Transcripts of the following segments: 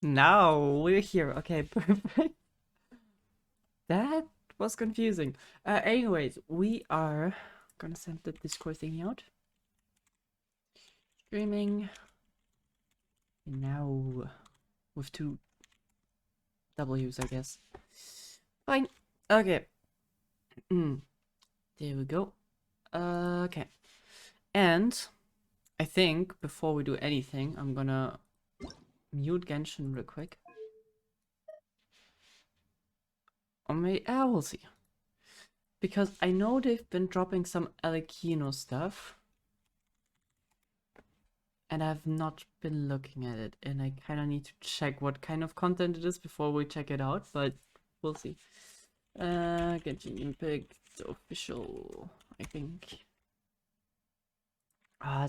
Now we're here. Okay, perfect. That was confusing. Anyways, we are gonna send the Discord thingy out. Streaming now with two W's, I guess. Fine. Okay. There we go. Okay. And I think before we do anything, I'm gonna mute Genshin real quick. Or maybe, we'll see. Because I know they've been dropping some Alekino stuff. And I've not been looking at it. And I kind of need to check what kind of content it is before we check it out. But we'll see. Genshin Impact official, I think.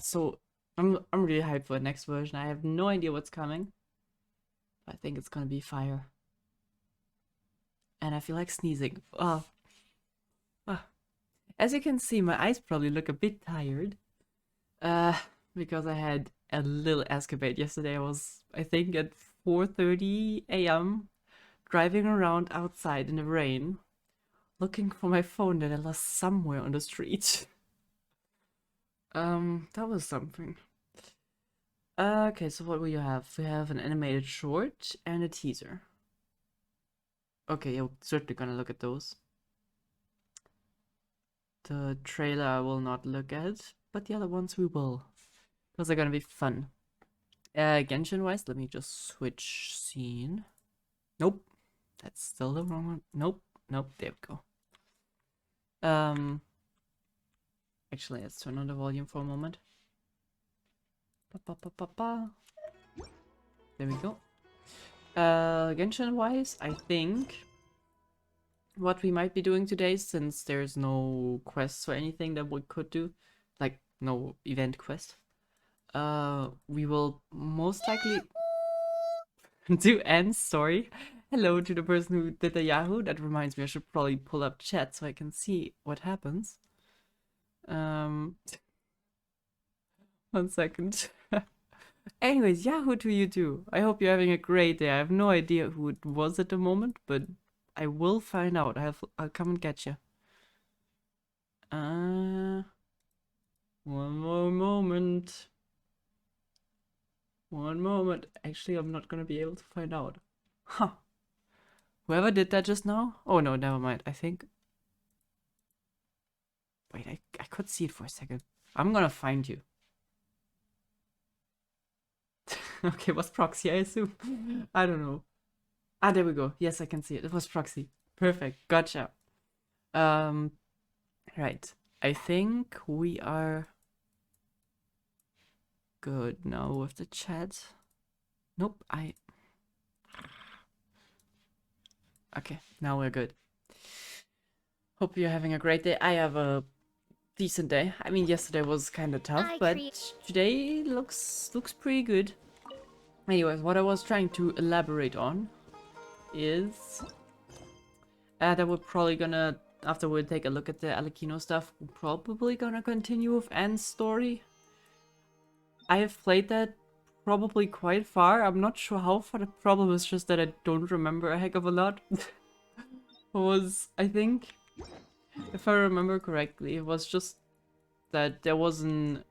So I'm really hyped for the next version. I have no idea what's coming. I think it's gonna be fire. And I feel like sneezing. As you can see, my eyes probably look a bit tired. Because I had a little escapade yesterday. I was, I think, at 4:30 a.m. driving around outside in the rain, looking for my phone that I lost somewhere on the street. That was something. Okay, so what will you have? We have an animated short and a teaser. Okay, yeah, we're certainly gonna look at those. The trailer I will not look at, but the other ones we will. Those are gonna be fun. Genshin wise, let me just switch scene. Nope, that's still the wrong one. Nope, there we go. Actually, let's turn on the volume for a moment. There we go. Genshin wise, I think what we might be doing today, since there's no quests or anything that we could do, like no event quest, we will most likely do Anne's story. Hello to the person who did the Yahoo. That reminds me, I should probably pull up chat so I can see what happens. 1 second. Anyways, yeah, who do you do? I hope you're having a great day. I have no idea who it was at the moment, but I will find out. I'll come and get you. One more moment. One moment. Actually, I'm not gonna be able to find out. Huh. Whoever did that just now? Oh no, never mind. I think. Wait, I could see it for a second. I'm gonna find you. Okay, it was proxy, I assume. I don't know. There we go. Yes, I can see it. It was proxy. Perfect. Gotcha. Right. I think we are good now with the chat. Nope, Okay, now we're good. Hope you're having a great day. I have a decent day. I mean, yesterday was kind of tough, but today looks pretty good. Anyways, what I was trying to elaborate on is that we're probably gonna, after we take a look at the Alekino stuff, we're probably gonna continue with Anne's story. I have played that probably quite far. I'm not sure how far. The problem is just that I don't remember a heck of a lot. I think, if I remember correctly, it was just that there was an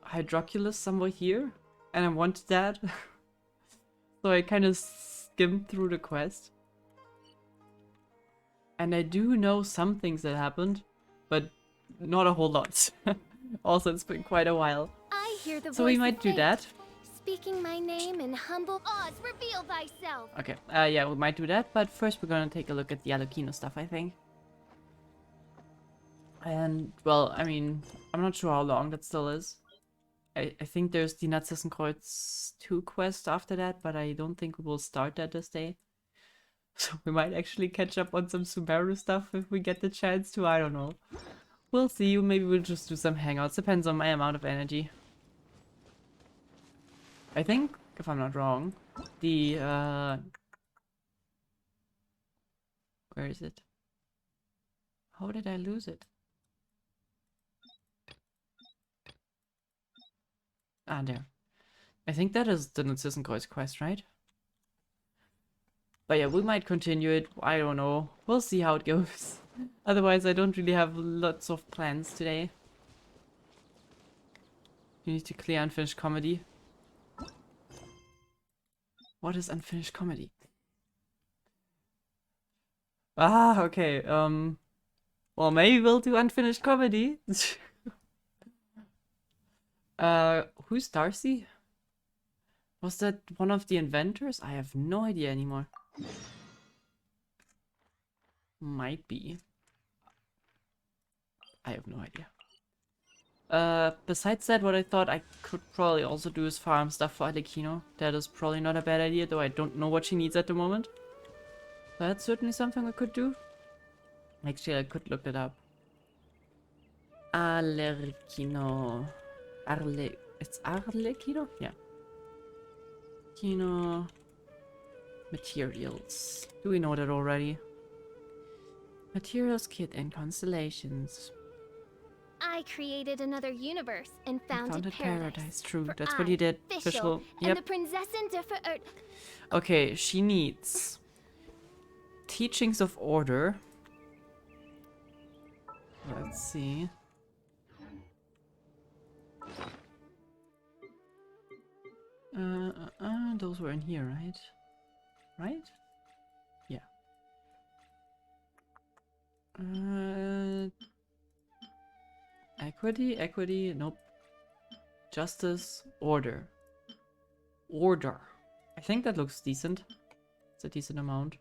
Hydroculus somewhere here, and I wanted that. So I kind of skimmed through the quest. And I do know some things that happened, but not a whole lot. Also, it's been quite a while. I hear the so we might do that. Speaking my name in humble Oz, reveal thyself. Okay, yeah, we might do that, but first we're gonna take a look at the Alekino stuff, I think. And, well, I mean, I'm not sure how long that still is. I think there's the Narzissenkreuz 2 quest after that, but I don't think we will start that this day. So we might actually catch up on some Subaru stuff if we get the chance to, I don't know. We'll see, maybe we'll just do some hangouts, depends on my amount of energy. I think, if I'm not wrong, the, where is it? How did I lose it? There. I think that is the Narzissenkreuz quest, right? But yeah, we might continue it. I don't know. We'll see how it goes. Otherwise, I don't really have lots of plans today. You need to clear unfinished comedy. What is unfinished comedy? Ah, okay. Well, maybe we'll do unfinished comedy. Who's Darcy? Was that one of the inventors? I have no idea anymore. Might be. I have no idea. Besides that, what I thought I could probably also do is farm stuff for Alekino. That is probably not a bad idea, though I don't know what she needs at the moment. That's certainly something I could do. Actually, I could look it up. Alerkino. It's Arlecchino? Yeah. Kino. Materials. Do we know that already? Materials kit and constellations. I created another universe and founded paradise. True, For that's what you did. Fischl, Yep. and the Princess and Okay, she needs teachings of order. Let's see. Those were in here, right? Right? Yeah. Equity, nope. Justice, order. Order. I think that looks decent. It's a decent amount.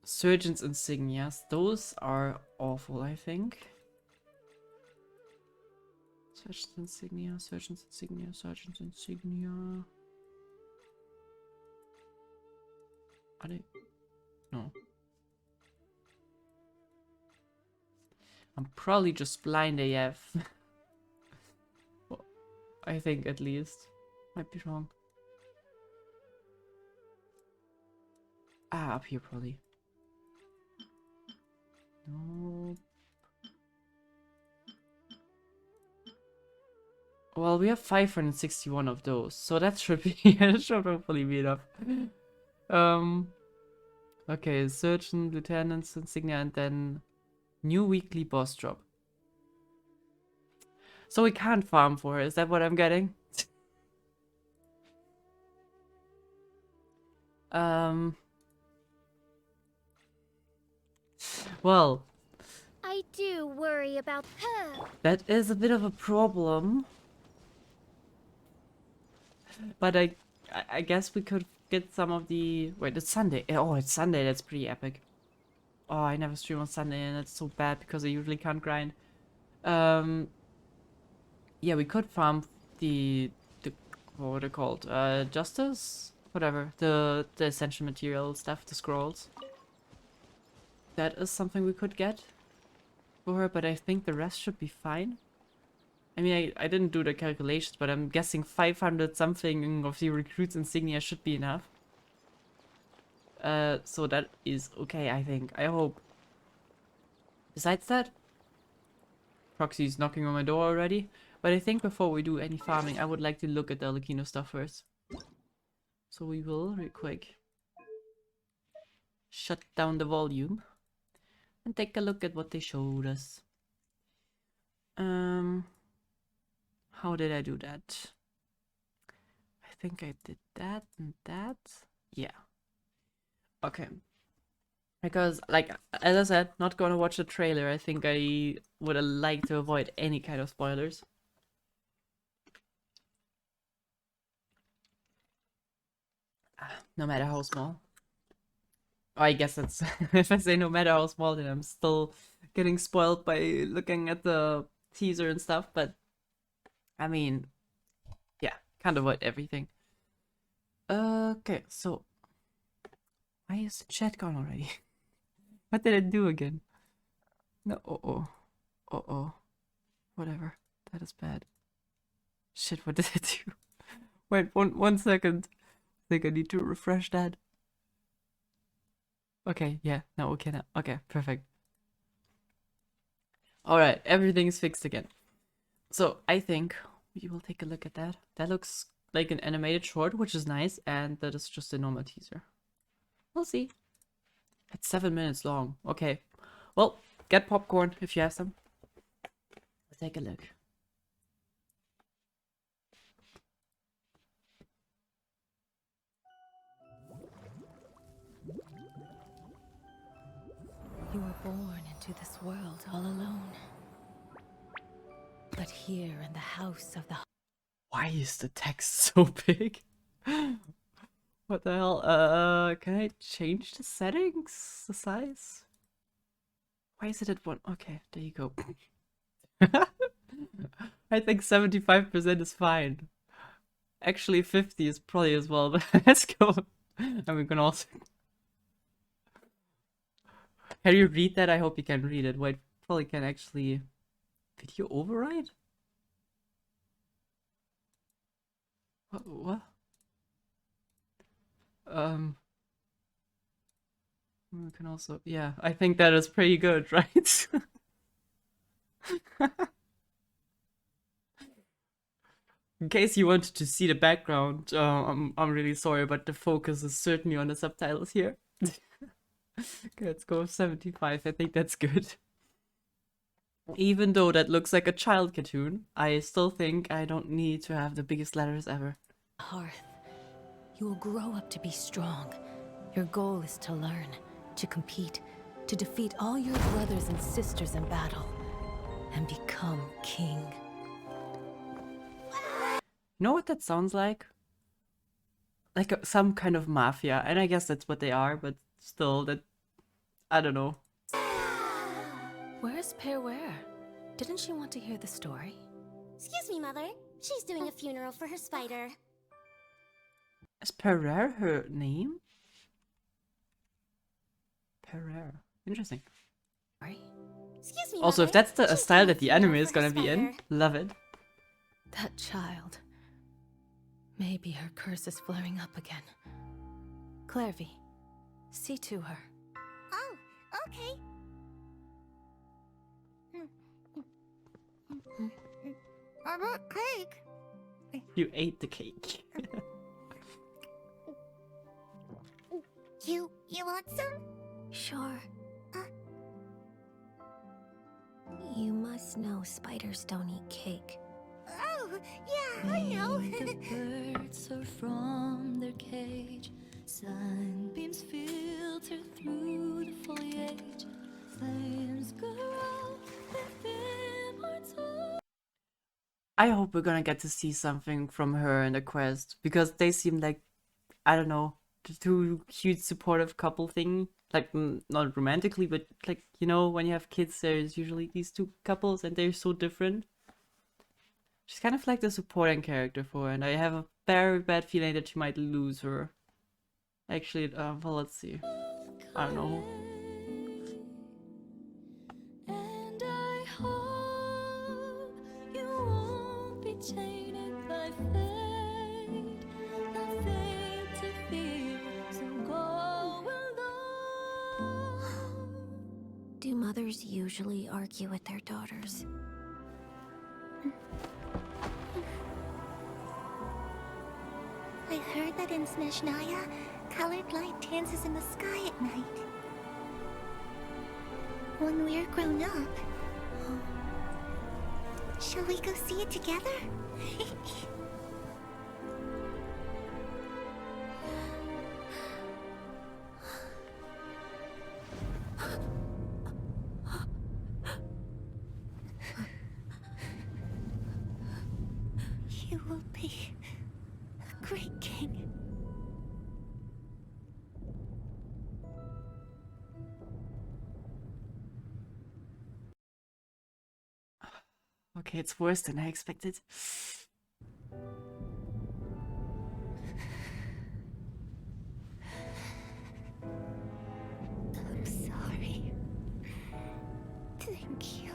Surgeon's insignias. Those are awful, I think. Surgeon's insignia, surgeon's insignia, surgeon's insignia. Are they? No. I'm probably just blind AF. Well, I think at least. Might be wrong. Ah, up here probably. No. Well, we have 561 of those, so that should be that should hopefully be enough. Okay, surgeon, lieutenant's insignia, and then new weekly boss job. So we can't farm for her, is that what I'm getting? Well, I do worry about her. that is a bit of a problem. But I guess we could get some of the... Wait, it's Sunday. Oh, it's Sunday. That's pretty epic. Oh, I never stream on Sunday and it's so bad because I usually can't grind. Yeah, we could farm the what are they called? Justice? Whatever. The essential material stuff, the scrolls. That is something we could get for her, but I think the rest should be fine. I mean, I didn't do the calculations, but I'm guessing 500 something of the recruits insignia should be enough. So that is okay, I think. I hope. Besides that, Proxy's knocking on my door already. But I think before we do any farming, I would like to look at the Alekino stuff first. So we will, real quick, shut down the volume and take a look at what they showed us. How did I do that? I think I did that and that. Yeah. Okay. Because, like, as I said, not gonna watch the trailer. I think I would like to avoid any kind of spoilers. No matter how small. Oh, I guess that's... if I say no matter how small, then I'm still getting spoiled by looking at the teaser and stuff, but... I mean... Yeah, can't avoid everything. Okay, so... Why is the chat gone already? What did I do again? No, uh-oh. Whatever. That is bad. Shit, what did I do? Wait, one second. I think I need to refresh that. Okay, yeah, now okay now. Okay, perfect. Alright, everything's fixed again. So, I think we will take a look at that. That looks like an animated short, which is nice, and that is just a normal teaser. We'll see. It's 7 minutes long. Okay. Well, get popcorn if you have some. Let's take a look. You were born into this world all alone. But here in the house of the... Why is the text so big? What the hell? Can I change the settings? The size? Why is it at 1? Okay, there you go. I think 75% is fine. Actually, 50 is probably as well, but let's go. And we can also... Can you read that? I hope you can read it. Wait, probably can actually... Video override? What? We can also... Yeah, I think that is pretty good, right? In case you wanted to see the background, I'm really sorry, but the focus is certainly on the subtitles here. Okay, let's go with 75. I think that's good. Even though that looks like a child cartoon, I still think I don't need to have the biggest letters ever. hearth. You will grow up to be strong. Your goal is to learn, to compete, to defeat all your brothers and sisters in battle, and become king. You know what that sounds like? Like some kind of mafia, and I guess that's what they are, but still, that... I don't know. Where's Perware? Didn't she want to hear the story? Excuse me, Mother. She's doing a funeral for her spider. Is Pereire her name? Pereire. Interesting. Sorry. Excuse me, Also, Mother. if that's the She's style doing a that the funeral anime is for her gonna be in, spider. love it. That child. Maybe her curse is flaring up again. Clairvy, see to her. Oh, okay. I want cake. You ate the cake. You want some? Sure. You must know spiders don't eat cake. Oh, yeah, I know. The birds soar from their cage. Sunbeams filter through the foliage. Flames grow with immortal. I hope we're gonna get to see something from her in the quest, because they seem like, I don't know, the two cute supportive couple thing. Like, not romantically, but like, you know, when you have kids, there's usually these two couples and they're so different. She's kind of like the supporting character for her, and I have a very bad feeling that she might lose her. Actually, well, let's see. I don't know. And I hope you won't be tainted by fate. Nothing to fear, so go alone. Do mothers usually argue with their daughters? I heard that in Snezhnaya, colored light dances in the sky at night. When we're grown up, shall we go see it together? You will be a great king. Okay, it's worse than I expected. I'm sorry. Thank you.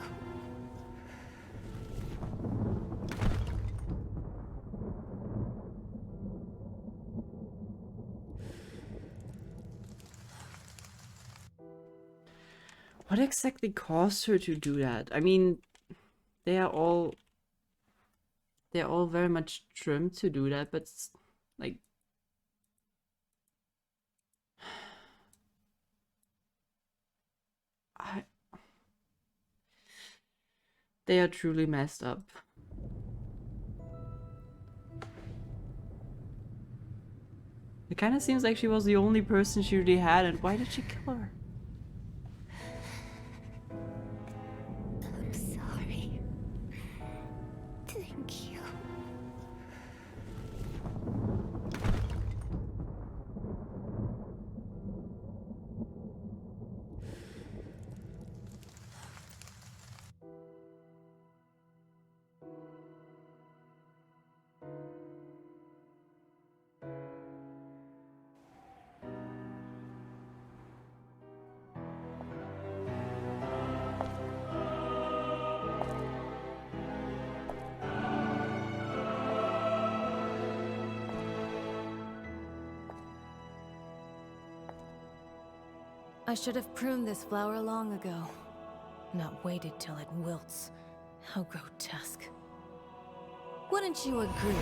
What exactly caused her to do that? I mean, they are all they're all very much trimmed to do that, but like they are truly messed up. It kind of seems like she was the only person she really had, and why did she kill her? I'm sorry. Thank you. I should have pruned this flower long ago. Not waited till it wilts. How grotesque. Wouldn't you agree?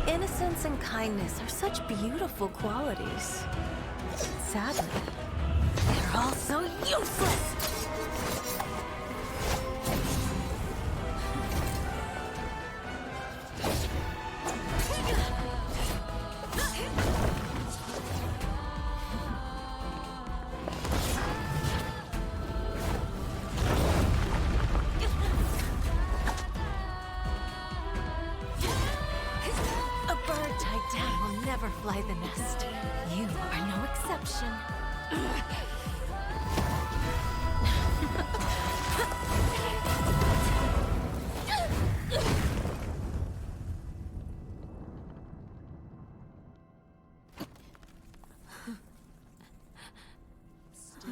Innocence and kindness are such beautiful qualities. Sadly, they're all so useless! A bird tied down will never fly the nest. You are no exception. Stay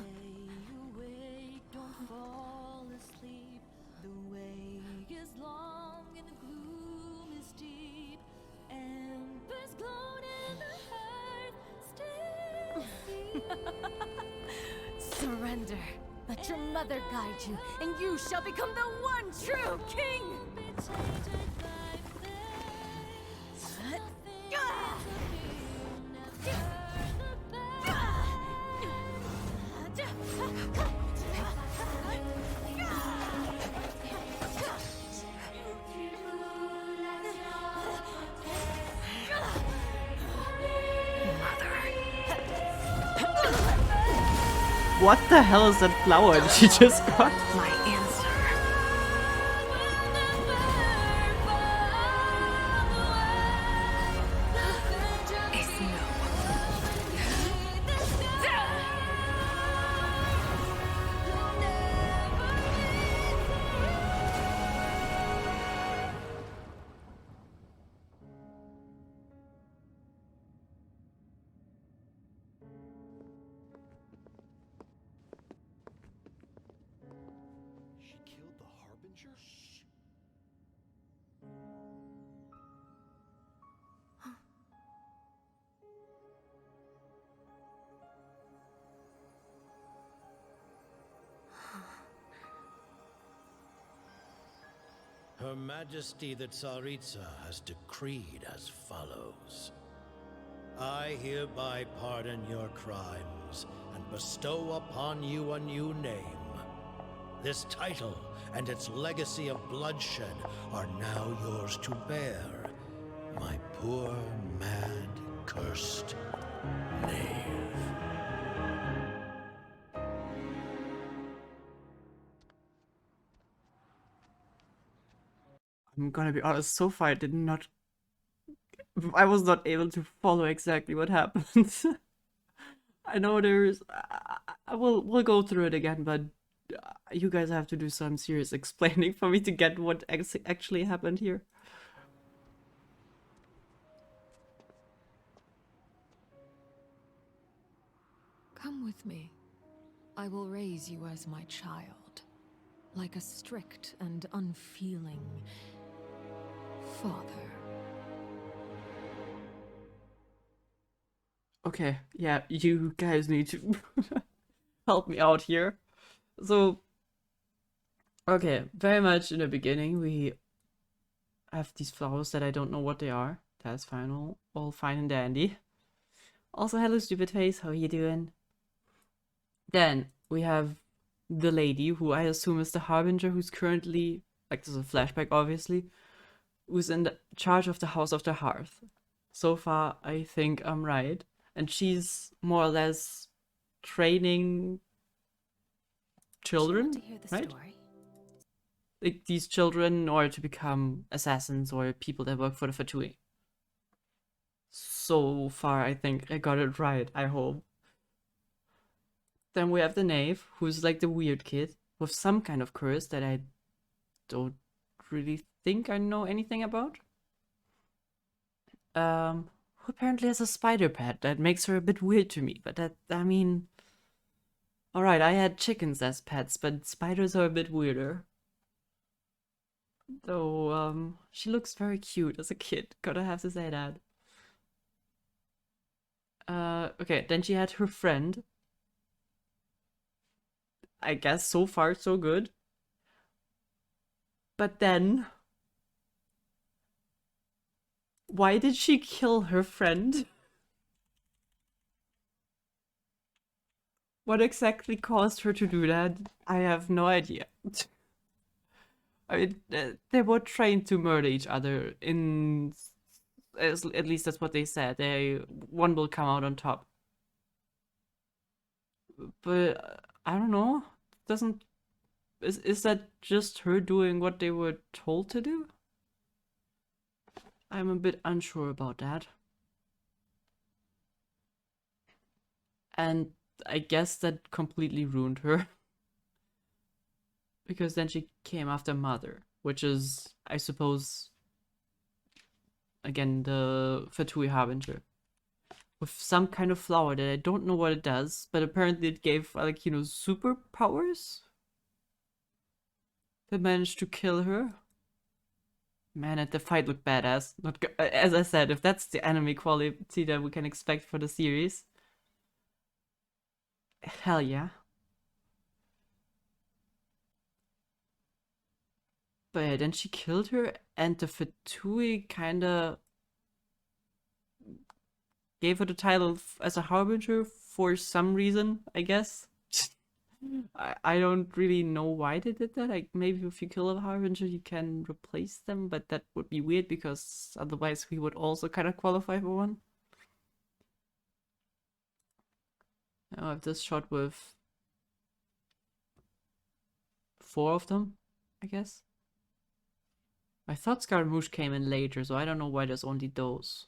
awake, don't fall asleep. The way is long and the gloom is deep. Embers glowed in the hearth, still Surrender. Let your mother guide you, and you shall become the one true king! What the hell is that flower that she just got? My answer. Is no. She killed the Harbinger? Her Majesty the Tsaritsa has decreed as follows. I hereby pardon your crimes and bestow upon you a new name. This title and its legacy of bloodshed are now yours to bear. My poor, mad, cursed Knave. I'm gonna be honest, so far I was not able to follow exactly what happened. I know we'll go through it again, but you guys have to do some serious explaining for me to get what actually happened here. Come with me. I will raise you as my child. like a strict and unfeeling father. Okay, yeah, you guys need to help me out here. So, okay, very much in the beginning, we have these flowers that I don't know what they are. That's fine, all fine and dandy. Also, hello, stupid face, how are you doing? Then we have the lady, who I assume is the Harbinger, who's currently, like, there's a flashback, obviously, who's in the charge of the House of the Hearth. So far, I think I'm right. And she's more or less training children, To hear the right? story? Like these children in order to become assassins or people that work for the Fatui. So far, I think I got it right, I hope. Then we have the Knave, who's like the weird kid with some kind of curse that I don't really think I know anything about. Who apparently has a spider pet that makes her a bit weird to me, but that, I mean... Alright, I had chickens as pets, but spiders are a bit weirder. Though, she looks very cute as a kid, gotta have to say that. Okay, then she had her friend. I guess so far so good. But then... Why did she kill her friend? What exactly caused her to do that? I have no idea. I mean, they were trained to murder each other in... At least that's what they said. One will come out on top. But I don't know. Doesn't... Is that just her doing what they were told to do? I'm a bit unsure about that. And I guess that completely ruined her. Because then she came after Mother, which is, I suppose, again, the Fatui Harbinger. With some kind of flower that I don't know what it does, but apparently it gave, like, you know, superpowers that managed to kill her. Man, and the fight looked badass. Not as I said, if that's the anime quality that we can expect for the series, hell yeah. But yeah, then she killed her, and the Fatui kinda gave her the title as a Harbinger for some reason, I guess. I don't really know why they did that. Like, maybe if you kill a Harbinger, you can replace them, but that would be weird because otherwise we would also kind of qualify for one. Now I have this shot with 4 of them, I guess. I thought Scaramouche came in later, so I don't know why there's only those.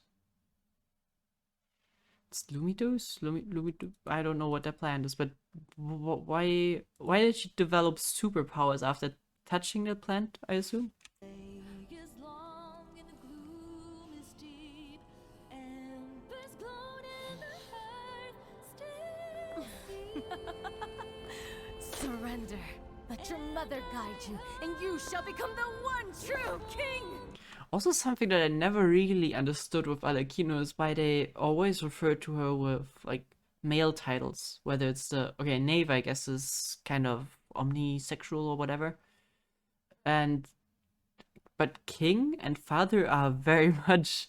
Slumidos? Lumido? I don't know what their plan is, but why did she develop superpowers after touching the plant, I assume? Day is long and the gloom is deep. Embers glowed in the hearth still see. Surrender. Let your mother guide you, and you shall become the one true king! Also, something that I never really understood with Alekino is why they always refer to her with, like, male titles. Whether it's the... Okay, Knave, I guess, is kind of omnisexual or whatever. But King and Father are very much...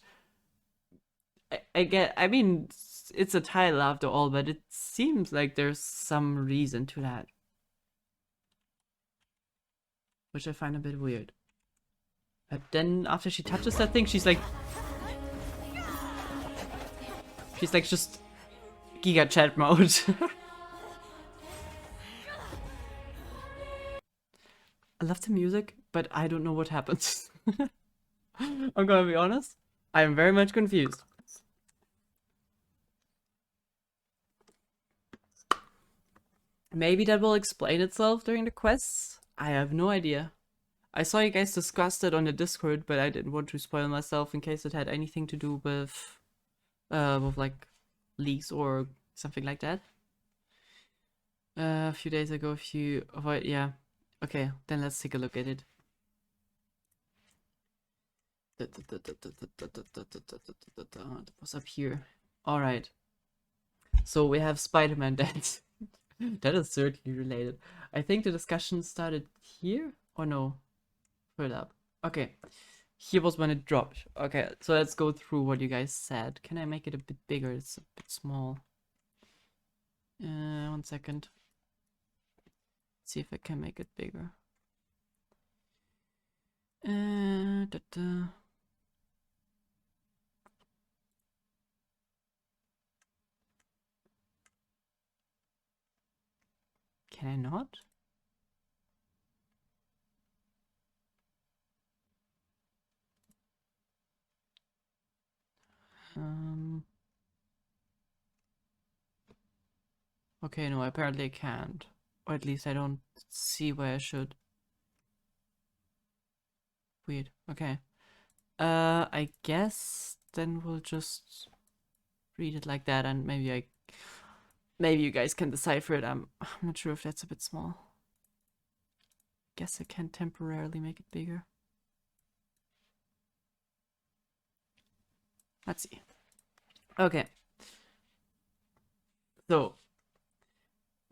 I mean, it's a title after all, but it seems like there's some reason to that. Which I find a bit weird. But then after she touches that thing, she's like... She's like just... Giga chat mode. I love the music, but I don't know what happens. I'm gonna be honest. I am very much confused. Maybe that will explain itself during the quests? I have no idea. I saw you guys discussed it on the Discord, but I didn't want to spoil myself in case it had anything to do with like leaks or something like that. A few days ago, yeah, Okay, then let's take a look at it. What's up here? Alright. So we have Spider-Man dance. That is certainly related. I think the discussion started here? Or no? Further up. Okay. Here was when it dropped. Okay, so let's go through what you guys said. Can I make it a bit bigger? It's a bit small. 1 second. See if I can make it bigger. Can I not? Okay, no, apparently I can't. Or at least I don't see where I should. Weird. Okay. I guess then we'll just read it like that, and maybe you guys can decipher it. I'm not sure if that's a bit small. Guess I can temporarily make it bigger. Let's see. Okay. So,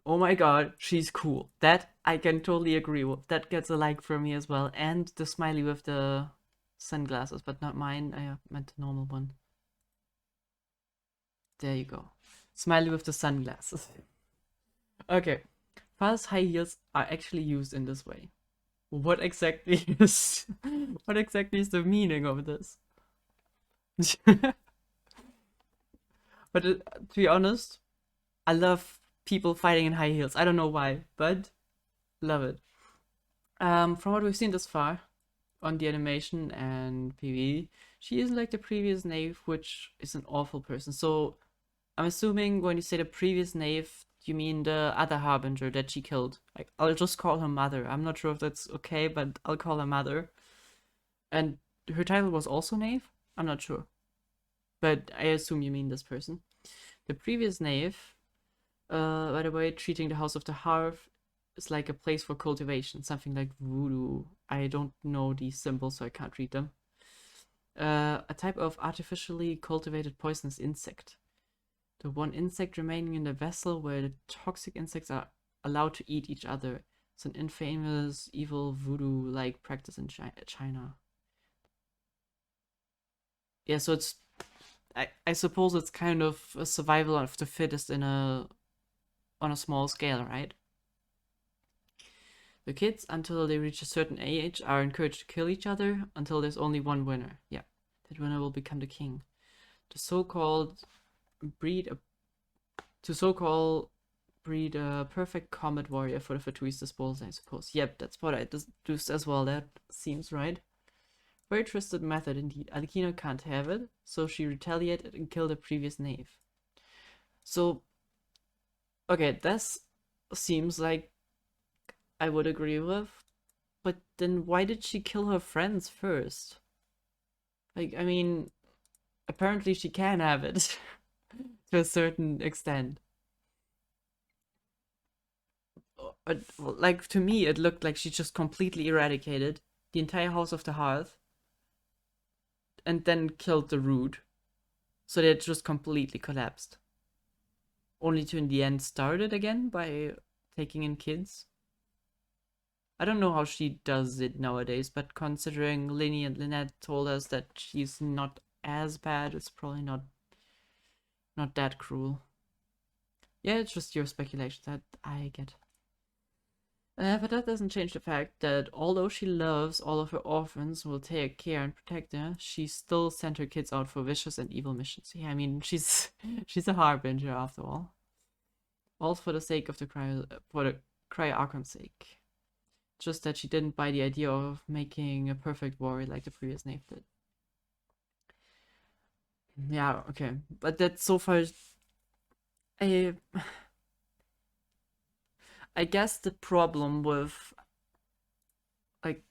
oh my god, she's cool. That I can totally agree with. That gets a like from me as well. And the smiley with the sunglasses, but not mine. I meant the normal one. There you go. Smiley with the sunglasses. Okay. False high heels are actually used in this way. What exactly is the meaning of this? But to be honest, I love people fighting in high heels. I don't know why, but love it. From what we've seen thus far on the animation and PV, she isn't like the previous Knave, which is an awful person. So I'm assuming when you say the previous Knave, you mean the other Harbinger that she killed. I'll just call her Mother. I'm not sure if that's okay, but I'll call her Mother. And her title was also Knave? I'm not sure. But I assume you mean this person. The previous Knave, by the way, treating the House of the Hearth is like a place for cultivation, something like voodoo. I don't know these symbols, so I can't read them. A type of artificially cultivated poisonous insect. The one insect remaining in the vessel where the toxic insects are allowed to eat each other. It's an infamous, evil voodoo-like practice in China. Yeah, so it's... I suppose it's kind of a survival of the fittest on a small scale, right? The kids, until they reach a certain age, are encouraged to kill each other until there's only one winner. Yeah, that winner will become the king. The so-called breed a perfect combat warrior for the Fatoui's disposal, I suppose. Yep, that's what I deduced as well. That seems right. Very twisted method indeed. Alikina can't have it, so she retaliated and killed the previous Knave. So, okay, this seems like I would agree with, but then why did she kill her friends first? Like, I mean, apparently she can have it to a certain extent. But, like, to me, it looked like she just completely eradicated the entire House of the Hearth and then killed the root. So they just completely collapsed. Only to in the end start it again by taking in kids. I don't know how she does it nowadays, but considering Linny and Lynette told us that she's not as bad, it's probably not that cruel. Yeah, it's just your speculation that I get. But that doesn't change the fact that although she loves all of her orphans, will take care and protect them, she still sent her kids out for vicious and evil missions. Yeah, I mean, she's a harbinger after all. All for the sake of the Cry Archon's sake. Just that she didn't buy the idea of making a perfect warrior like the previous Knave did. Yeah, okay. But that's so far... I guess the problem with... Like,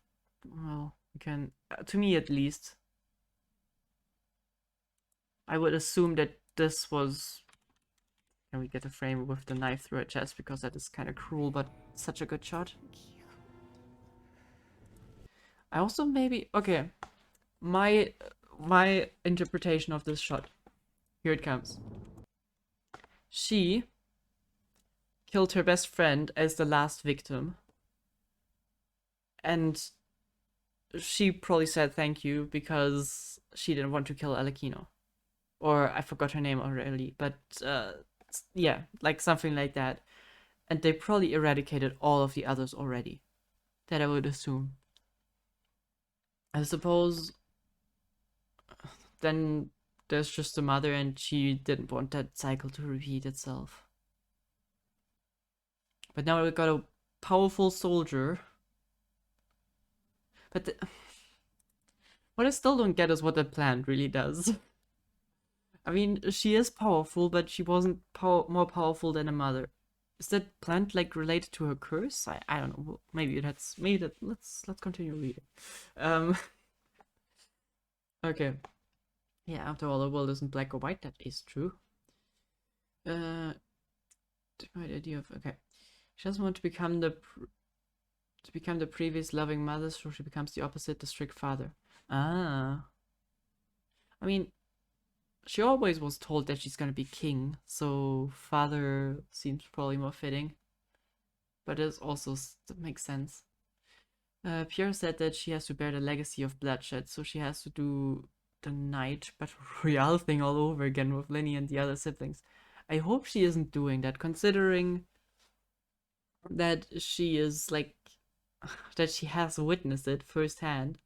well, you can... to me at least, I would assume that this was... Can we get a frame with the knife through her chest? Because that is kind of cruel, but such a good shot. I also maybe... Okay. My interpretation of this shot. Here it comes. She killed her best friend as the last victim. And she probably said thank you because she didn't want to kill Alekino. Or I forgot her name already, but yeah, like something like that. And they probably eradicated all of the others already. That I would assume. I suppose then there's just the mother and she didn't want that cycle to repeat itself. But now we got a powerful soldier. But what I still don't get is what that plant really does. I mean, she is powerful, but she wasn't more powerful than a mother. Is that plant like related to her curse? I don't know. Maybe let's continue reading. Okay. Yeah, after all, the world isn't black or white. That is true. The right idea of okay. She doesn't want to become the previous loving mother, so she becomes the opposite, the strict father. Ah. I mean, she always was told that she's gonna be king, so father seems probably more fitting. But it also makes sense. Pierre said that she has to bear the legacy of bloodshed, so she has to do the Knight Battle Royale thing all over again with Lenny and the other siblings. I hope she isn't doing that, considering that she is like that she has witnessed it firsthand.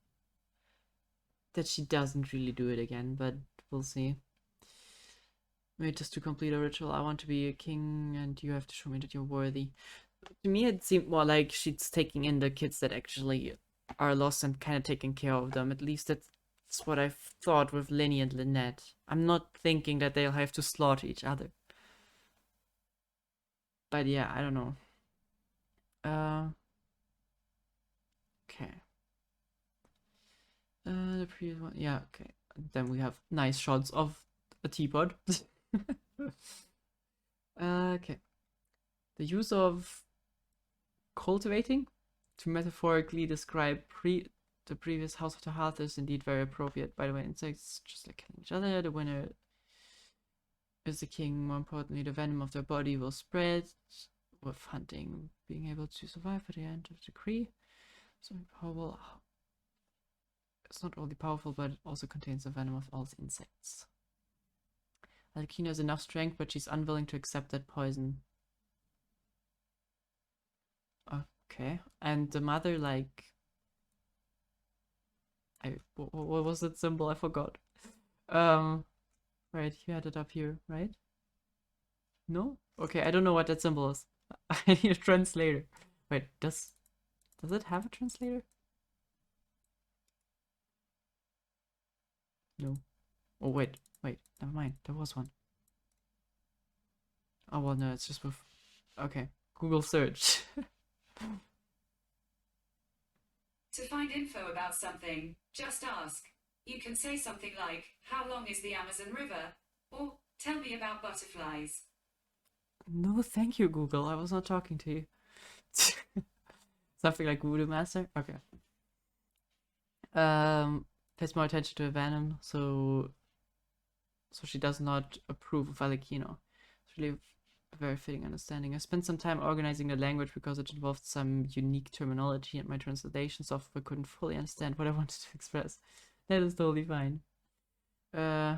That she doesn't really do it again, but we'll see. Maybe just to complete a ritual, I want to be a king and you have to show me that you're worthy. To me it seemed more like she's taking in the kids that actually are lost and kind of taking care of them. At least that's what I thought with Lenny and Lynette. I'm not thinking that they'll have to slaughter each other. But yeah, I don't know. Okay. The previous one, yeah, okay. Then we have nice shots of a teapot. Okay. The use of cultivating to metaphorically describe the previous House of the Hearth is indeed very appropriate. By the way, insects just like killing each other. The winner is the king. More importantly, the venom of their body will spread with hunting being able to survive at the end of the decree. So powerful. It's not only powerful, but it also contains the venom of all the insects. Alekina has enough strength, but she's unwilling to accept that poison. Okay. And the mother, like... what was that symbol? I forgot. Right, you had it up here, right? No? Okay, I don't know what that symbol is. I need a translator. Wait, does it have a translator? No. Oh, wait, never mind. There was one. Oh, well, no, it's just with... Okay, Google search. To find info about something, just ask. You can say something like, how long is the Amazon River? Or, tell me about butterflies. No, thank you, Google. I was not talking to you. Something like Voodoo Master? Okay. Pays more attention to Venom, so she does not approve of Alekino. It's really a very fitting understanding. I spent some time organizing the language because it involved some unique terminology and my translation software couldn't fully understand what I wanted to express. That is totally fine. Okay.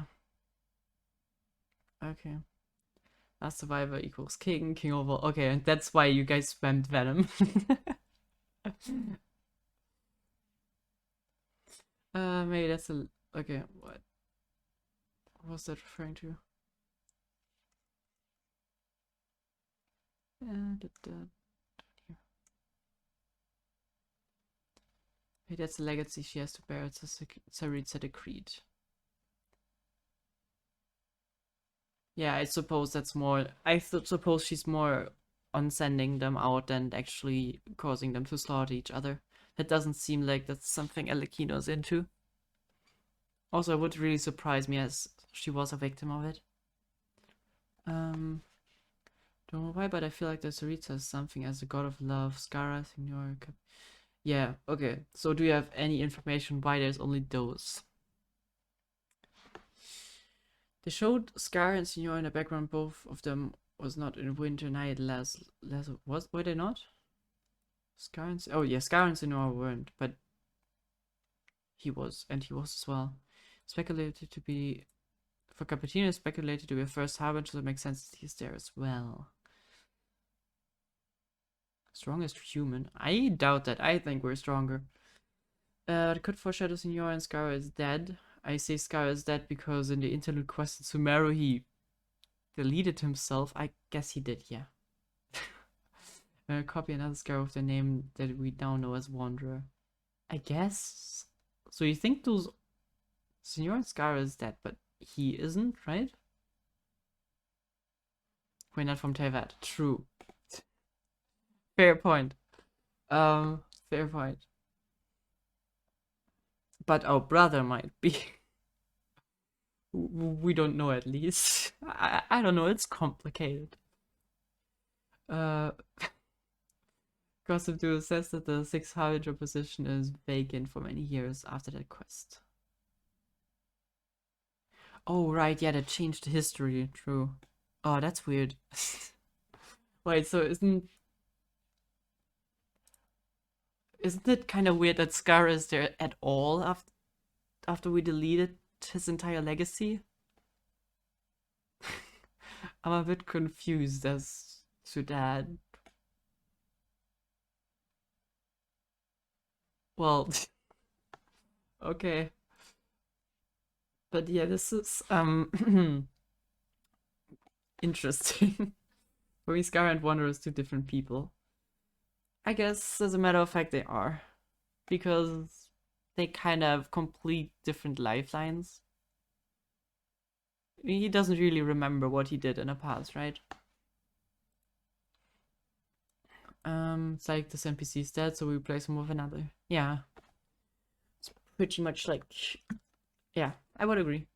Last survivor equals king, king over... Okay, and that's why you guys spammed Venom. Maybe that's a... Okay, what was that referring to? Maybe that's the legacy she has to bear. It's a Tsaritsa decreed. Yeah, I suppose that's more... I suppose she's more on sending them out than actually causing them to slaughter each other. That doesn't seem like that's something Alekino's into. Also, it would really surprise me as she was a victim of it. Don't know why, but I feel like the Tsaritsa is something as a god of love. Skara, Signor... Yeah, okay. So do you have any information why there's only those? They showed Scar and Senor in the background. Both of them was not in Winter Night last were they not? Scar and oh yeah, Scar and Senor weren't, but he was, and he was as well. Speculated to be for Cappuccino, speculated to be a first harbinger, so it makes sense that he's there as well. Strongest human? I doubt that. I think we're stronger. The could foreshadow Senor and Scar is dead. I say Scar is dead because in the interlude quest in Sumeru he deleted himself. I guess he did, yeah. Copy another Scar with the name that we now know as Wanderer. I guess. So you think those Senor and Scar is dead, but he isn't, right? We're not from Tevat. True. Fair point. Fair point. But our brother might be. We don't know, at least. I don't know, it's complicated. Gossip Duo says that the 6th Harbinger position is vacant for many years after that quest. Oh, right, yeah, that changed the history, true. Oh, that's weird. Wait, so isn't it kind of weird that Scar is there at all after we deleted his entire legacy? I'm a bit confused as to that. Well, okay. But yeah, this is interesting. For me, Scar and Wanderer is two different people. I guess, as a matter of fact, they are. Because they kind of complete different lifelines. I mean, he doesn't really remember what he did in the past, right? It's like this NPC is dead, so we replace him with another. Yeah. It's pretty much like... Yeah, I would agree.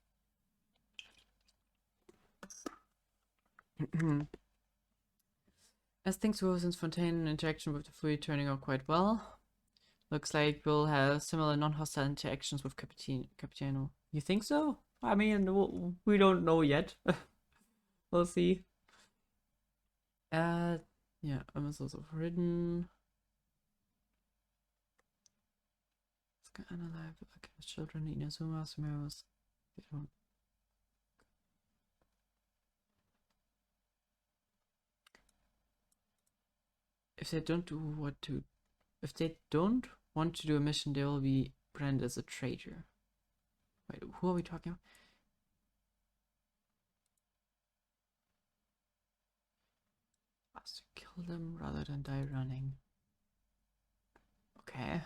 As things go since Fontaine interaction with the Fury turning out quite well. Looks like we'll have similar non-hostile interactions with Cappuccino. You think so? I mean, we don't know yet. We'll see. Yeah, Amazons of Ridden. Analyze children in Inazuma, Sumeru's. If they don't want to do a mission, they will be branded as a traitor. Wait, who are we talking about? Us to kill them rather than die running. Okay.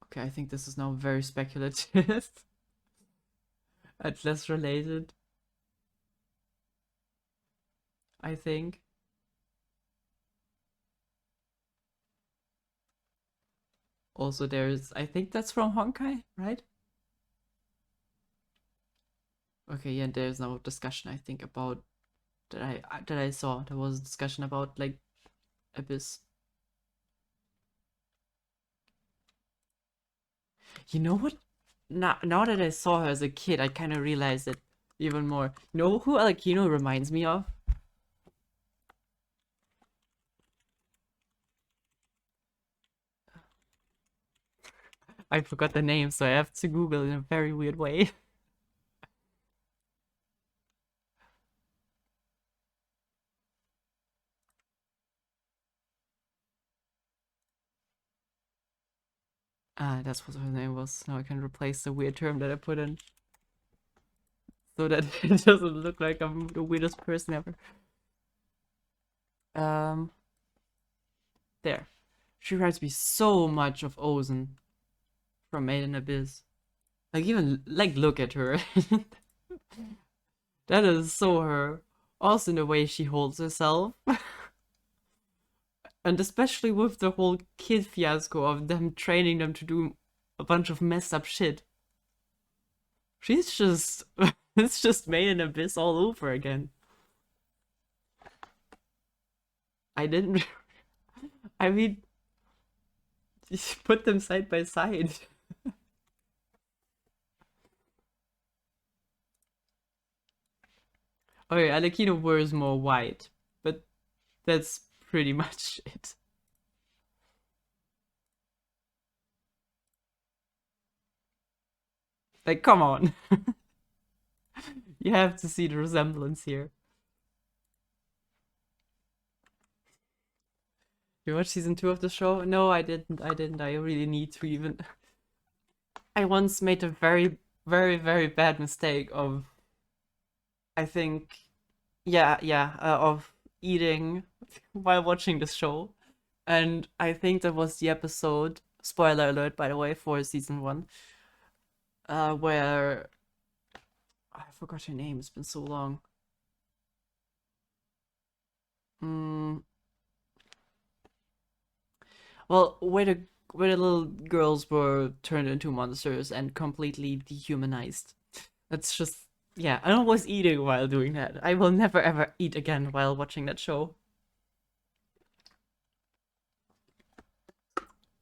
Okay, I think this is now very speculative. And less related. I think. Also, I think that's from Honkai, right? Okay, yeah, there's no discussion, I think, about that I saw. There was a discussion about, like, Abyss. You know what? Now that I saw her as a kid, I kind of realized it even more. You know who Alakino reminds me of? I forgot the name, so I have to Google in a very weird way. That's what her name was. Now I can replace the weird term that I put in. So that it doesn't look like I'm the weirdest person ever. There. She reminds me so much of Ozen from Made in Abyss. Like, even, like, look at her. That is so her. Also in the way she holds herself. And especially with the whole kid fiasco of them training them to do a bunch of messed up shit. She's just... it's just Made in Abyss all over again. I I mean, you put them side by side. Okay, Alekino wears more white, but that's pretty much it. Like, come on. You have to see the resemblance here. You watched season 2 of the show? No, I didn't. I really need to even. I once made a very, very, very bad mistake of, I think, of eating while watching the show. And I think that was the episode, spoiler alert, by the way, for season 1, where I forgot her name. It's been so long. Well, where the little girls were turned into monsters and completely dehumanized. That's just, yeah. I was eating while doing that. I will never ever eat again while watching that show.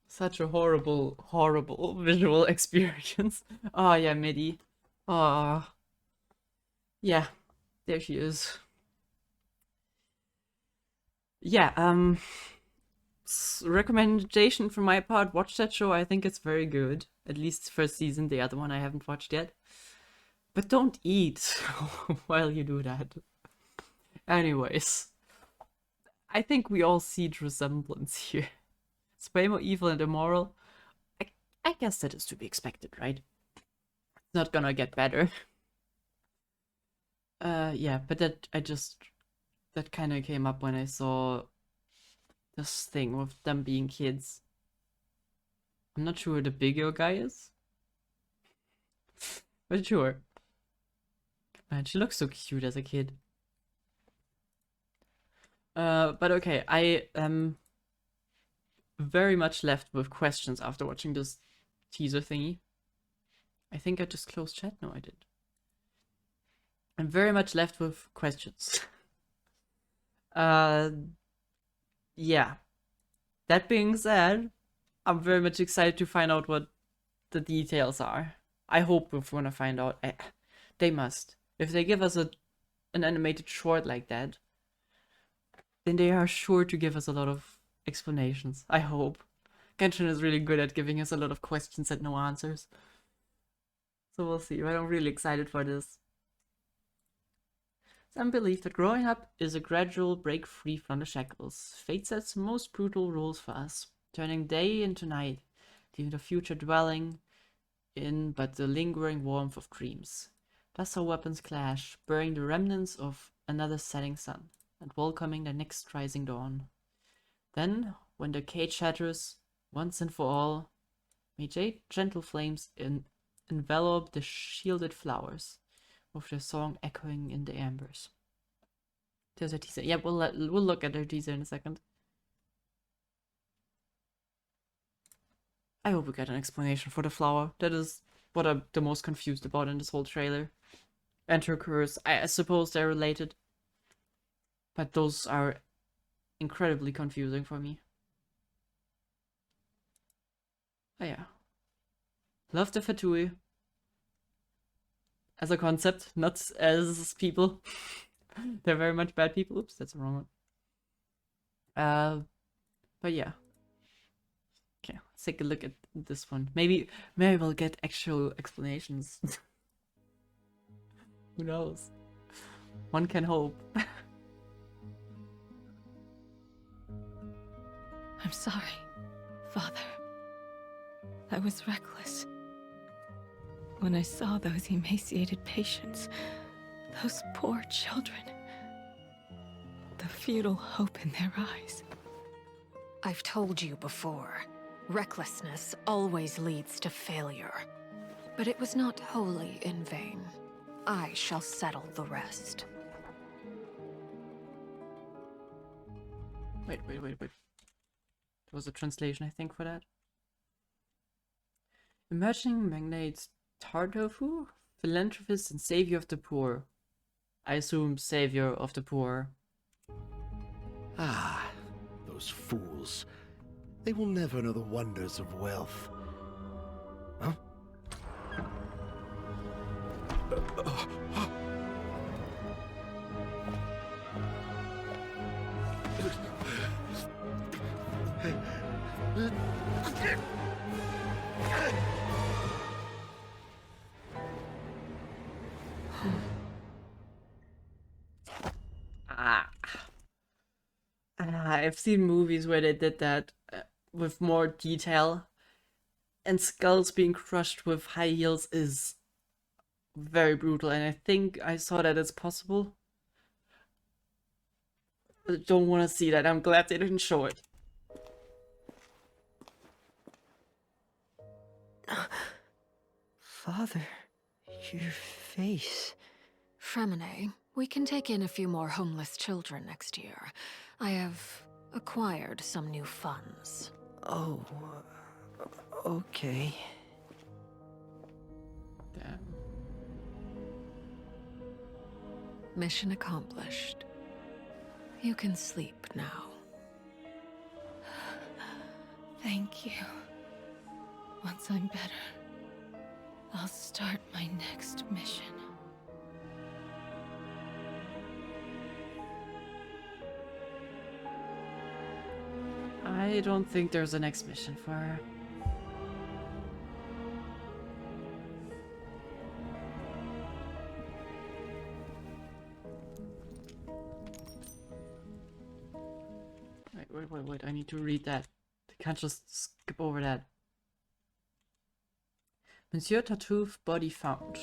Such a horrible, horrible visual experience. Oh yeah, Midi. Oh yeah, there she is. Yeah, recommendation from my part, watch that show. I think it's very good. At least first season, the other one I haven't watched yet. But don't eat while you do that. Anyways, I think we all see the resemblance here. It's way more evil and immoral. I guess that is to be expected, right? It's not gonna get better. Yeah, but that kind of came up when I saw this thing with them being kids. I'm not sure who the bigger guy is. But sure. Man, she looks so cute as a kid. But okay, I am very much left with questions after watching this teaser thingy. I think I just closed chat? No, I didn't. I'm very much left with questions. Yeah. That being said, I'm very much excited to find out what the details are. I hope we're gonna find out. They must. If they give us an animated short like that, then they are sure to give us a lot of explanations. I hope. Genshin is really good at giving us a lot of questions and no answers. So we'll see, but I'm really excited for this. Some believe that growing up is a gradual break free from the shackles. Fate sets most brutal rules for us, turning day into night, leaving the future dwelling in but the lingering warmth of dreams. Thus our weapons clash, burying the remnants of another setting sun, and welcoming the next rising dawn. Then, when the cage shatters, once and for all, may gentle flames envelop the shielded flowers, with their song echoing in the embers. There's a teaser. Yeah, we'll look at the teaser in a second. I hope we get an explanation for the flower. That is what I'm the most confused about in this whole trailer. And her curse. I suppose they're related. But those are incredibly confusing for me. Oh yeah. Love the Fatui. As a concept, not as people. They're very much bad people. Oops, that's the wrong one. But yeah. Okay, let's take a look at this one. Maybe we'll get actual explanations. Who knows? One can hope. I'm sorry, Father. I was reckless. When I saw those emaciated patients, those poor children, the futile hope in their eyes. I've told you before, recklessness always leads to failure. But it was not wholly in vain. I shall settle the rest. Wait. There was a translation, I think, for that. Emerging magnates Tartofu, philanthropist and savior of the poor. I assume savior of the poor. Ah, those fools. They will never know the wonders of wealth. Huh? Ah. I've seen movies where they did that with more detail, and skulls being crushed with high heels is very brutal, and I think I saw that it's possible. I don't want to see that. I'm glad they didn't show it. Father, your face. Fremine, we can take in a few more homeless children next year. I have acquired some new funds. Oh, okay. Damn. Mission accomplished. You can sleep now. Thank you. Once I'm better, I'll start my next mission. I don't think there's a next mission for her. Wait, I need to read that. I can't just skip over that. Monsieur Tartuffe's body found.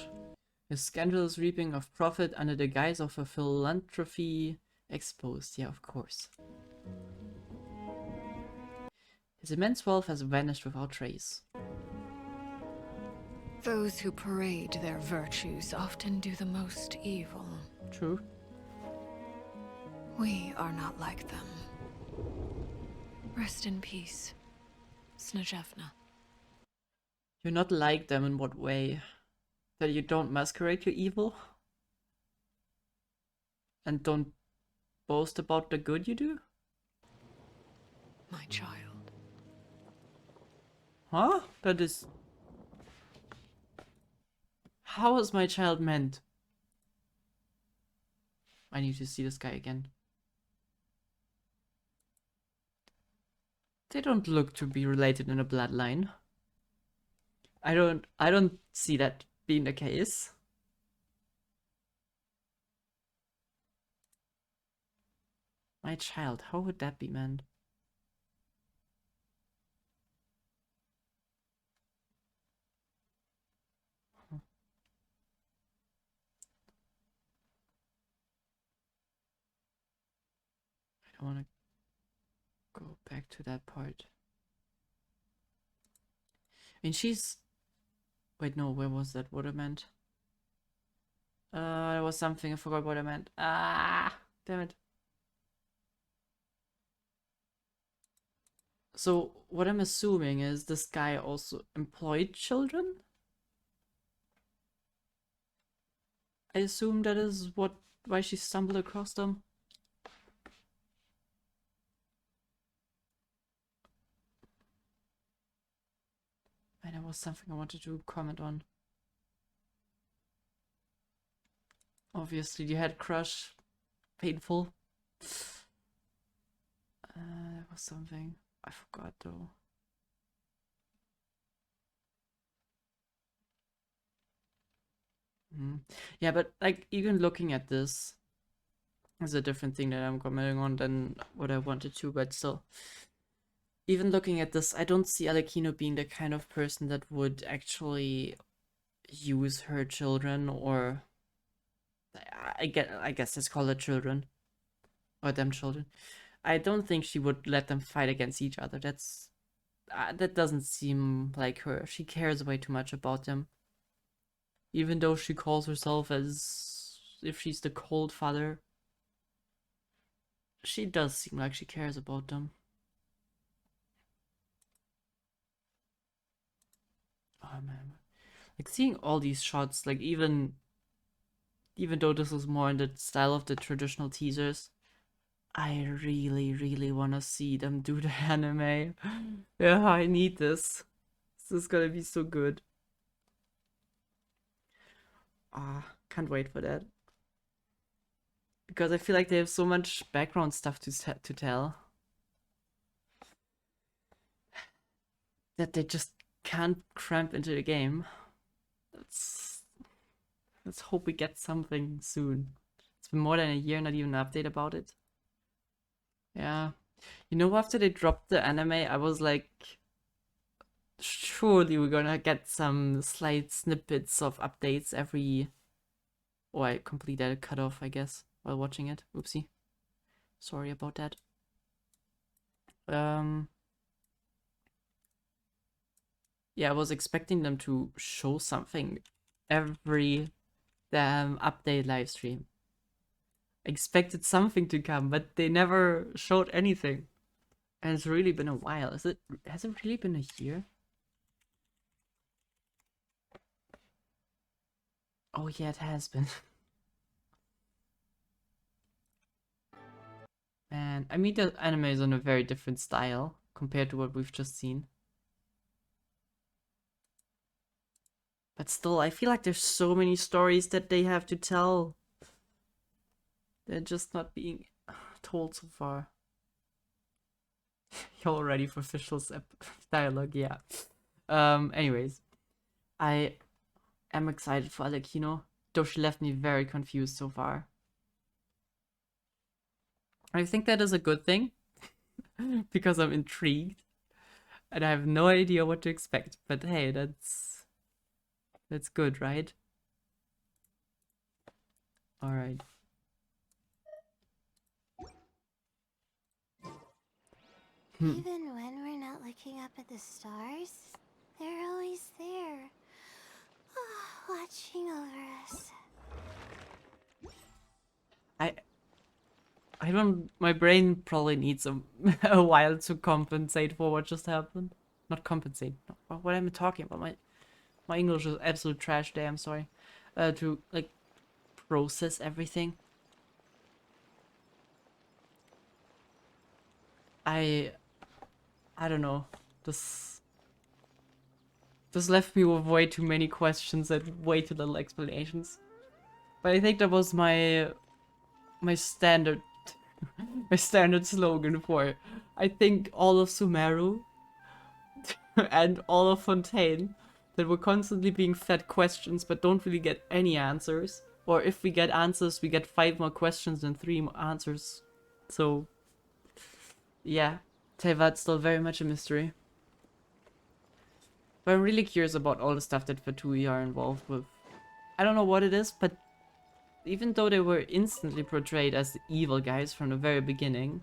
His scandalous reaping of profit under the guise of a philanthropy exposed. Yeah, of course. His immense wealth has vanished without trace. Those who parade their virtues often do the most evil. True. We are not like them. Rest in peace, Snezhevna. You're not like them in what way? That you don't masquerade your evil? And don't boast about the good you do? My child. Huh? That is... How is my child meant? I need to see this guy again. They don't look to be related in a bloodline. I don't see that being the case. My child, how would that be meant? I want to go back to that part. I mean, she's... Wait, no, where was that? What I meant? There was something, I forgot what I meant. Ah, damn it. So, what I'm assuming is this guy also employed children? I assume that is why she stumbled across them. And there was something I wanted to comment on. Obviously, the head crush. Painful. There was something. I forgot though. Yeah, but like even looking at this is a different thing that I'm commenting on than what I wanted to, but still. Even looking at this, I don't see Alekino being the kind of person that would actually use her children, or I guess let's call it children. Or them children. I don't think she would let them fight against each other. That doesn't seem like her. She cares way too much about them. Even though she calls herself as if she's the cold father, she does seem like she cares about them. Oh man. Like seeing all these shots, like even though this was more in the style of the traditional teasers, I really, really want to see them do the anime. Yeah, I need this. This is gonna be so good. Ah, can't wait for that. Because I feel like they have so much background stuff to tell that they just can't cramp into the game. Let's hope we get something soon. It's been more than a year, not even an update about it. Yeah. You know, after they dropped the anime, I was like, surely we're gonna get some slight snippets of updates every... Oh, I completely cut off, I guess, while watching it. Oopsie. Sorry about that. Yeah, I was expecting them to show something every damn update live stream. Expected something to come, but they never showed anything. And it's really been a while. Has it really been a year? Oh yeah, it has been. Man, I mean the anime is on a very different style compared to what we've just seen. But still, I feel like there's so many stories that they have to tell. They're just not being told so far. You're all ready for Fischl's dialogue, yeah. Anyways. I am excited for Alekino, though she left me very confused so far. I think that is a good thing, because I'm intrigued, and I have no idea what to expect, but hey, that's good, right? Alright. Even when we're not looking up at the stars, they're always there, watching over us. I don't... My brain probably needs a while to compensate for what just happened. Not compensate. What am I talking about? My English is absolute trash day, I'm sorry. To, like, process everything. I don't know. This left me with way too many questions and way too little explanations. But I think that was my standard my standard slogan for, I think, all of Sumeru and all of Fontaine, that we're constantly being fed questions but don't really get any answers. Or if we get answers, we get 5 more questions and 3 more answers. So, yeah, Tevat's still very much a mystery. But I'm really curious about all the stuff that Fatui are involved with. I don't know what it is, but even though they were instantly portrayed as the evil guys from the very beginning,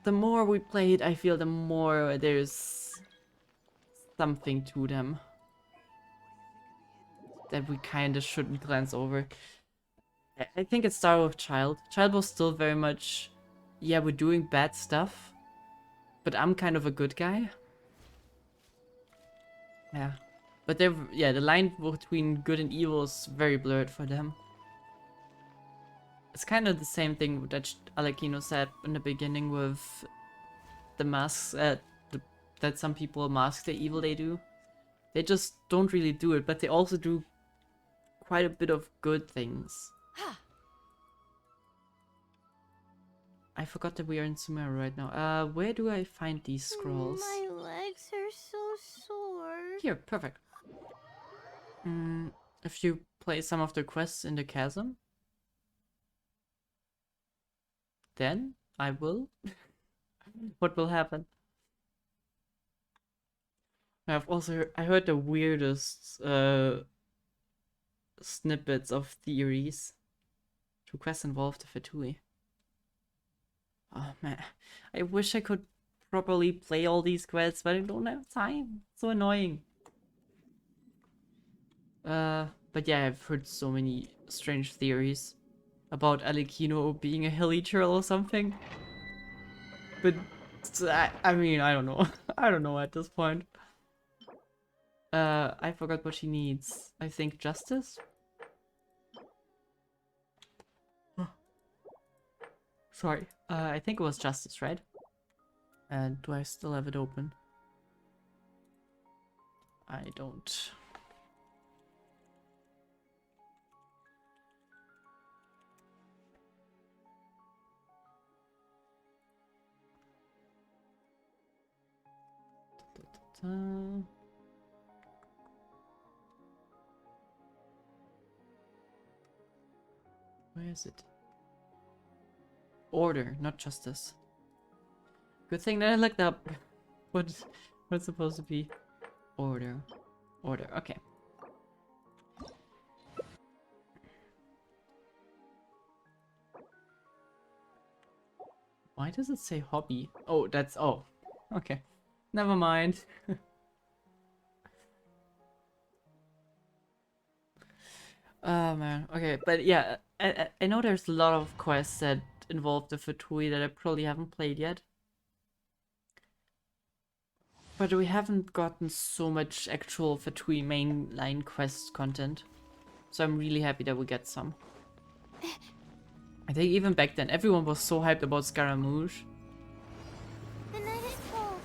the more we played, I feel the more there's something to them that we kind of shouldn't glance over. I think it started with Child. Child was still very much, yeah, we're doing bad stuff, but I'm kind of a good guy. Yeah. But they're, yeah, the line between good and evil is very blurred for them. It's kind of the same thing that Alekino said in the beginning with the masks, that some people mask the evil they do. They just don't really do it, but they also do quite a bit of good things. I forgot that we are in Sumeru right now. Where do I find these scrolls? My legs are so sore. Here, perfect. If you play some of the quests in the chasm, then I will. What will happen? I heard the weirdest snippets of theories to quests involved the Fatui. Oh man, I wish I could properly play all these quests, but I don't have time. It's so annoying. But yeah, I've heard so many strange theories about Alekino being a hilly churl or something. But I mean, I don't know. I don't know at this point. I forgot what she needs. I think justice? Sorry. I think it was Justice, right? And do I still have it open? I don't. Where is it? Order, not justice. Good thing that I looked up. What's supposed to be? Order. Order, okay. Why does it say hobby? Oh, that's... oh. Okay. Never mind. Oh man, okay, but yeah, I know there's a lot of quests that involve the Fatui that I probably haven't played yet. But we haven't gotten so much actual Fatui mainline quest content. So I'm really happy that we get some. I think even back then everyone was so hyped about Scaramouche.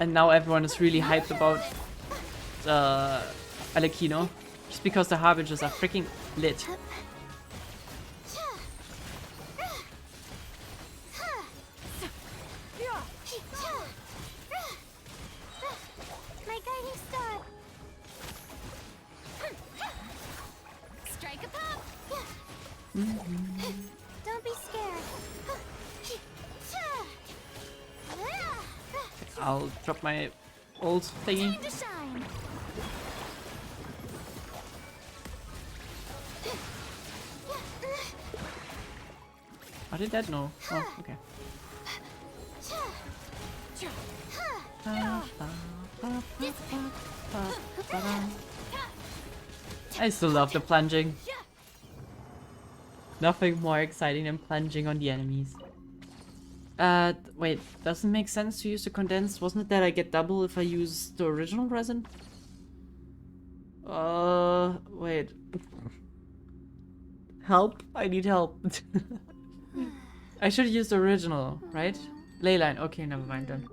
And now everyone is really hyped about Alekino. Just because the Harbingers are freaking lit. My guiding star. Strike a pop. Don't be scared. I'll drop my old thingy. Time to shine. How did that know? Oh, okay. I still love the plunging. Nothing more exciting than plunging on the enemies. Wait, doesn't make sense to use the condensed? Wasn't it that I get double if I use the original resin? Wait. Help? I need help. I should use the original, right? Leyline. Okay, never mind then.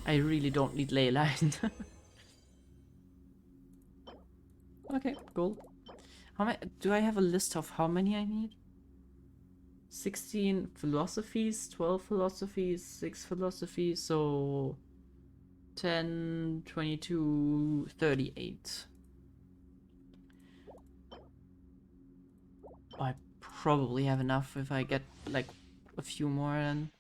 I really don't need leyline. Okay, cool. How many? Do I have a list of how many I need? 16 philosophies, 12 philosophies, 6 philosophies, so 10, 22, 38. I probably have enough if I get like a few more and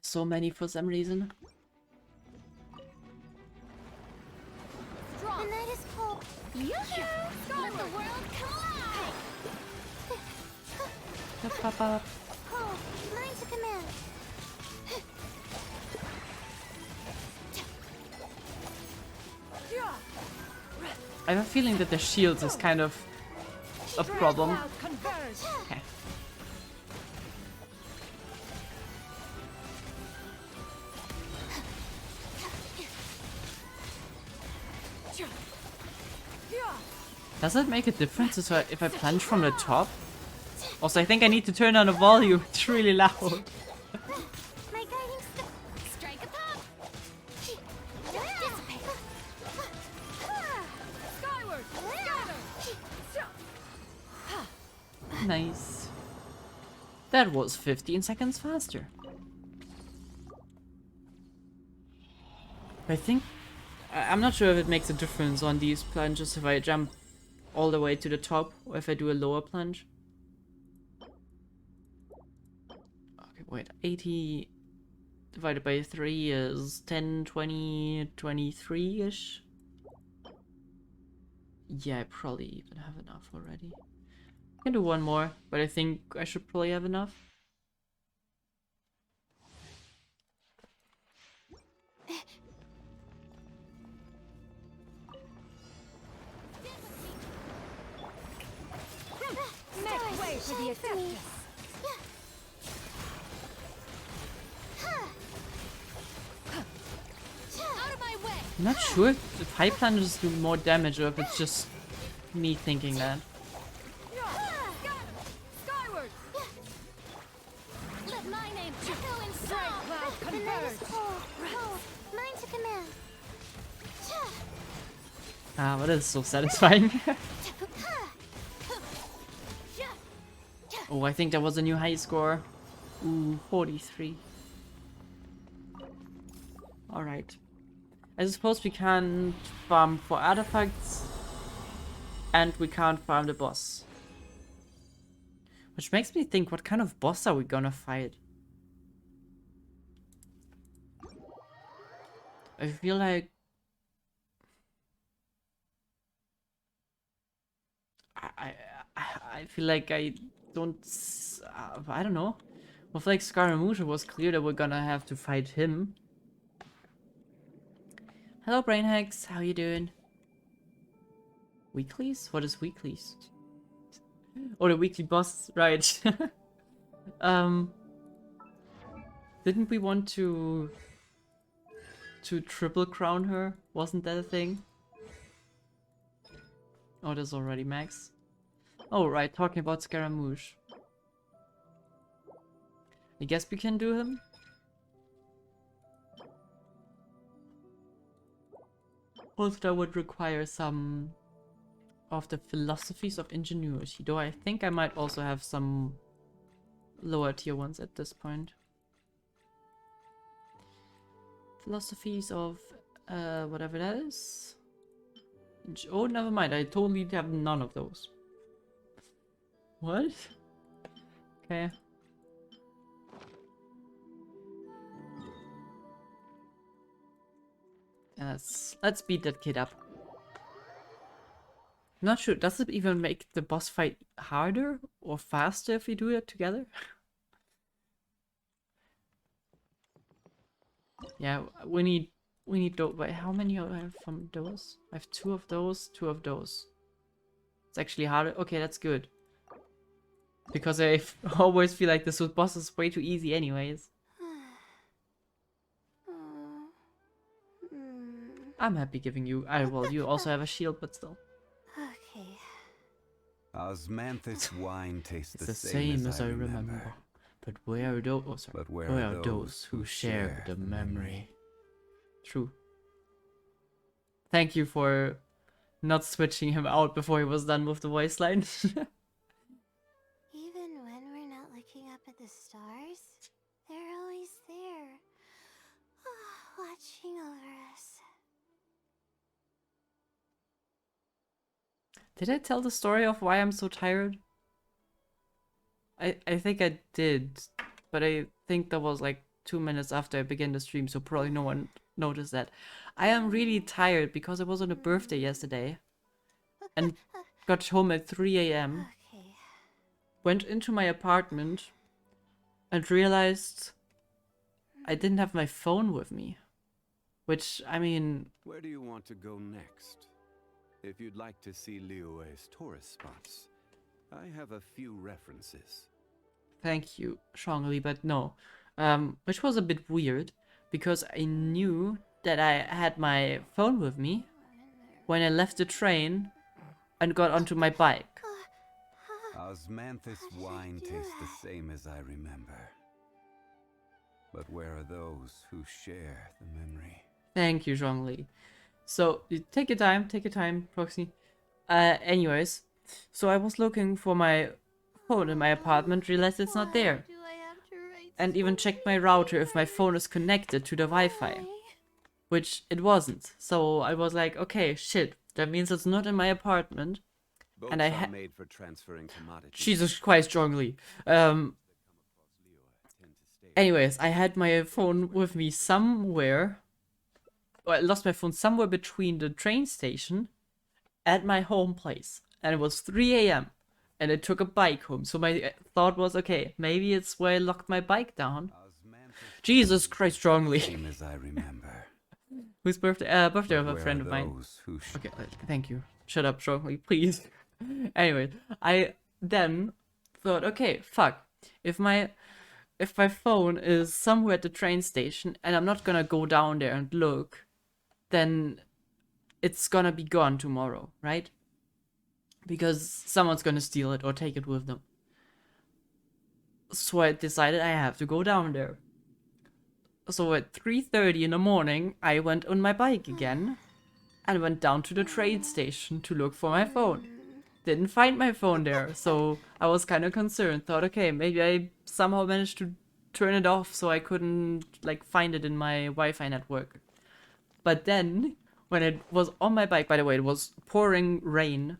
so many for some reason. The night is cold. Let the world come alive. Cold. Mine to command. I have a feeling that the shields is kind of a problem. Okay. Does it make a difference if I plunge from the top? Also, I think I need to turn on the volume. It's really loud. My guiding star. Strike a pop. Dissipate. Skyward. Nice. That was 15 seconds faster. I think... I'm not sure if it makes a difference on these plunges if I jump all the way to the top or if I do a lower plunge. Okay, wait. 80 divided by 3 is 10, 20, 23-ish. Yeah, I probably even have enough already. I can do one more, but I think I should probably have enough. Make way for the acceptance. Out of my way. I'm not sure if high plungers do more damage or if it's just me thinking that. Skyward! Let my name echo in song. The night is cold. Mine to command. Ah, but it's so satisfying. Oh, I think that was a new high score. Ooh, 43. Alright. I suppose we can't farm for artifacts. And we can't farm the boss. Which makes me think, what kind of boss are we gonna fight? I feel like... I feel like I don't... I don't know. With like Scaramouche, it was clear that we're gonna have to fight him. Hello, Brain Hacks. How you doing? Weeklies? What is weeklies? Oh, the weekly boss, right. Didn't we want to triple crown her? Wasn't that a thing? Oh, there's already Max. Oh, right, talking about Scaramouche. I guess we can do him? Also, that would require some of the philosophies of ingenuity, though I think I might also have some lower tier ones at this point. Philosophies of whatever that is. Oh, never mind, I totally have none of those. What? Okay. And let's beat that kid up. I'm not sure, does it even make the boss fight harder or faster if we do it together? Yeah, we need those. Wait, how many do I have from those? I have 2 of those, 2 of those. It's actually harder. Okay, that's good. Because I always feel like this boss is way too easy anyways. I'm happy giving you... well, you also have a shield, but still. Okay. Osmanthus wine tastes It's the same as I remember. But where are those... Oh, sorry. But where are those who share the memory? True. Thank you for not switching him out before he was done with the voice line. Even when we're not looking up at the stars, they're always there, watching over us. Did I tell the story of why I'm so tired? I think I did, but I think that was like 2 minutes after I began the stream, so probably no one noticed that. I am really tired because I was on a birthday yesterday and got home at 3 AM, went into my apartment and realized I didn't have my phone with me. Which, I mean... Where do you want to go next? If you'd like to see Liyue's tourist spots, I have a few references. Thank you, strongly, but no. Which was a bit weird, because I knew that I had my phone with me when I left the train and got onto my bike. Osmanthus wine tastes the same as I remember. But where are those who share the memory? Thank you, Zhongli. So, take your time, Proxy. Anyways, so I was looking for my phone in my apartment, realized it's not there. And even checked my router if my phone is connected to the Wi-Fi. Which it wasn't. So I was like, okay, shit, that means it's not in my apartment. Boats and I are made for transferring commodities. Jesus Christ, strongly. Anyways, I had my phone with me somewhere. Well, I lost my phone somewhere between the train station at my home place. And it was 3 AM. And I took a bike home. So my thought was, okay, maybe it's where I locked my bike down. Jesus Christ, strongly. Same as I remember. Whose birthday? Birthday of a friend of mine. Okay, thank you. Shut up, strongly, please. Anyway, I then thought, okay, fuck. If my phone is somewhere at the train station and I'm not gonna go down there and look, then it's gonna be gone tomorrow, right? Because someone's gonna steal it or take it with them. So I decided I have to go down there. So at 3:30 in the morning, I went on my bike again and went down to the train station to look for my phone. Didn't find my phone there, so I was kind of concerned. Thought, okay, maybe I somehow managed to turn it off so I couldn't like find it in my Wi-Fi network. But then, when it was on my bike, by the way, it was pouring rain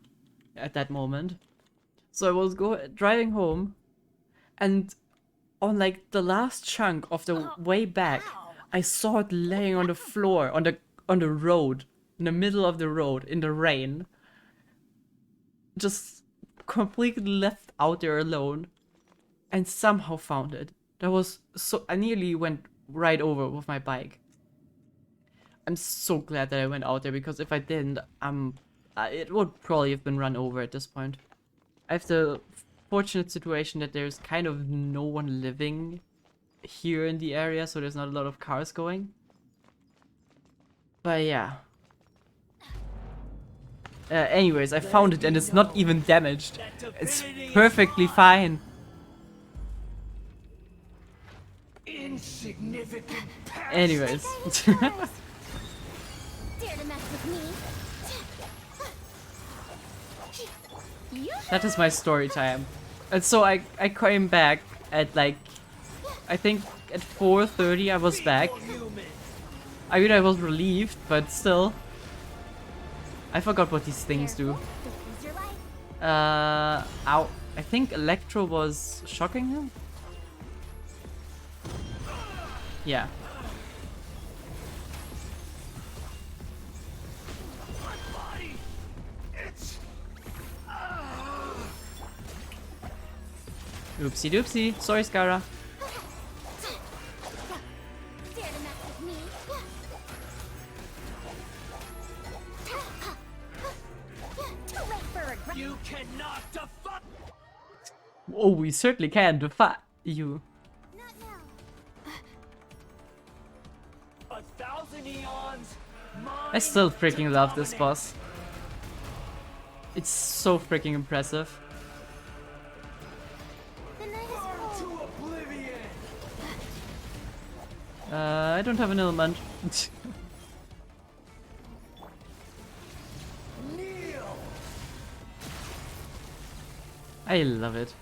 at that moment. So I was driving home, and on like the last chunk of the way back, I saw it laying on the floor, on the road, in the middle of the road, in the rain. Just completely left out there alone, and somehow found it. That was so, I nearly went right over with my bike. I'm so glad that I went out there, because if I didn't, it would probably have been run over at this point. I have the fortunate situation that there's kind of no one living here in the area, so there's not a lot of cars going. But yeah. Anyways, I found it and it's not even damaged. It's perfectly fine. Insignificant. Anyways. Dare to mess with me? That is my story time. And so I came back at like, I think at 4:30 I was back. I mean, I was relieved, but still. I forgot what these things do. Ow. I think Electro was shocking him? Yeah. Oopsie doopsie. Sorry, Skara. You cannot defy. Oh, we certainly can defy you. Not now. 1,000 eons. I still freaking love this boss. It's so freaking impressive. The night is cold. To oblivion. I don't have an element. Kneel. I love it.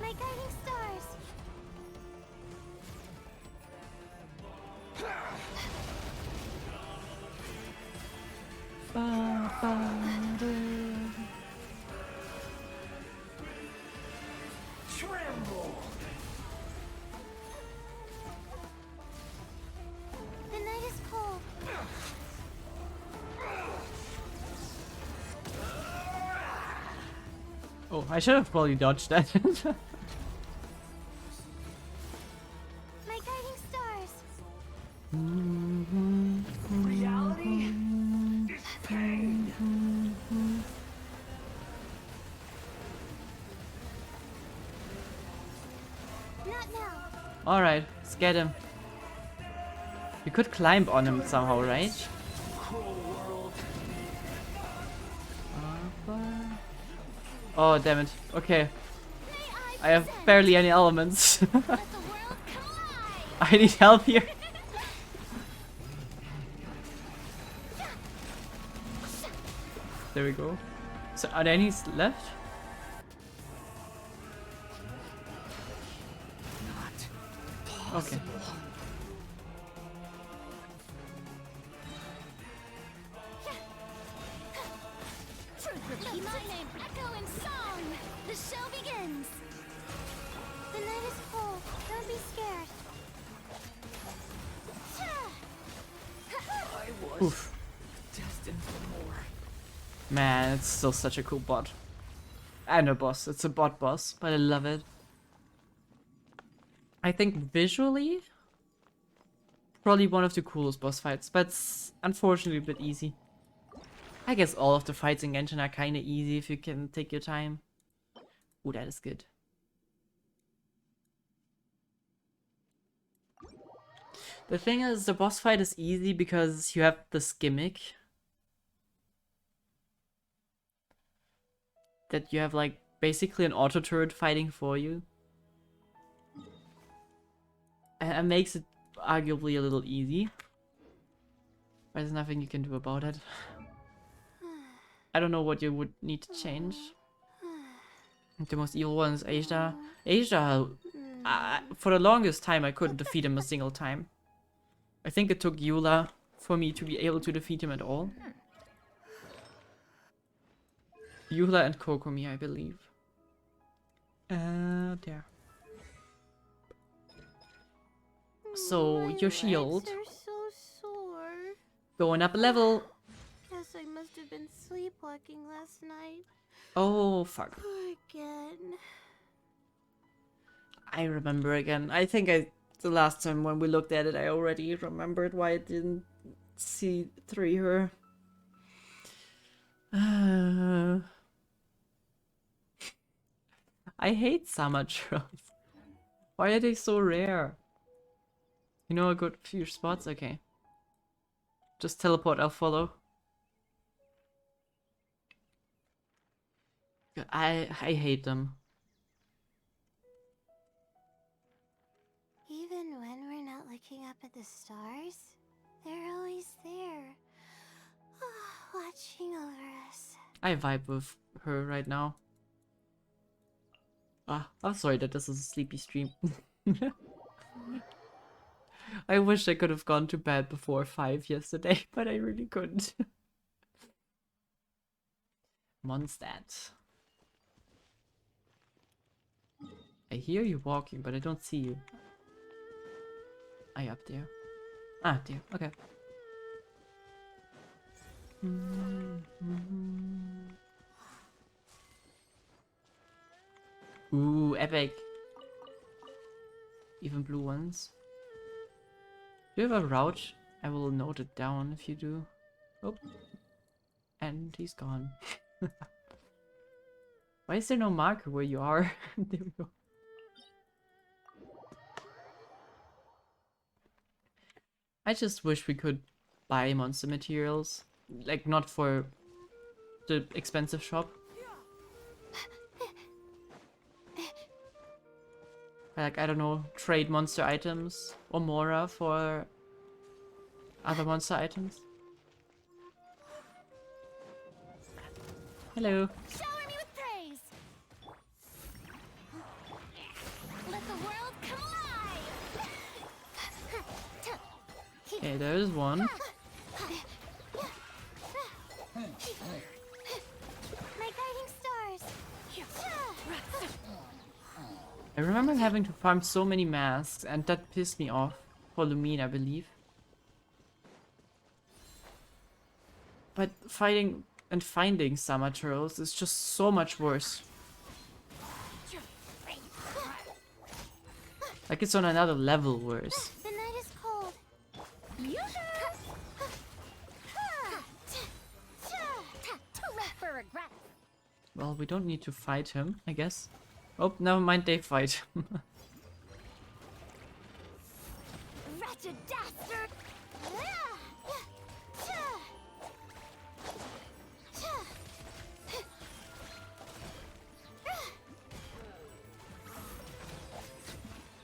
My guiding stars. Tremble. The night is cold. Oh, I should have probably dodged that. My guiding stars. Reality is pain. Not now. Alright, let's get him. You could climb on him somehow, right? Cruel world. Oh, damn it. Okay. May I have present. barely any elements. Let the world collide. I need help here. There we go. So are there any left? Okay. Let my name echo in song. The show begins. The night is cold. Don't be scared. Oof. Destined for more. Man, it's still such a cool bot. And a boss. It's a bot boss, but I love it. I think visually, probably one of the coolest boss fights, but it's unfortunately a bit easy. I guess all of the fights in Genshin are kinda easy if you can take your time. Ooh, that is good. The thing is, the boss fight is easy because you have this gimmick. That you have like basically an auto turret fighting for you. And it makes it arguably a little easy. But there's nothing you can do about it. I don't know what you would need to change. The most evil one is Asia. Asia, for the longest time I couldn't defeat him a single time. I think it took Eula for me to be able to defeat him at all. Eula and Kokomi, I believe. There. So, your shield. Legs are so sore. Going up a level. Guess I must have been sleepwalking last night. Oh, fuck. Again. I remember again. I think the last time when we looked at it, I already remembered why I didn't see through her. I hate summer trolls. Why are they so rare? You know a good few spots? Okay. Just teleport, I'll follow. I hate them. Even when we're not looking up at the stars, they're always there. Watching over us. I vibe with her right now. I'm sorry that this is a sleepy stream. I wish I could have gone to bed before 5 yesterday, but I really couldn't. Mondstadt. I hear you walking, but I don't see you. Are you up there? Ah, there. Okay. Ooh, epic. Even blue ones. Do you have a route? I will note it down if you do. Oh. And he's gone. Why is there no marker where you are? There we go. I just wish we could buy monster materials. Like, not for the expensive shop. Like, I don't know, trade monster items or Mora for other monster items. Hello. Shower me with praise. Let the world come alive. Okay, there's one. My guiding stars. I remember having to farm so many masks, and that pissed me off. For Lumine, I believe. But fighting and finding summer turtles is just so much worse. Like, it's on another level worse. The night is cold. Too rough for regret. Well, we don't need to fight him, I guess. Oh, never mind, they fight. Wretched dastard!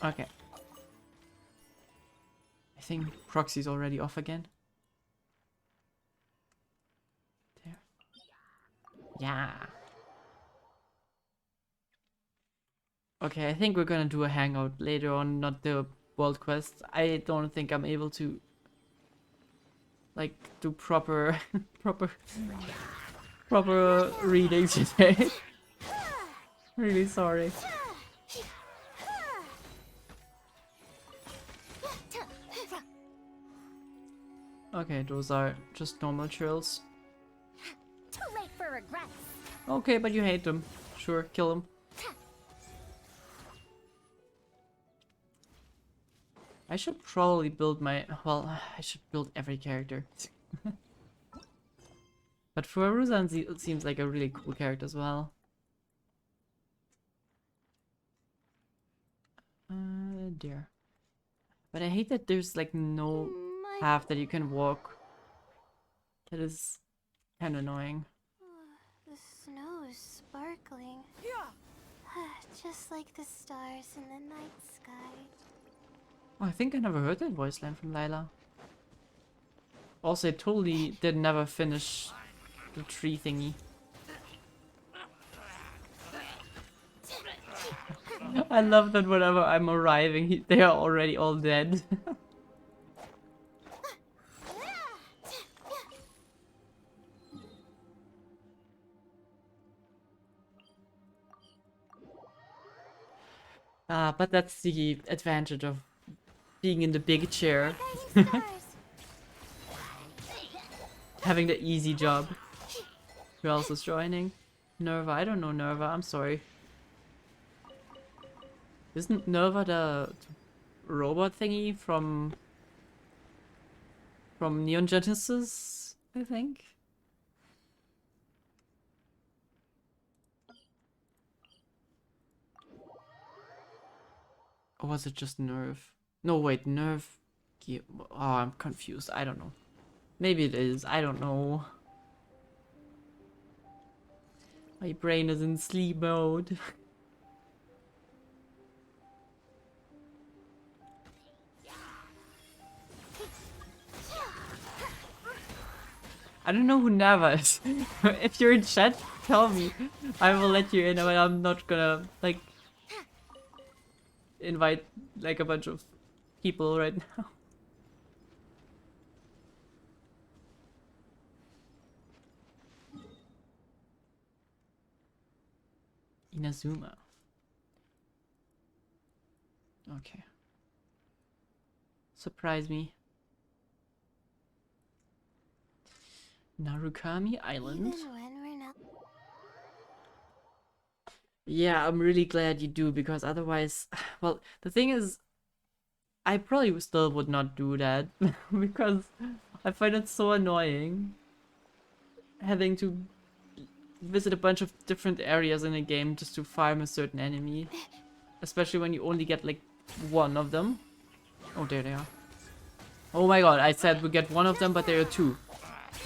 Okay. I think Proxy's already off again. There. Yeah. Okay, I think we're gonna do a hangout later on, not the world quest. I don't think I'm able to like do proper proper reading today. Really sorry. Okay, those are just normal trills. Too late for regrets. Okay, but you hate them. Sure, kill them. I should probably build my... Well, I should build every character. But Fuaruzan it seems like a really cool character as well. There. But I hate that there's like no My path that you can walk. That is kind of annoying. The snow is sparkling. Just like the stars in the night sky. Oh, I think I never heard that voice line from Lila. Also, I totally did never finish the tree thingy. I love that whenever I'm arriving, they are already all dead. But that's the advantage of being in the big chair. Guiding stars. Having the easy job. Who else is joining? Nerva. I don't know Nerva. I'm sorry. Isn't Nerva the robot thingy from Neon Genesis, I think? Or was it just Nerve? No, wait, Nerve... Oh, I'm confused. I don't know. Maybe it is. I don't know. My brain is in sleep mode. I don't know who Nava is. If you're in chat, tell me. I will let you in, but I'm not gonna, like, invite, like, a bunch of people right now. Inazuma. Okay. Surprise me. Narukami Island. Even when we're not. Yeah, I'm really glad you do, because otherwise... Well, the thing is, I probably still would not do that, because I find it so annoying having to visit a bunch of different areas in a game just to farm a certain enemy. Especially when you only get, like, one of them. Oh, there they are. Oh my god, I said we get one of them, but there are two.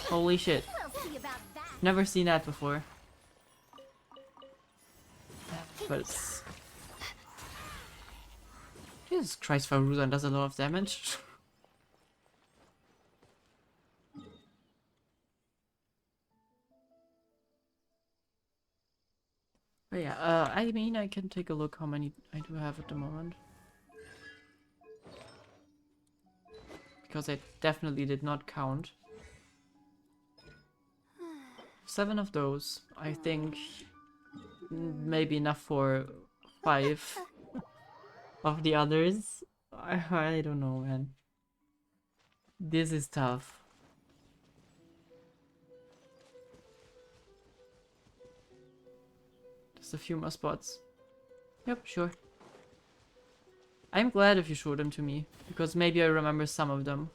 Holy shit. We'll see about that. Never seen that before. But it's... Jesus Christ, Faruzan does a lot of damage. But yeah, I mean, I can take a look how many I do have at the moment. Because I definitely did not count. 7 of those. I think maybe enough for 5 of the others. I don't know, man. This is tough. Just a few more spots. Yep, sure. I'm glad if you showed them to me, because maybe I remember some of them.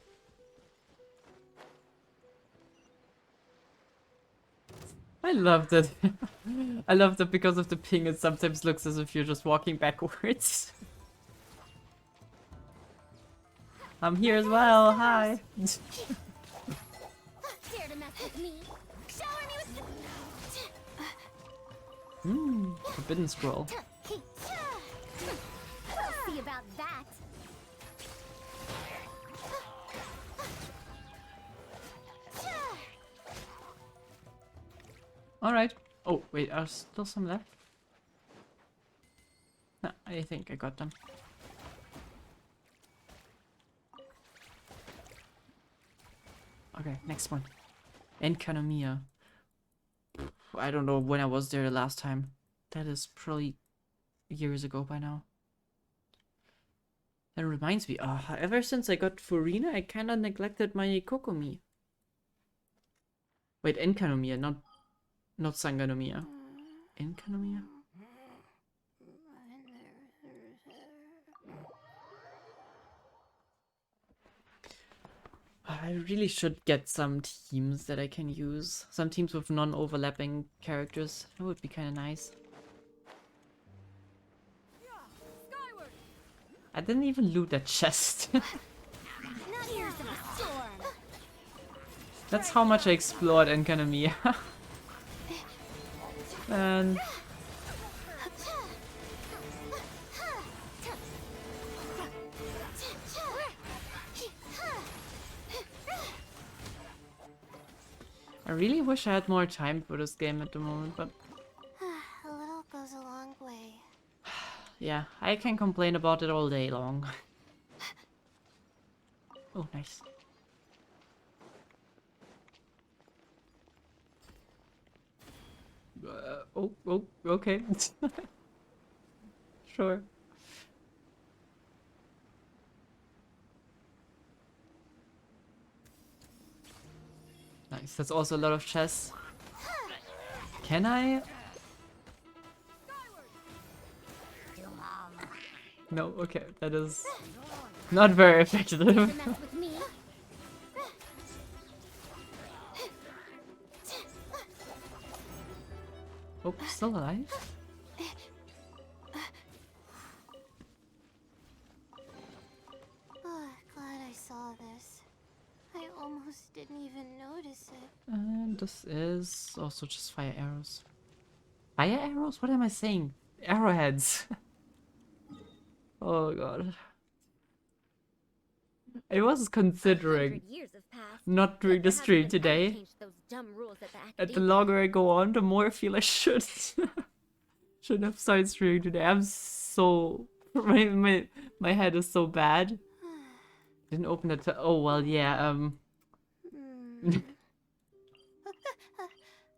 I love that. I love that because of the ping it sometimes looks as if you're just walking backwards. I'm here as well, hi! Dare to mess with me. Shower me with Forbidden Scroll. We'll see about that. Alright. Oh, wait, are still some left? No, I think I got them. Okay, next one. Enkanomiya. I don't know when I was there the last time. That is probably years ago by now. That reminds me, ever since I got Furina, I kinda neglected my Kokomi. Wait, Enkanomiya, not Sanganomiya. Enkanomiya? I really should get some teams that I can use. Some teams with non-overlapping characters. That would be kind of nice. I didn't even loot that chest. Not ears of a storm. That's how much I explored Enkanomiya. And I really wish I had more time for this game at the moment, but A little goes a long way. yeah, I can complain about it all day long. Oh, nice. Oh, okay. Sure. Nice, that's also a lot of chests. Can I? No, okay, that is not very effective. To mess with me. Oh, still alive? Oh, glad I saw this. I almost didn't even notice it. And this is also just fire arrows. Fire arrows? What am I saying? Arrowheads. Oh god. I was considering 100 years have passed, not doing but the there stream hasn't been any today. change to those dumb rules at the And the academia. longer I go on, the more I feel I should. Should have started streaming today. I'm so... My head is so bad. Didn't open it. Oh, well, yeah,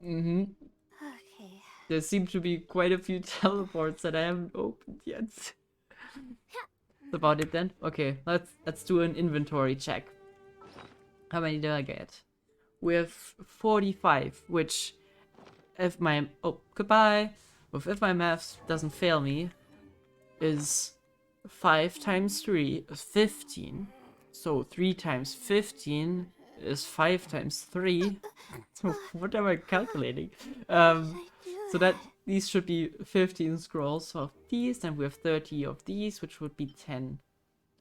Mm-hmm. Okay. There seem to be quite a few teleports that I haven't opened yet. That's about it then. Okay, let's do an inventory check. How many did I get? We have 45, which if my goodbye. If my math doesn't fail me, is 5 times 3 is 15. So 3 times 15 is 5 times 3. So what am I calculating? So that these should be 15 scrolls of these, and we have 30 of these, which would be 10.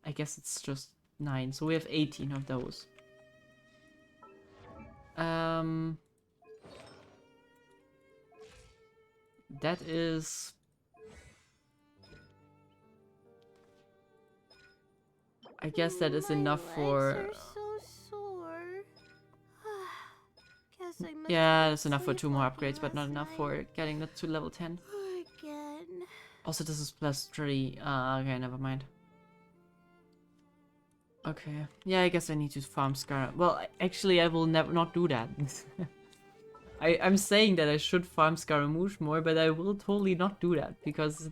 I guess it's just 9. So we have 18 of those. That is... I guess that is enough for... Yeah, that's enough for 2 more upgrades, but not enough for getting that to level 10. Again. Also, this is plus 3. Okay, never mind. Okay. Yeah, I guess I need to farm Scar. Well, actually, I will not do that. I'm saying that I should farm Scaramouche more, but I will totally not do that, because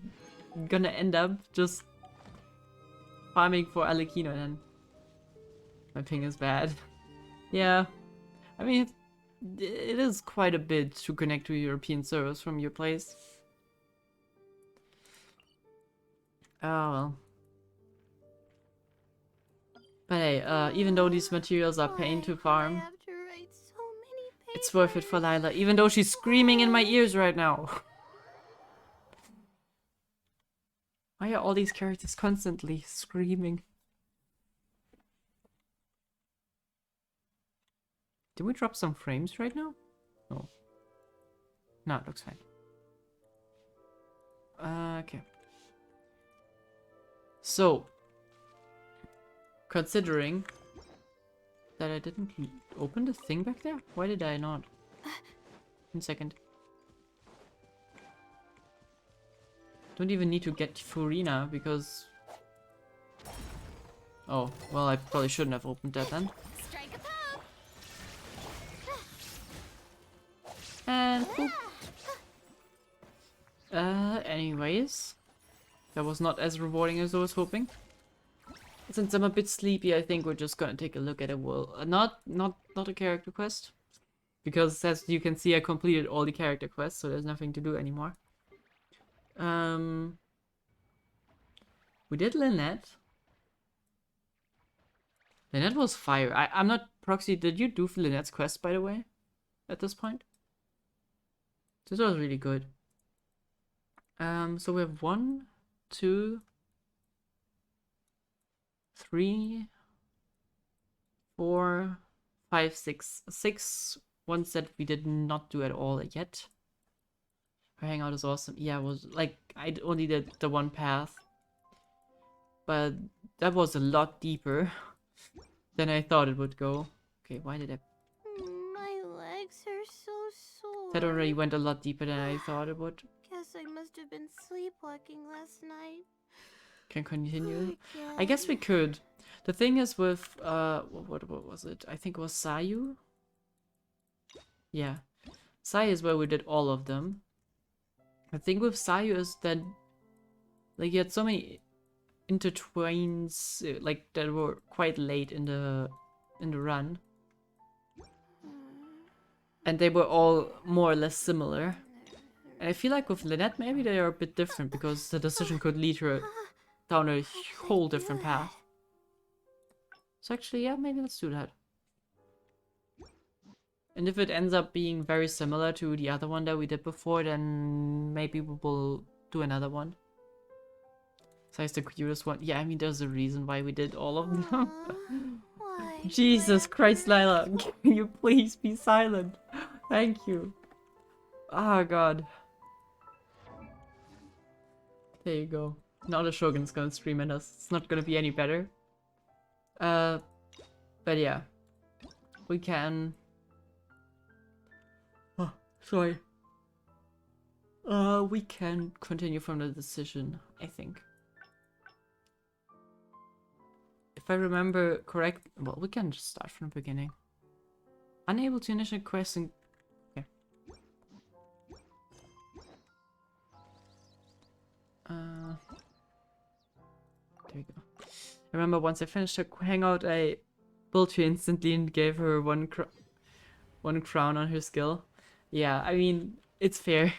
I'm gonna end up just farming for Alekino, and then my ping is bad. Yeah. I mean, it is quite a bit to connect to European servers from your place. Oh well. But hey, even though these materials are pain to farm, it's worth it for Lila, even though she's screaming in my ears right now. Why are all these characters constantly screaming? Did we drop some frames right now? No. No, it looks fine. Okay. So, considering that I didn't open the thing back there? Why did I not? 1 second. Don't even need to get Furina because... Oh, well, I probably shouldn't have opened that then. Strike a pose. And boop. Anyways, that was not as rewarding as I was hoping. Since I'm a bit sleepy, I think we're just gonna take a look at a world. Not a character quest, because as you can see, I completed all the character quests, so there's nothing to do anymore. We did Lynette. Lynette was fire. I'm not Proxy. Did you do Lynette's quest, by the way? At this point, this was really good. So we have 1, 2, 3, 4, 5, 6. 6 ones that we did not do at all yet. Her hangout is awesome. Yeah, it was like I only did the one path, but that was a lot deeper than I thought it would go. Okay, why did I? My legs are so sore. That already went a lot deeper than I thought it would. Guess I must have been sleepwalking last night. Can continue. I Again. guess we could. The thing is with what was it? I think it was Sayu. Yeah, Sayu is where we did all of them. The thing with Sayu is that like you had so many intertwines like that were quite late in the run, and they were all more or less similar. And I feel like with Lynette maybe they are a bit different because the decision could lead her down a whole different path. So actually, yeah, maybe let's do that. And if it ends up being very similar to the other one that we did before, then maybe we will do another one. Besides the cutest one. Yeah, I mean, there's a reason why we did all of them. Why? Jesus Christ, Lila. Can you please be silent? Thank you. Oh, God. There you go. Now the Shogun's gonna scream at us. It's not gonna be any better. But yeah. We can... Oh, sorry. We can continue from the decision, I think. If I remember correct, well, we can just start from the beginning. Unable to initiate quests and... Okay. There we go. I remember once I finished her hangout, I built her instantly and gave her one crown on her skill. Yeah, I mean, it's fair.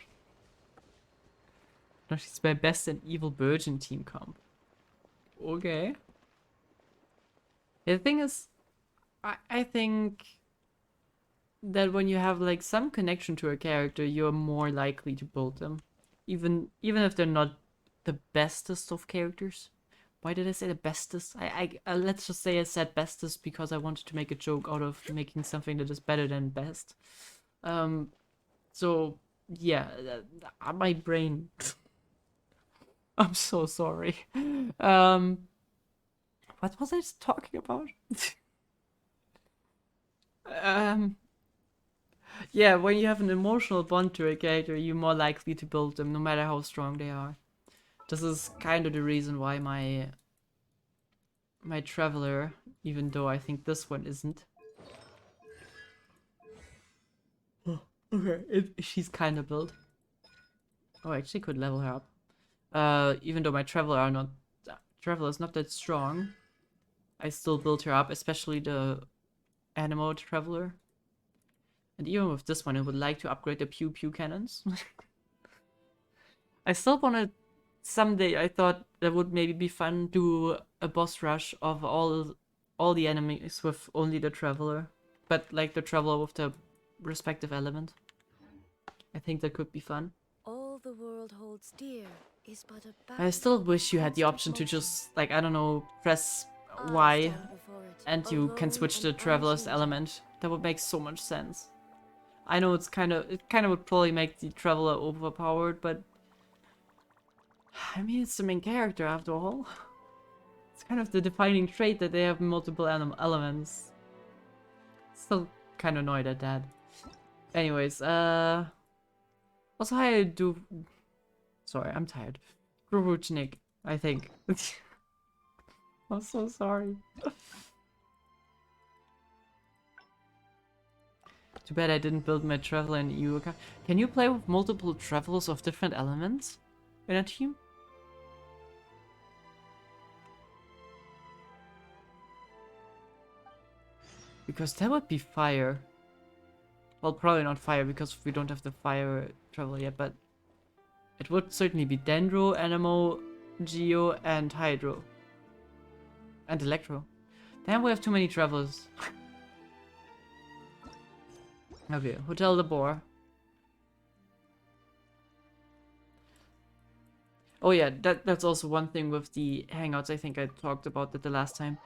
No, she's my best and evil virgin team comp. Okay. Yeah, the thing is, I think that when you have like some connection to a character, you're more likely to build them. Even if they're not the bestest of characters. Why did I say the bestest? Let's just say I said bestest because I wanted to make a joke out of making something that is better than best. So yeah, my brain. I'm so sorry. What was I talking about? Yeah, when you have an emotional bond to a character, you're more likely to build them, no matter how strong they are. This is kind of the reason why my Traveler, even though I think this one isn't. Oh, okay, she's kind of built. Oh, I actually could level her up. Even though my Traveler is not that strong, I still built her up, especially the Animo Traveler. And even with this one, I would like to upgrade the pew pew cannons. I still want to... Someday I thought that would maybe be fun, do a boss rush of all the enemies with only the Traveler. But like the Traveler with the respective element. I think that could be fun. All the world holds dear is but a I still wish you had the option to just, like, I don't know, press Y and you can switch the Traveler's element. That would make so much sense. I know it kind of would probably make the Traveler overpowered, but I mean, it's the main character after all. It's kind of the defining trait that they have multiple elements. Still kind of annoyed at that. Anyways, also I do... Sorry, I'm tired. Grubuchnik, I think. I'm so sorry. Too bad I didn't build my Traveler in EU account. Can you play with multiple Travelers of different elements in a team? Because that would be fire. Well, probably not fire because we don't have the fire Traveler yet, but it would certainly be Dendro, Anemo, Geo, and Hydro. And Electro. Damn, we have too many Travelers. Okay, Hotel de Boer. Oh yeah, that's also one thing with the hangouts. I think I talked about that the last time.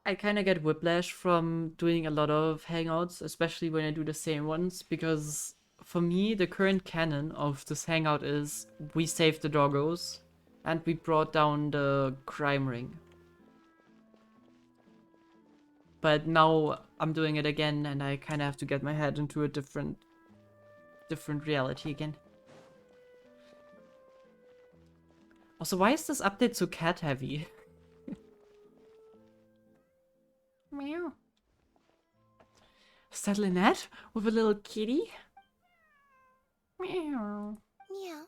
I kind of get whiplash from doing a lot of hangouts, especially when I do the same ones, because for me, the current canon of this hangout is we saved the doggos and we brought down the crime ring. But now I'm doing it again and I kind of have to get my head into a different reality again. Also, why is this update so cat heavy? Meow. Is that Lynette with a little kitty? Meow. Yeah.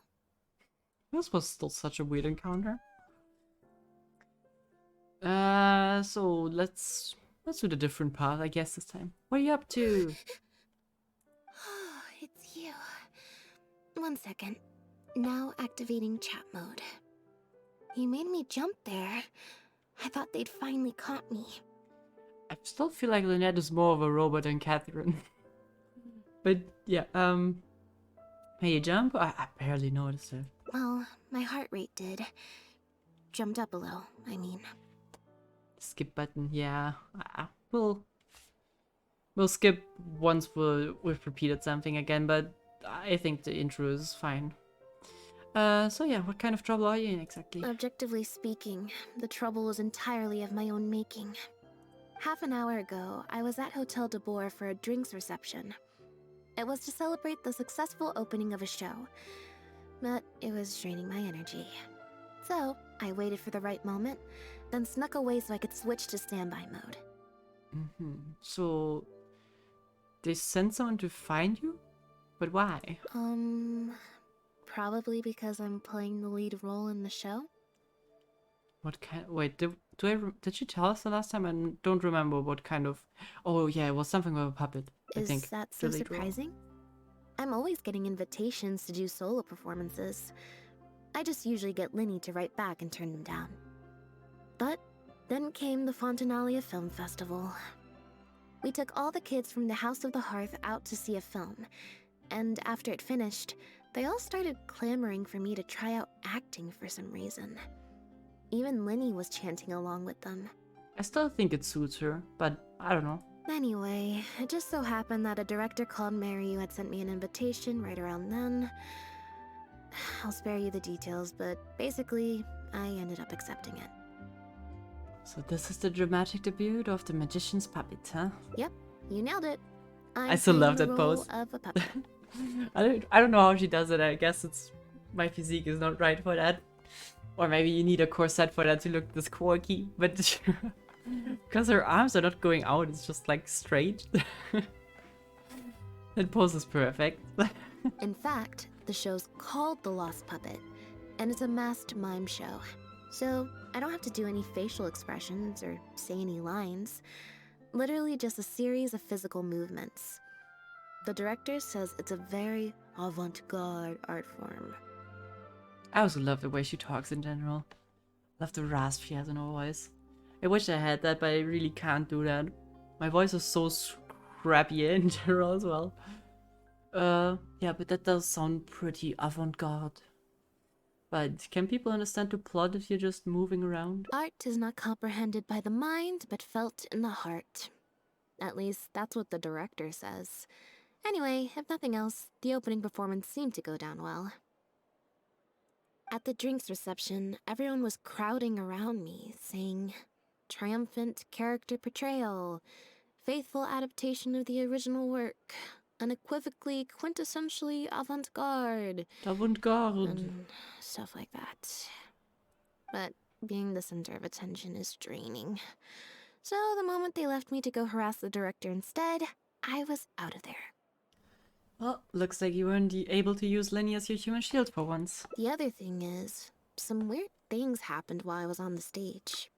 This was still such a weird encounter. So let's do the different path, I guess, this time. What are you up to? Oh, it's you. 1 second. Now activating chat mode. You made me jump there. I thought they'd finally caught me. I still feel like Lynette is more of a robot than Catherine. But yeah, hey, you jump? I barely noticed it. Well, my heart rate did. Jumped up a little, I mean. Skip button, yeah. We'll skip once we've repeated something again, but I think the intro is fine. So yeah, what kind of trouble are you in exactly? Objectively speaking, the trouble was entirely of my own making. Half an hour ago, I was at Hotel de Boer for a drinks reception. It was to celebrate the successful opening of a show, but it was draining my energy. So, I waited for the right moment, then snuck away so I could switch to standby mode. So, they sent someone to find you? But why? Probably because I'm playing the lead role in the show. What kind? Wait, did you tell us the last time? I don't remember what kind of. Oh yeah, it was something with a puppet. I think. Is that so surprising? I'm always getting invitations to do solo performances. I just usually get Linny to write back and turn them down. But then came the Fontanalia Film Festival. We took all the kids from the House of the Hearth out to see a film, and after it finished, they all started clamoring for me to try out acting for some reason. Even Linny was chanting along with them. I still think it suits her, but I don't know. Anyway, it just so happened that a director called Mary had sent me an invitation right around then. I'll spare you the details, but basically, I ended up accepting it. So this is the dramatic debut of the magician's puppet, huh? Yep, you nailed it. I still love that pose. Of a puppet. I don't know how she does it. I guess it's my physique is not right for that. Or maybe you need a corset for that to look this quirky, but because her arms are not going out, it's just like straight. That pose is perfect. In fact, the show's called The Lost Puppet, and it's a masked mime show. So I don't have to do any facial expressions or say any lines. Literally just a series of physical movements. The director says it's a very avant-garde art form. I also love the way she talks in general. Love the rasp she has in her voice. I wish I had that, but I really can't do that. My voice is so scrappy in general as well. Yeah, but that does sound pretty avant-garde. But can people understand the plot if you're just moving around? Art is not comprehended by the mind, but felt in the heart. At least, that's what the director says. Anyway, if nothing else, the opening performance seemed to go down well. At the drinks reception, everyone was crowding around me, saying, "Triumphant character portrayal, faithful adaptation of the original work, unequivocally, quintessentially avant-garde." Avant-garde. And stuff like that. But being the center of attention is draining. So the moment they left me to go harass the director instead, I was out of there. Well, looks like you weren't able to use Lenny as your human shield for once. The other thing is, some weird things happened while I was on the stage.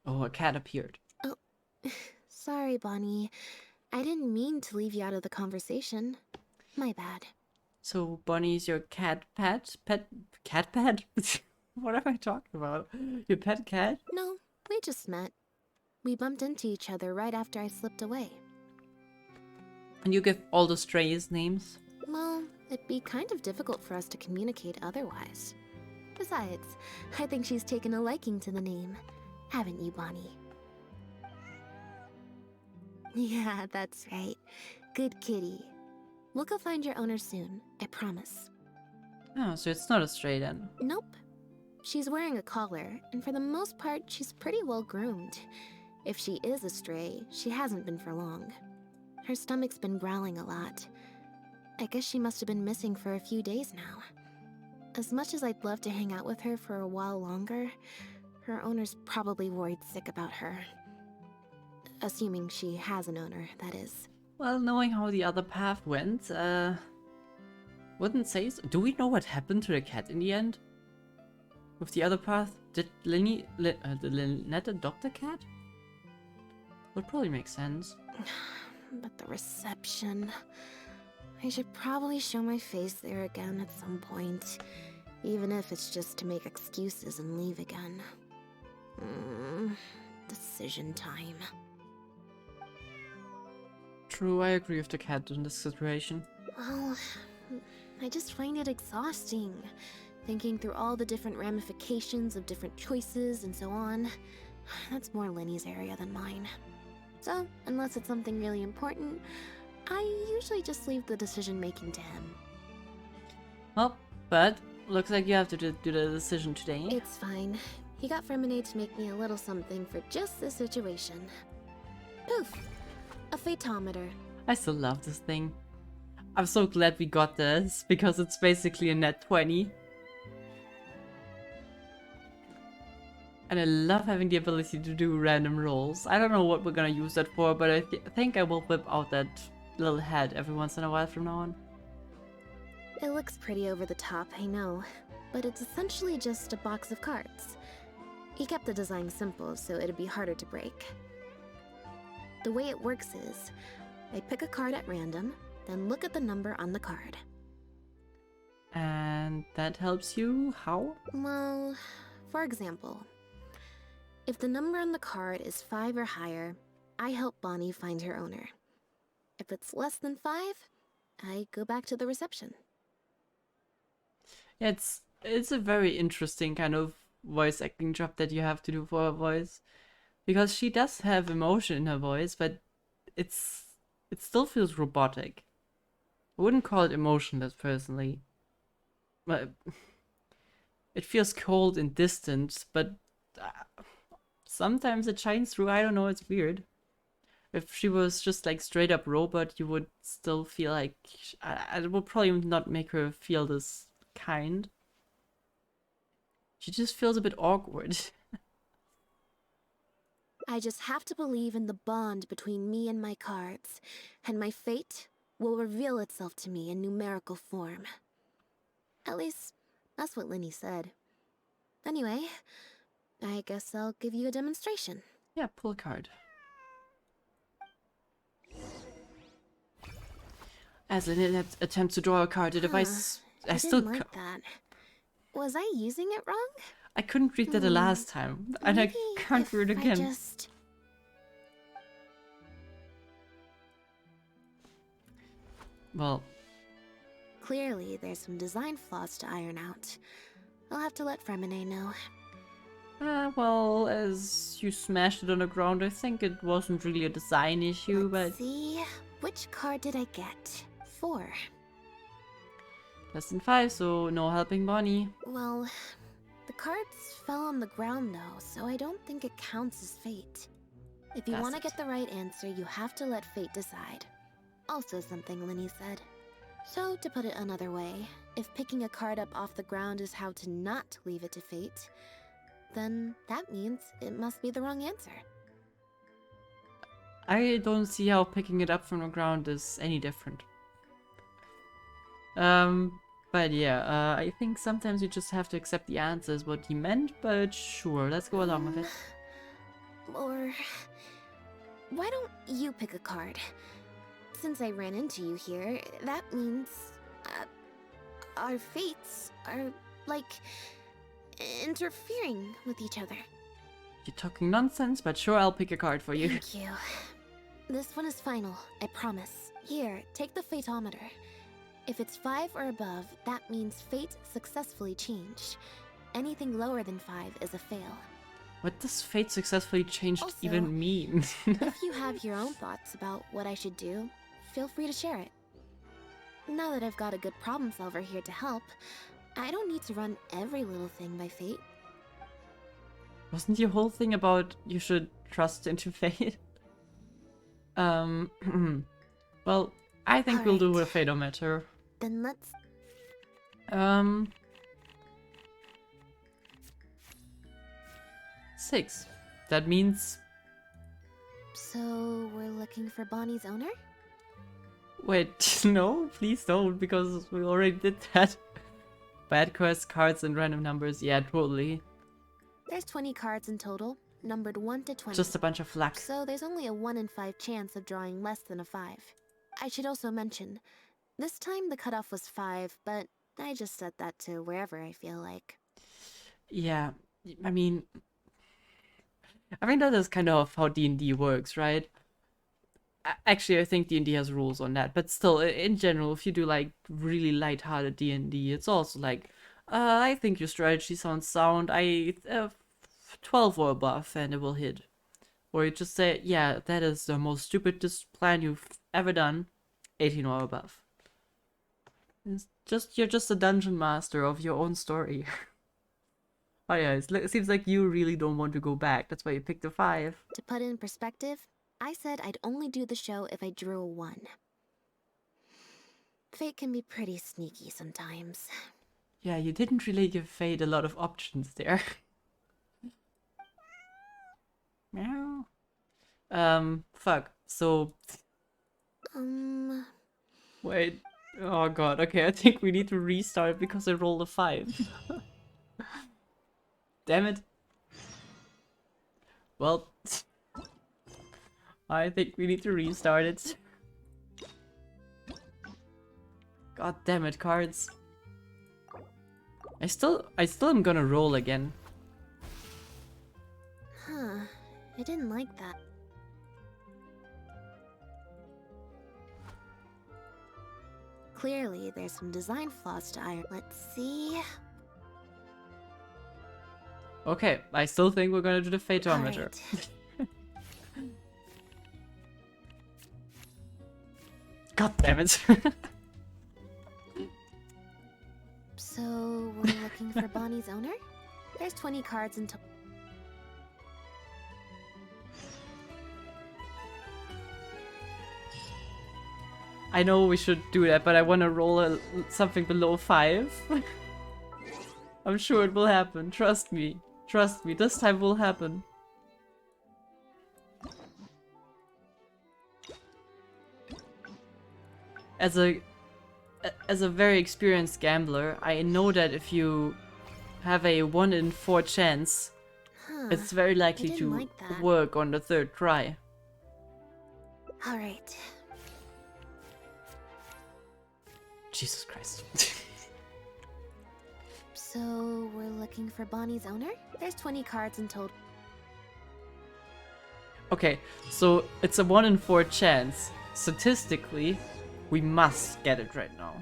Oh, a cat appeared. Oh, sorry, Bonnie. I didn't mean to leave you out of the conversation. My bad. So Bonnie's your cat pet? Cat pet? What am I talking about? Your pet cat? No, we just met. We bumped into each other right after I slipped away. And you give all the strays names? Well, it'd be kind of difficult for us to communicate otherwise. Besides, I think she's taken a liking to the name. Haven't you, Bonnie? Yeah, that's right. Good kitty. We'll go find your owner soon, I promise. Oh, so it's not a stray then. Nope. She's wearing a collar, and for the most part, she's pretty well groomed. If she is a stray, she hasn't been for long. Her stomach's been growling a lot. I guess she must have been missing for a few days now. As much as I'd love to hang out with her for a while longer, her owner's probably worried sick about her. Assuming she has an owner, that is. Well, knowing how the other path went, wouldn't say so. Do we know what happened to the cat in the end? With the other path, did Lynette adopt the cat? Would probably make sense. But the reception... I should probably show my face there again at some point. Even if it's just to make excuses and leave again. Decision time. True, I agree with the cat in this situation. Well, I just find it exhausting. Thinking through all the different ramifications of different choices and so on. That's more Lenny's area than mine. So, unless it's something really important, I usually just leave the decision-making to him. Well, but looks like you have to do the decision today. It's fine. He got Fremonade to make me a little something for just this situation. Poof! A phaetometer. I still love this thing. I'm so glad we got this, because it's basically a net 20. And I love having the ability to do random rolls. I don't know what we're gonna use that for, but I think I will whip out that little head every once in a while from now on. It looks pretty over the top, I know, but it's essentially just a box of cards. He kept the design simple, so it'd be harder to break. The way it works is, I pick a card at random, then look at the number on the card. And that helps you how? Well, for example, if the number on the card is 5 or higher, I help Bonnie find her owner. If it's less than 5, I go back to the reception. It's a very interesting kind of voice acting job that you have to do for her voice. Because she does have emotion in her voice, but it still feels robotic. I wouldn't call it emotionless personally. But it feels cold and distant, but sometimes it shines through. I don't know, it's weird. If she was just like straight up robot, you would still feel like I would probably not make her feel this kind. She just feels a bit awkward. I just have to believe in the bond between me and my cards, and my fate will reveal itself to me in numerical form. At least, that's what Lenny said. Anyway, I guess I'll give you a demonstration. Yeah, pull a card. As Lynette attempts to draw a card, the device... I still didn't like that. Was I using it wrong? I couldn't read that the last time, and I can't read it again. Well... Clearly, there's some design flaws to iron out. I'll have to let Fremonade know. Well, as you smashed it on the ground, I think it wasn't really a design issue, Let's see, which card did I get? 4. Less than 5, so no helping Bonnie. Well, the cards fell on the ground though, so I don't think it counts as fate. If you want to get the right answer, you have to let fate decide. Also something Lenny said. So, to put it another way, if picking a card up off the ground is how to not leave it to fate, then that means it must be the wrong answer. I don't see how picking it up from the ground is any different. But yeah, I think sometimes you just have to accept the answer is what he meant, but sure, let's go along with it. Or... why don't you pick a card? Since I ran into you here, that means... our fates are, like, interfering with each other. You're talking nonsense, but sure, I'll pick a card for you. Thank you. This one is final, I promise. Here, take the phaetometer. If it's 5 or above, that means fate successfully changed. Anything lower than 5 is a fail. What does fate successfully changed Also, even mean? If you have your own thoughts about what I should do, feel free to share it. Now that I've got a good problem solver here to help, I don't need to run every little thing by fate. Wasn't your whole thing about you should trust into fate? Well, I think we'll do a fateometer. Then let's... 6. That means... So, we're looking for Bonnie's owner? Wait, no, please don't, because we already did that. Bad quests, cards, and random numbers. Yeah, totally. There's 20 cards in total, numbered 1 to 20. Just a bunch of luck. So there's only a 1 in 5 chance of drawing less than a 5. I should also mention, this time the cutoff was 5, but I just set that to wherever I feel like. Yeah, I mean... I think that is kind of how D&D works, right? Actually, I think D&D has rules on that, but still, in general, if you do like really lighthearted D&D, it's also like, I think your strategy sounds sound. 12 or above, and it will hit. Or you just say, yeah, that is the most stupidest plan you've ever done. 18 or above. You're just a dungeon master of your own story. Oh yeah, it seems like you really don't want to go back. That's why you picked a 5. To put it in perspective, I said I'd only do the show if I drew a 1. Fate can be pretty sneaky sometimes. Yeah, you didn't really give Fate a lot of options there. Meow. Fuck. So... Wait. Oh god, okay, I think we need to restart because I rolled a 5. Damn it. Well... I think we need to restart it. God damn it, cards. I still am gonna roll again. Huh, I didn't like that. Clearly, there's some design flaws to iron. Let's see... Okay, I still think we're gonna do the fateometer. God damn it. So, we're looking for Bonnie's owner? There's 20 cards in total. I know we should do that, but I want to roll something below 5. I'm sure it will happen. Trust me. Trust me. This time will happen. As a very experienced gambler, I know that if you have a 1 in 4 chance, it's very likely to work on the 3rd try. Alright. Jesus Christ. So, we're looking for Bonnie's owner? There's 20 cards in total. Okay, so it's a 1 in 4 chance. Statistically, we must get it right now.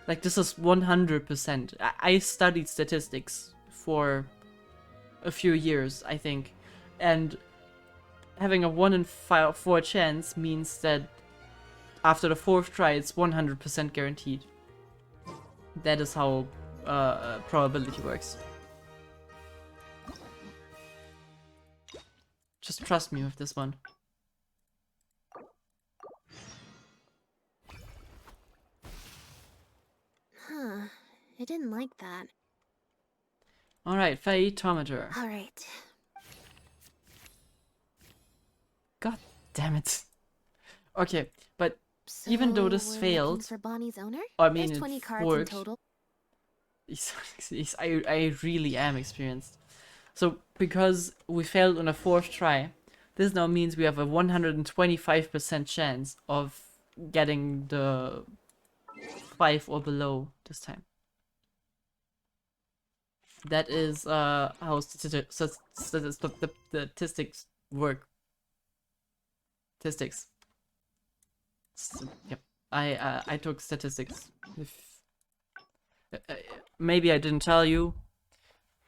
Like, this is 100%. I studied statistics for a few years, I think. And having a 1 in 4 chance means that after the 4th try, it's 100% guaranteed. That is how probability works. Just trust me with this one. Huh, I didn't like that. Alright, fateometer. Alright. God damn it. Okay, but So even though this we're failed, looking for Bonnie's owner? I mean, There's 20 it cards worked. in total. I really am experienced. So, because we failed on a 4th try, this now means we have a 125% chance of getting the 5 or below this time. That is how statistics work. Statistics. Yep. I took statistics. If, maybe I didn't tell you,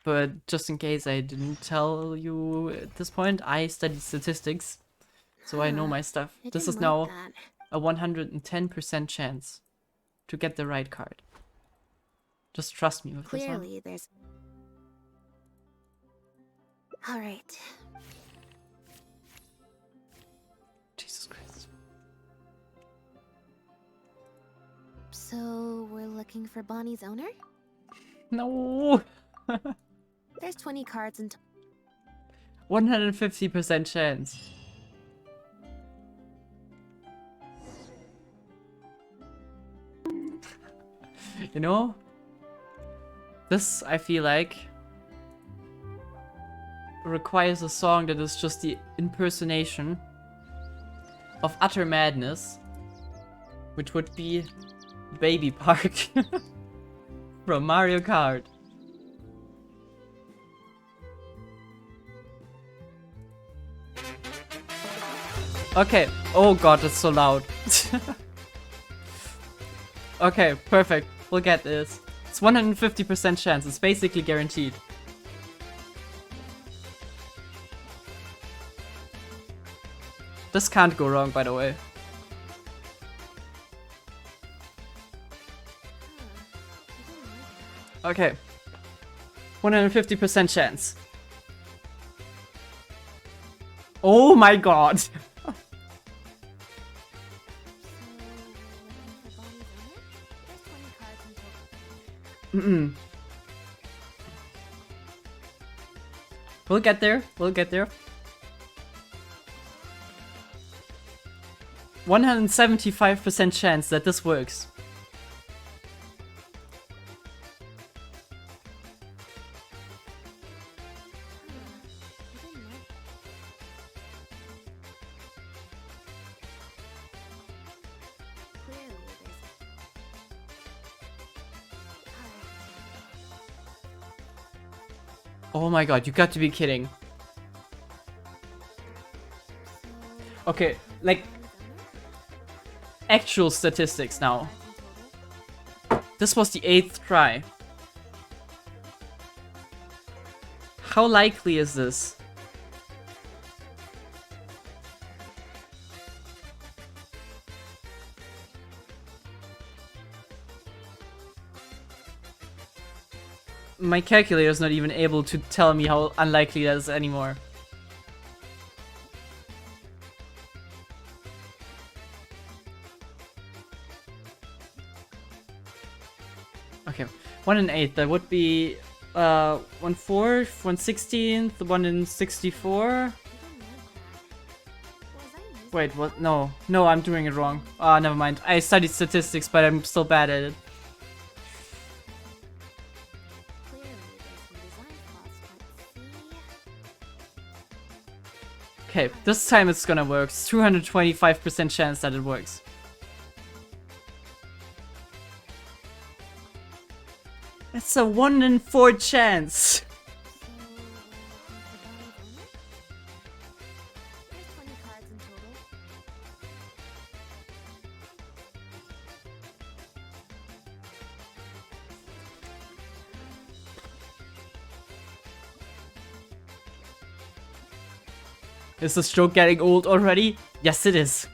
but just in case I didn't tell you at this point, I studied statistics, so I know my stuff. I This didn't is now like that. a 110% chance to get the right card. Just trust me with this one. Clearly, there's. All right. Jesus Christ. So we're looking for Bonnie's owner? No! There's 20 cards and 150% chance. You know? This, I feel like, requires a song that is just the impersonation of utter madness, which would be Baby Park from Mario Kart. Okay. Oh god, that's so loud. Okay, perfect. We'll get this. It's 150% chance. It's basically guaranteed. This can't go wrong, by the way. Okay. 150% chance. Oh my god. Mm-mm. We'll get there. We'll get there. 175% chance that this works. Oh my god, you got to be kidding. Okay, like, actual statistics now. This was the 8th try. How likely is this? My calculator is not even able to tell me how unlikely that is anymore. Okay, 1 in 8, that would be 1/4, 1/16, 1 in 64. Wait, what? No, no, I'm doing it wrong. Ah, never mind. I studied statistics, but I'm still bad at it. Okay, this time it's gonna work. It's 225% chance that it works. That's a 1 in 4 chance. Is this joke getting old already? Yes, it is.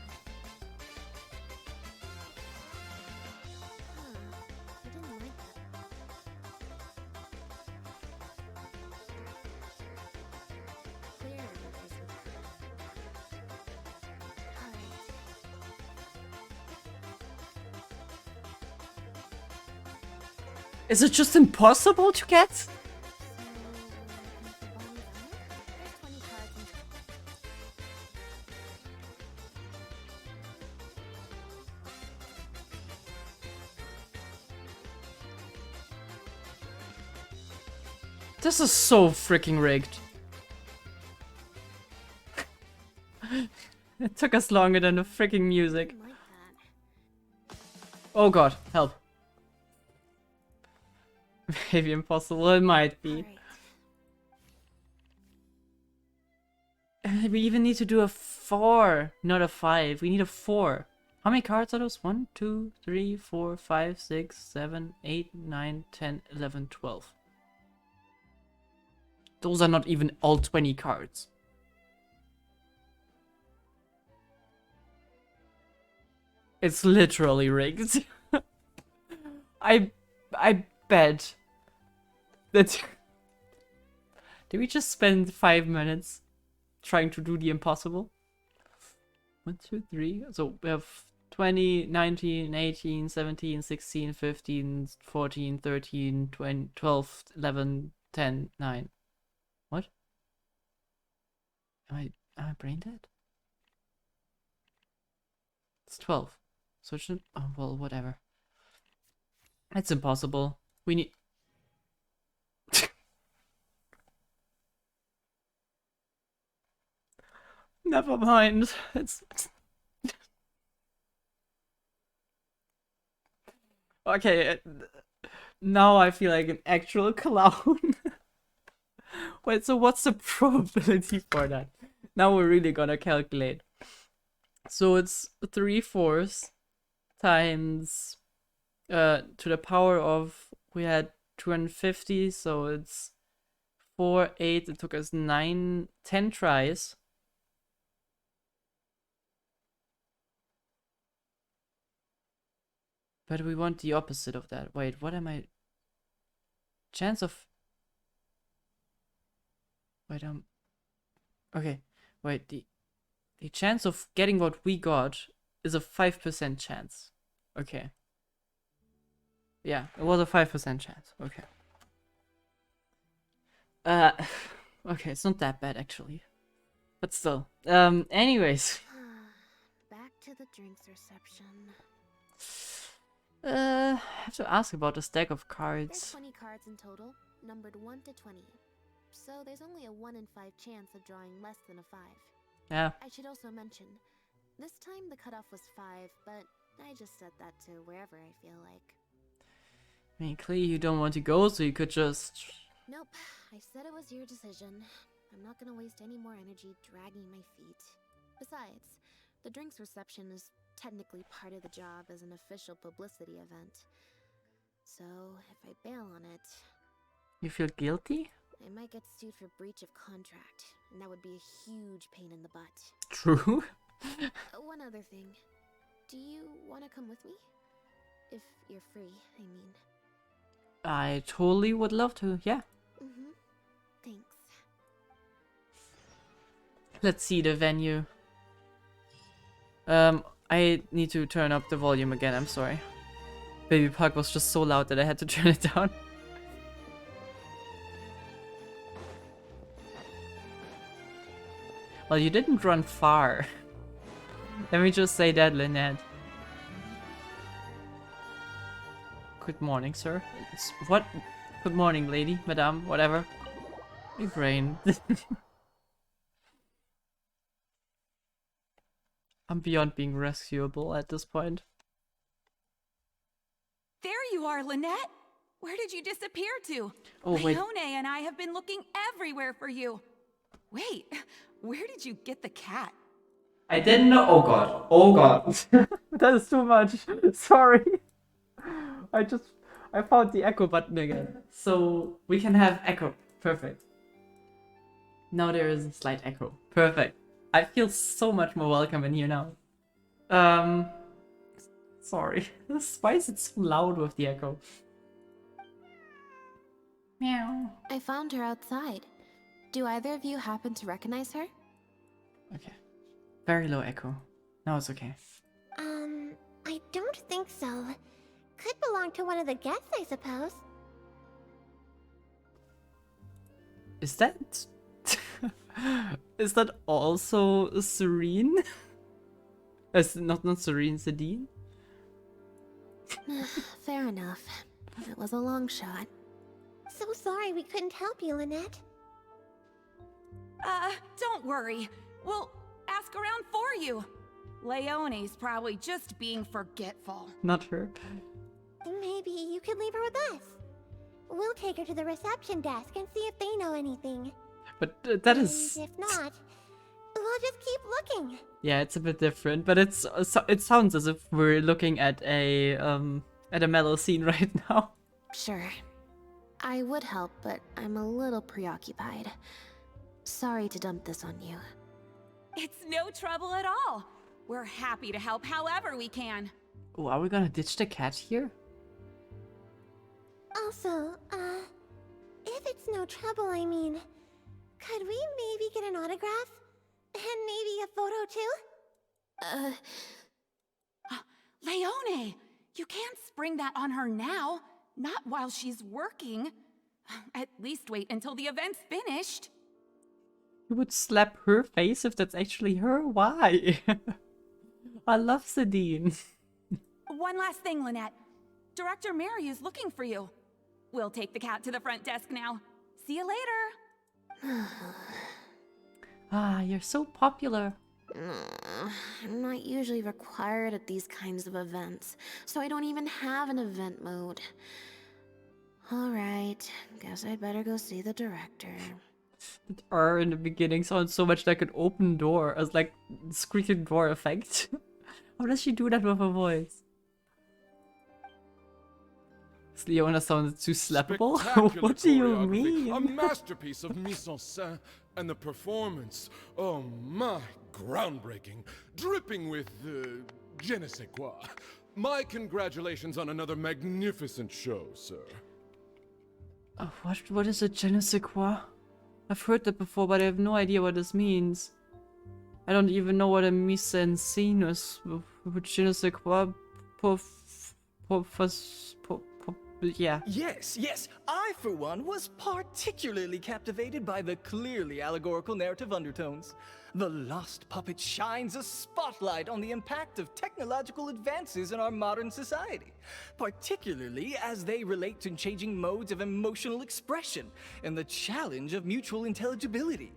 Is it just impossible to get? This is so freaking rigged. It took us longer than the freaking music. Oh god, help. Maybe impossible, it might be. We even need to do a 4, not a 5. We need a 4. How many cards are those? 1, 2, 3, 4, 5, 6, 7, 8, 9, 10, 11, 12. Those are not even all 20 cards. It's literally rigged. I bet that... Did we just spend 5 minutes trying to do the impossible? 1, 2, 3. So we have 20, 19, 18, 17, 16, 15, 14, 13, 20, 12, 11, 10, 9. What? Am I brain dead? It's 12. So it should... Oh, well, whatever. It's impossible. We need... Never mind. It's... Okay, now I feel like an actual clown. Wait, so what's the probability for that? Now we're really gonna calculate. So it's 3/4 times to the power of, we had 250, so it's 4, 8, it took us 9, 10 tries. But we want the opposite of that. Wait, what am I... Chance of... Wait, okay, wait, the chance of getting what we got is a 5% chance. Okay. Yeah, it was a 5% chance. Okay. Okay, it's not that bad actually. But still. Anyways. Back to the drinks reception. I have to ask about the stack of There's cards. 20 cards in total, numbered 1 to 20. So there's only a 1 in 5 chance of drawing less than a 5. Yeah. I should also mention, this time the cutoff was 5, but I just set that to wherever I feel like. I mean, clearly you don't want to go, so you could just... Nope, I said it was your decision. I'm not gonna waste any more energy dragging my feet. Besides, the drinks reception is technically part of the job as an official publicity event. So, if I bail on it... You feel guilty? I might get sued for breach of contract, and that would be a huge pain in the butt. True. One other thing. Do you want to come with me? If you're free, I mean. I totally would love to, yeah. Mm-hmm. Thanks. Let's see the venue. I need to turn up the volume again, I'm sorry. Baby Park was just so loud that I had to turn it down. Well, you didn't run far. Let me just say that, Lynette. Good morning, sir. What? Good morning, lady, madame, whatever. Your brain. I'm beyond being rescuable at this point. There you are, Lynette! Where did you disappear to? Oh, wait. Leone and I have been looking everywhere for you. Wait, where did you get the cat? I didn't know. Oh god. Oh god. That is too much. Sorry. I found the echo button again. So we can have echo. Perfect. Now there is a slight echo. Perfect. I feel so much more welcome in here now. Sorry. Why is it so loud with the echo? Meow. I found her outside. Do either of you happen to recognize her? Okay. Very low echo. Now it's okay. I don't think so. Could belong to one of the guests, I suppose. Is that... Is that also Serene? Not Serene, Sedine? Fair enough. It was a long shot. So sorry we couldn't help you, Lynette. Don't worry. We'll ask around for you. Leone's probably just being forgetful. Not her. Maybe you could leave her with us. We'll take her to the reception desk and see if they know anything. But that is... And if not, We'll just keep looking. Yeah, it's a bit different, but it sounds as if we're looking at a metal scene right now. Sure. I would help, but I'm a little preoccupied. Sorry to dump this on you. It's no trouble at all. We're happy to help however we can. Oh, are we gonna ditch the cat here? Also, if it's no trouble, I mean, could we maybe get an autograph? And maybe a photo too? Leone, you can't spring that on her now. Not while she's working. At least wait until the event's finished. You would slap her face if that's actually her? Why? I love Sadine. One last thing, Lynette. Director Mariu's looking for you. We'll take the cat to the front desk now. See you later. Ah, you're so popular. I'm not usually required at these kinds of events, so I don't even have an event mode. Alright, guess I'd better go see the director. That R in the beginning sounds so much like an open door, as like squeaking door effect. How does she do that with her voice? Does Leona sound too slappable? What do you mean? A masterpiece of mise en scène, and the performance, oh my, groundbreaking, dripping with je ne sais quoi. My congratulations on another magnificent show, sir. Oh, what is a je ne sais quoi? I've heard that before, but I have no idea what this means. I don't even know what a mise en scène is. Je ne sais quoi. Yeah. Yes. I, for one, was particularly captivated by the clearly allegorical narrative undertones. The Lost Puppet shines a spotlight on the impact of technological advances in our modern society, particularly as they relate to changing modes of emotional expression and the challenge of mutual intelligibility.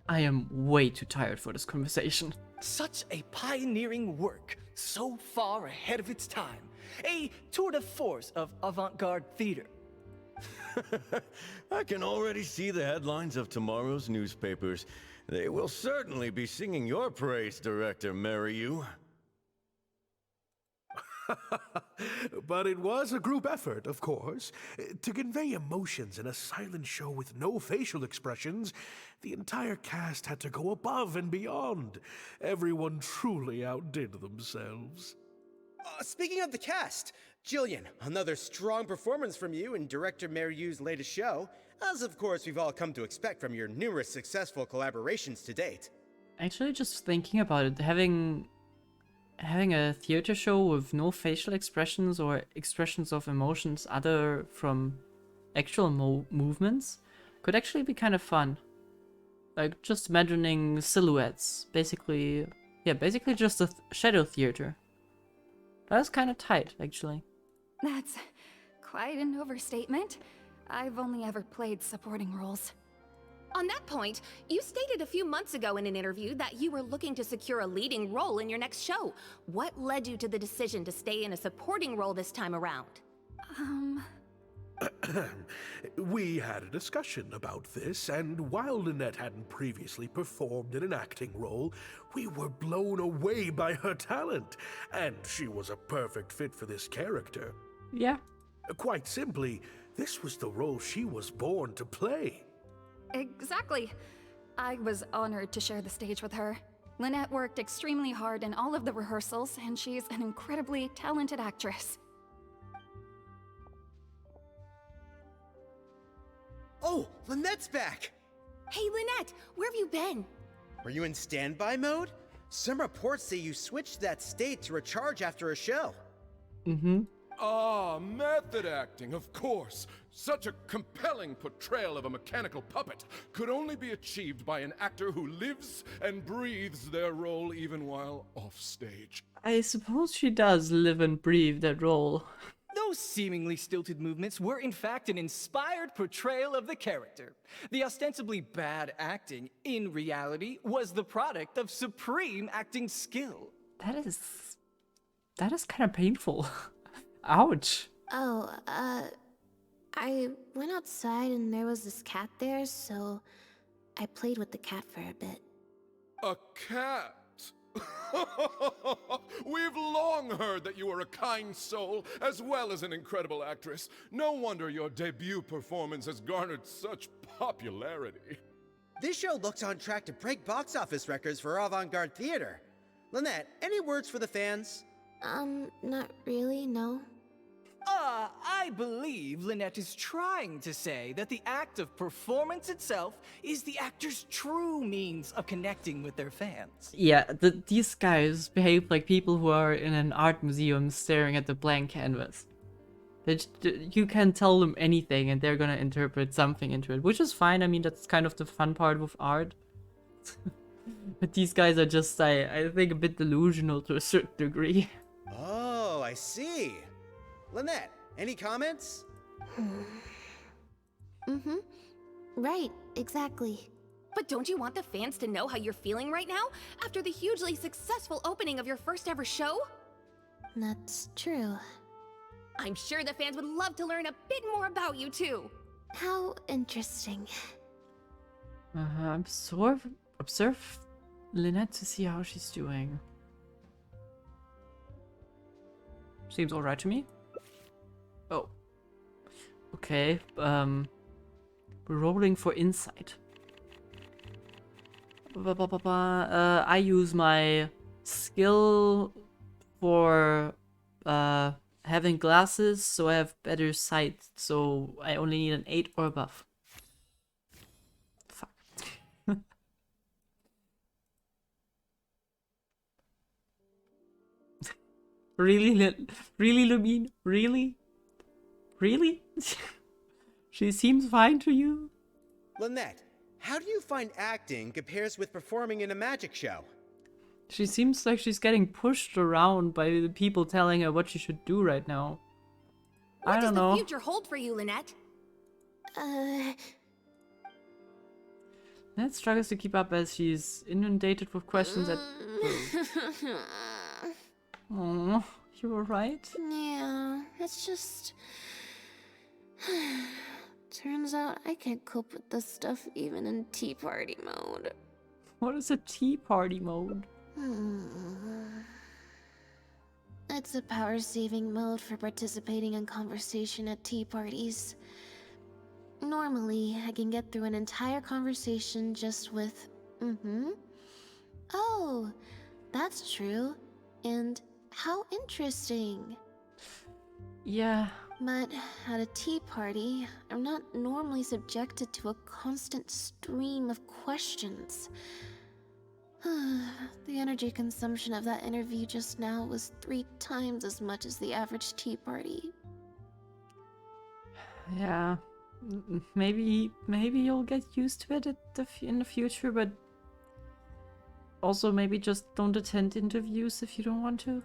I am way too tired for this conversation. Such a pioneering work, so far ahead of its time. A tour de force of avant-garde theater. I can already see the headlines of tomorrow's newspapers. They will certainly be singing your praise, Director Mariu. But it was a group effort, of course. To convey emotions in a silent show with no facial expressions, the entire cast had to go above and beyond. Everyone truly outdid themselves. Speaking of the cast, Jillian, another strong performance from you in Director Mariu's latest show, as of course we've all come to expect from your numerous successful collaborations to date. Actually, just thinking about it, having a theater show with no facial expressions or expressions of emotions other from actual movements could actually be kind of fun. Like just imagining silhouettes, basically just a shadow theater. That's kind of tight, actually. That's quite an overstatement. I've only ever played supporting roles. On that point, you stated a few months ago in an interview that you were looking to secure a leading role in your next show. What led you to the decision to stay in a supporting role this time around? We had a discussion about this, and while Lynette hadn't previously performed in an acting role, we were blown away by her talent, and she was a perfect fit for this character. Yeah. Quite simply, this was the role she was born to play. Exactly. I was honored to share the stage with her. Lynette worked extremely hard in all of the rehearsals, and she's an incredibly talented actress. Oh, Lynette's back! Hey, Lynette, where have you been? Were you in standby mode? Some reports say you switched that state to recharge after a show. Mm-hmm. Ah, method acting, of course. Such a compelling portrayal of a mechanical puppet could only be achieved by an actor who lives and breathes their role even while offstage. I suppose she does live and breathe that role. Those seemingly stilted movements were in fact an inspired portrayal of the character. The ostensibly bad acting, in reality, was the product of supreme acting skill. That is kind of painful. Ouch. Oh, I went outside and there was this cat there, so I played with the cat for a bit. A cat? We've long heard that you are a kind soul, as well as an incredible actress. No wonder your debut performance has garnered such popularity. This show looks on track to break box office records for avant-garde theater. Lynette, any words for the fans? Not really, no. I believe Lynette is trying to say that the act of performance itself is the actor's true means of connecting with their fans. Yeah, these guys behave like people who are in an art museum staring at the blank canvas. You can tell them anything and they're gonna interpret something into it, which is fine. I mean, that's kind of the fun part with art. But these guys are just, I think, a bit delusional to a certain degree. Oh, I see. Lynette, any comments? Right, exactly. But don't you want the fans to know how you're feeling right now, after the hugely successful opening of your first ever show? That's true. I'm sure the fans would love to learn a bit more about you, too. How interesting. Observe Lynette to see how she's doing. Seems alright to me. Oh. Okay, we're rolling for insight. I use my skill for having glasses, so I have better sight, so I only need an 8 or above. Fuck. Really, really, Lumine? Really? Really? She seems fine to you? Lynette, how do you find acting compares with performing in a magic show? She seems like she's getting pushed around by the people telling her what she should do right now. I don't know. What does the future hold for you, Lynette? Lynette struggles to keep up as she's inundated with questions at... Oh, you were right? Yeah, it's just... Turns out I can't cope with this stuff even in tea party mode. What is a tea party mode? It's a power-saving mode for participating in conversation at tea parties. Normally, I can get through an entire conversation just with, Oh, that's true. And how interesting. Yeah. But at a tea party, I'm not normally subjected to a constant stream of questions. The energy consumption of that interview just now was 3 times as much as the average tea party. Yeah. Maybe you'll get used to it in the future, but also maybe just don't attend interviews if you don't want to.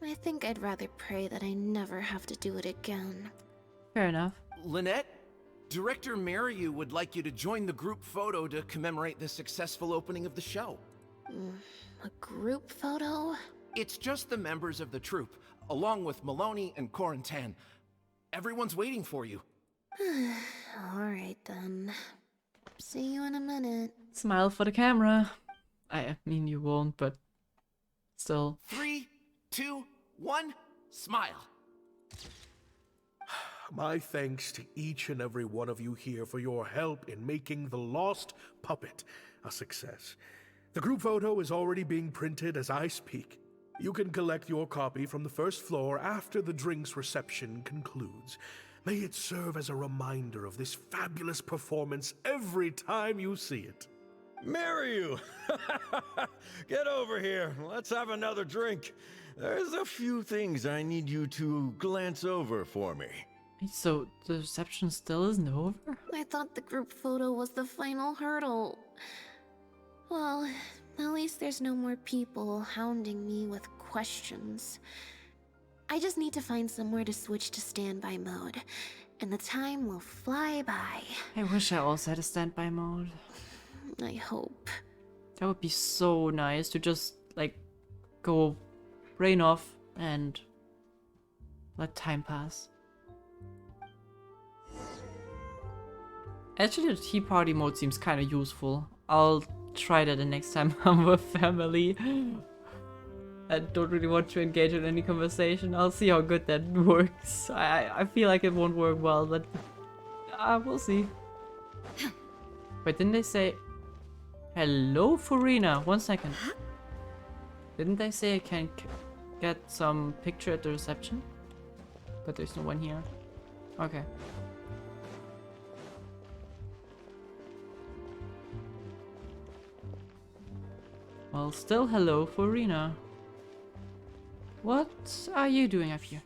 I think I'd rather pray that I never have to do it again. Fair enough. Lynette, Director Mariu would like you to join the group photo to commemorate the successful opening of the show. A group photo? It's just the members of the troupe, along with Maloney and Corentin. Everyone's waiting for you. Alright then. See you in a minute. Smile for the camera. I mean, you won't, but still. 3, 2, 1, smile. My thanks to each and every one of you here for your help in making The Lost Puppet a success. The group photo is already being printed as I speak. You can collect your copy from the first floor after the drinks reception concludes. May it serve as a reminder of this fabulous performance every time you see it. Mariu! Get over here. Let's have another drink. There's a few things I need you to glance over for me. So, the reception still isn't over? I thought the group photo was the final hurdle. Well, at least there's no more people hounding me with questions. I just need to find somewhere to switch to standby mode, and the time will fly by. I wish I also had a standby mode. I hope. That would be so nice to just, like, go brain off and let time pass. Actually, the tea party mode seems kind of useful. I'll try that the next time I'm with family. I don't really want to engage in any conversation. I'll see how good that works. I feel like it won't work well, but we'll see. Wait, didn't they say hello, Farina? 1 second. Didn't they say I can get some picture at the reception? But there's no one here. Okay. Well, still hello, Farina. What are you doing up here?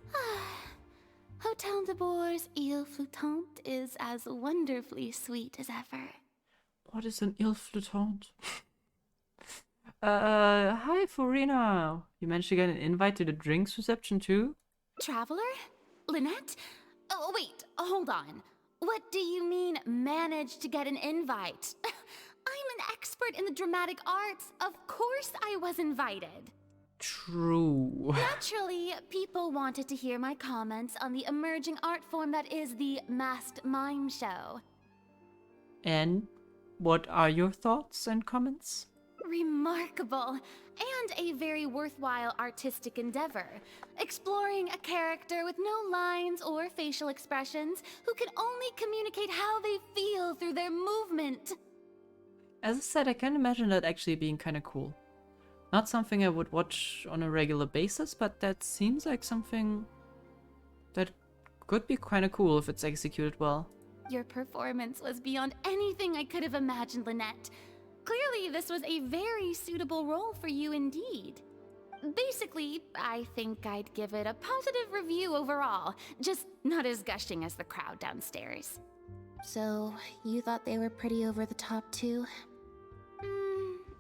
Hotel de Bour's Ile Flottante is as wonderfully sweet as ever. What is an Ile Flottante? Hi, Farina. You managed to get an invite to the drinks reception too? Traveler? Lynette? Oh, wait, hold on. What do you mean, managed to get an invite? I'm an expert in the dramatic arts. Of course I was invited. True. Naturally, people wanted to hear my comments on the emerging art form that is the masked mime show. And what are your thoughts and comments? Remarkable, and a very worthwhile artistic endeavor. Exploring a character with no lines or facial expressions who can only communicate how they feel through their movement. As I said, I can imagine that actually being kind of cool. Not something I would watch on a regular basis, but that seems like something that could be kind of cool if it's executed well. Your performance was beyond anything I could have imagined, Lynette. Clearly, this was a very suitable role for you indeed. Basically, I think I'd give it a positive review overall, just not as gushing as the crowd downstairs. So, you thought they were pretty over the top too?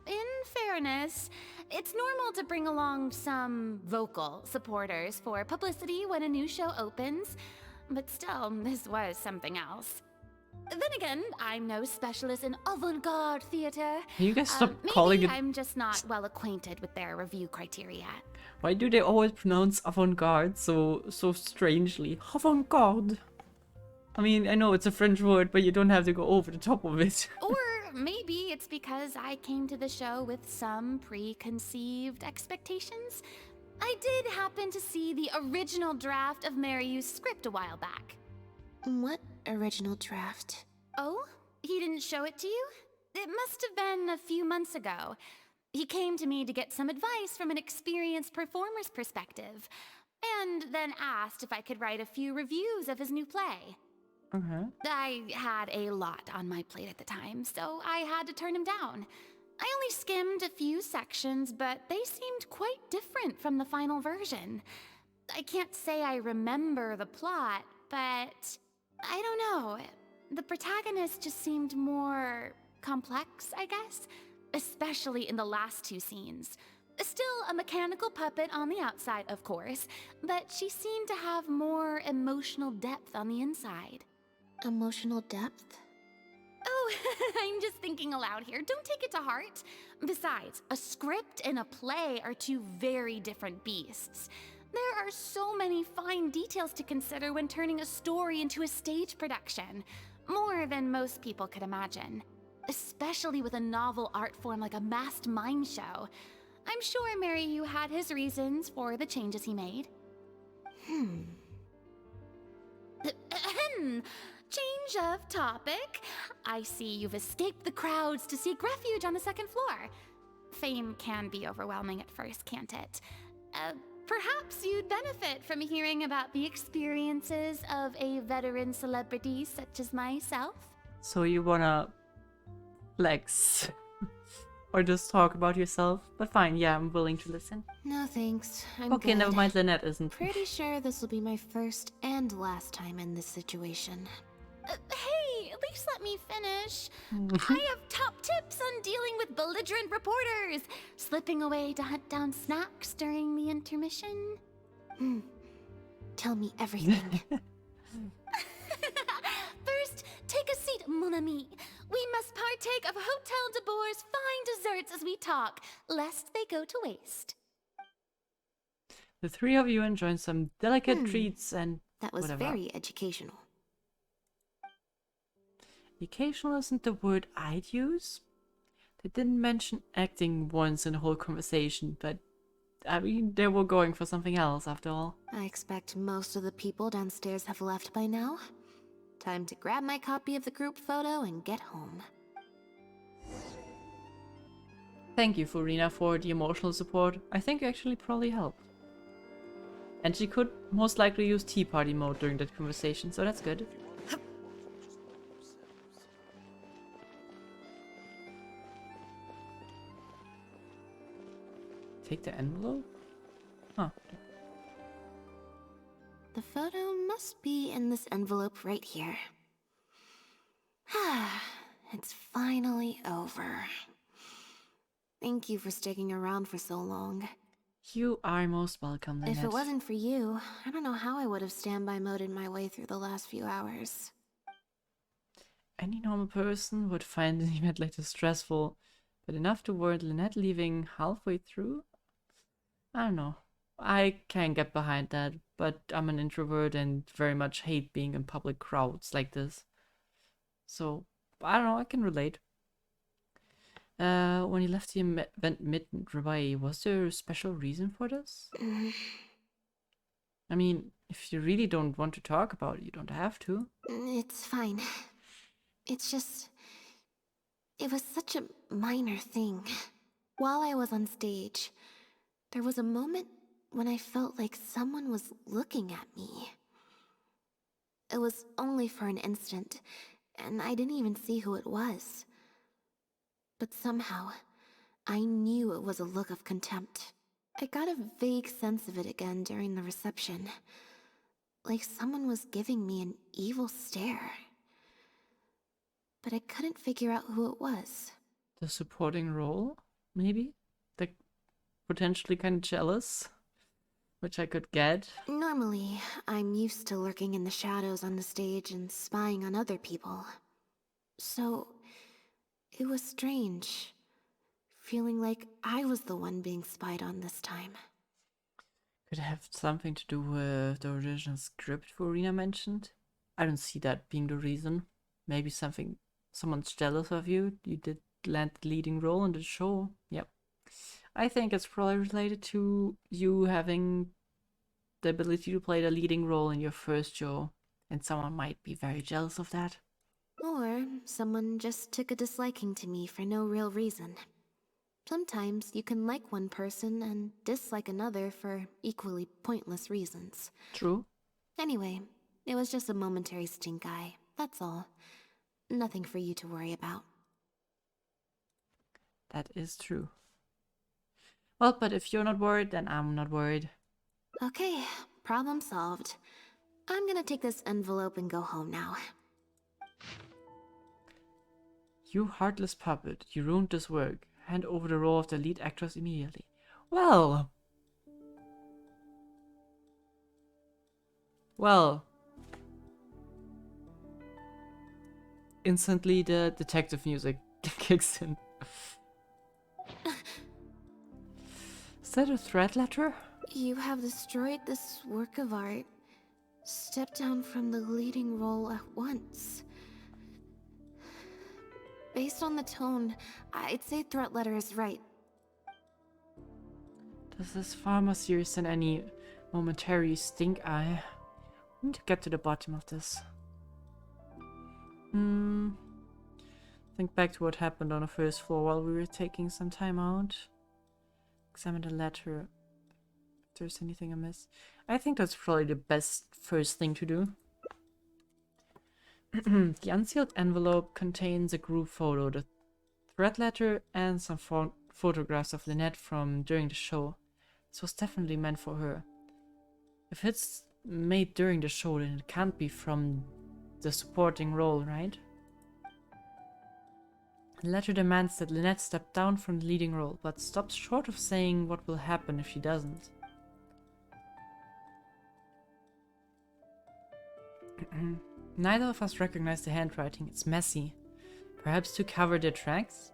In fairness, it's normal to bring along some vocal supporters for publicity when a new show opens, but still, this was something else. Then again, I'm no specialist in avant-garde theater. Can you guys stop calling it? Maybe I'm just not well acquainted with their review criteria. Why do they always pronounce avant-garde so strangely? Avant-garde. I mean, I know it's a French word, but you don't have to go over the top of it. Or maybe it's because I came to the show with some preconceived expectations. I did happen to see the original draft of Mariu's script a while back. What original draft? Oh? He didn't show it to you? It must have been a few months ago. He came to me to get some advice from an experienced performer's perspective, and then asked if I could write a few reviews of his new play. Okay. I had a lot on my plate at the time, so I had to turn him down. I only skimmed a few sections, but they seemed quite different from the final version. I can't say I remember the plot, but I don't know. The protagonist just seemed more complex, I guess, especially in the last two scenes. Still a mechanical puppet on the outside, of course, but she seemed to have more emotional depth on the inside. Emotional depth? Oh, I'm just thinking aloud here. Don't take it to heart. Besides, a script and a play are two very different beasts. There are so many fine details to consider when turning a story into a stage production. More than most people could imagine. Especially with a novel art form like a masked mime show. I'm sure Mariu had his reasons for the changes he made. Change of topic. I see you've escaped the crowds to seek refuge on the second floor. Fame can be overwhelming at first, can't it? Perhaps you'd benefit from hearing about the experiences of a veteran celebrity such as myself. So you wanna flex or just talk about yourself? But fine, yeah, I'm willing to listen. No thanks, I'm okay, good. never mind, Lynette isn't. Pretty sure this will be my first and last time in this situation. Hey, at least let me finish. I have top tips on dealing with belligerent reporters, slipping away to hunt down snacks during the intermission. Tell me everything. First, take a seat, mon ami. We must partake of Hotel de Bour's fine desserts as we talk, lest they go to waste. The three of you enjoy some delicate treats and that was whatever. Very educational. Educational isn't the word I'd use. They didn't mention acting once in the whole conversation, but I mean, they were going for something else after all. I expect most of the people downstairs have left by now. Time to grab my copy of the group photo and get home. Thank you, Furina, for the emotional support. I think you actually probably helped. And she could most likely use Tea Party mode during that conversation, so that's good. Take the envelope? Huh. The photo must be in this envelope right here. It's finally over. Thank you for sticking around for so long. You are most welcome, Lynette. If it wasn't for you, I don't know how I would have standby moded my way through the last few hours. Any normal person would find an event like this stressful, but enough to warrant Lynette leaving halfway through? I don't know. I can get behind that, but I'm an introvert and very much hate being in public crowds like this. So, I don't know, I can relate. When you left the event midway, was there a special reason for this? I mean, if you really don't want to talk about it, you don't have to. It's fine. It's just... It was such a minor thing. While I was on stage, there was a moment when I felt like someone was looking at me. It was only for an instant, and I didn't even see who it was. But somehow, I knew it was a look of contempt. I got a vague sense of it again during the reception. Like someone was giving me an evil stare. But I couldn't figure out who it was. The supporting role, maybe? Like, potentially kind of jealous? Which I could get. Normally, I'm used to lurking in the shadows on the stage and spying on other people. So, it was strange, feeling like I was the one being spied on this time. Could it have something to do with the original script Furina mentioned? I don't see that being the reason. Maybe someone's jealous of you. You did land the leading role in the show. Yep. I think it's probably related to you having the ability to play the leading role in your first show, and someone might be very jealous of that. Or someone just took a disliking to me for no real reason. Sometimes you can like one person and dislike another for equally pointless reasons. True. Anyway, it was just a momentary stink eye, that's all. Nothing for you to worry about. That is true. Well, but if you're not worried, then I'm not worried. Okay, problem solved. I'm gonna take this envelope and go home now. You heartless puppet, you ruined this work. Hand over the role of the lead actress immediately. Well. Instantly the detective music kicks in. Is that a threat letter? You have destroyed this work of art. Step down from the leading role at once. Based on the tone, I'd say threat letter is right. This is far more serious than any momentary stink eye. We need to get to the bottom of this. Think back to what happened on the first floor while we were taking some time out. Examine the letter. If there's anything amiss. I think that's probably the best first thing to do. The unsealed envelope contains a group photo, the threat letter, and some photographs of Lynette from during the show. This was definitely meant for her. If it's made during the show, then it can't be from the supporting role, right? The letter demands that Lynette step down from the leading role, but stops short of saying what will happen if she doesn't. Neither of us recognize the handwriting. It's messy. Perhaps to cover their tracks?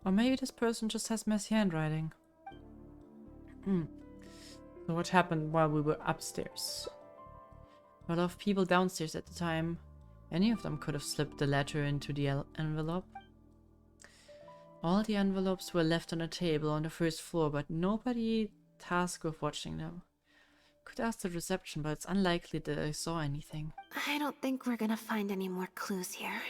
Or maybe this person just has messy handwriting. So what happened while we were upstairs? A lot of people downstairs at the time. Any of them could have slipped the letter into the envelope. All the envelopes were left on a table on the first floor, but nobody tasked with watching them. Could ask the reception, but it's unlikely that I saw anything. I don't think we're gonna find any more clues here.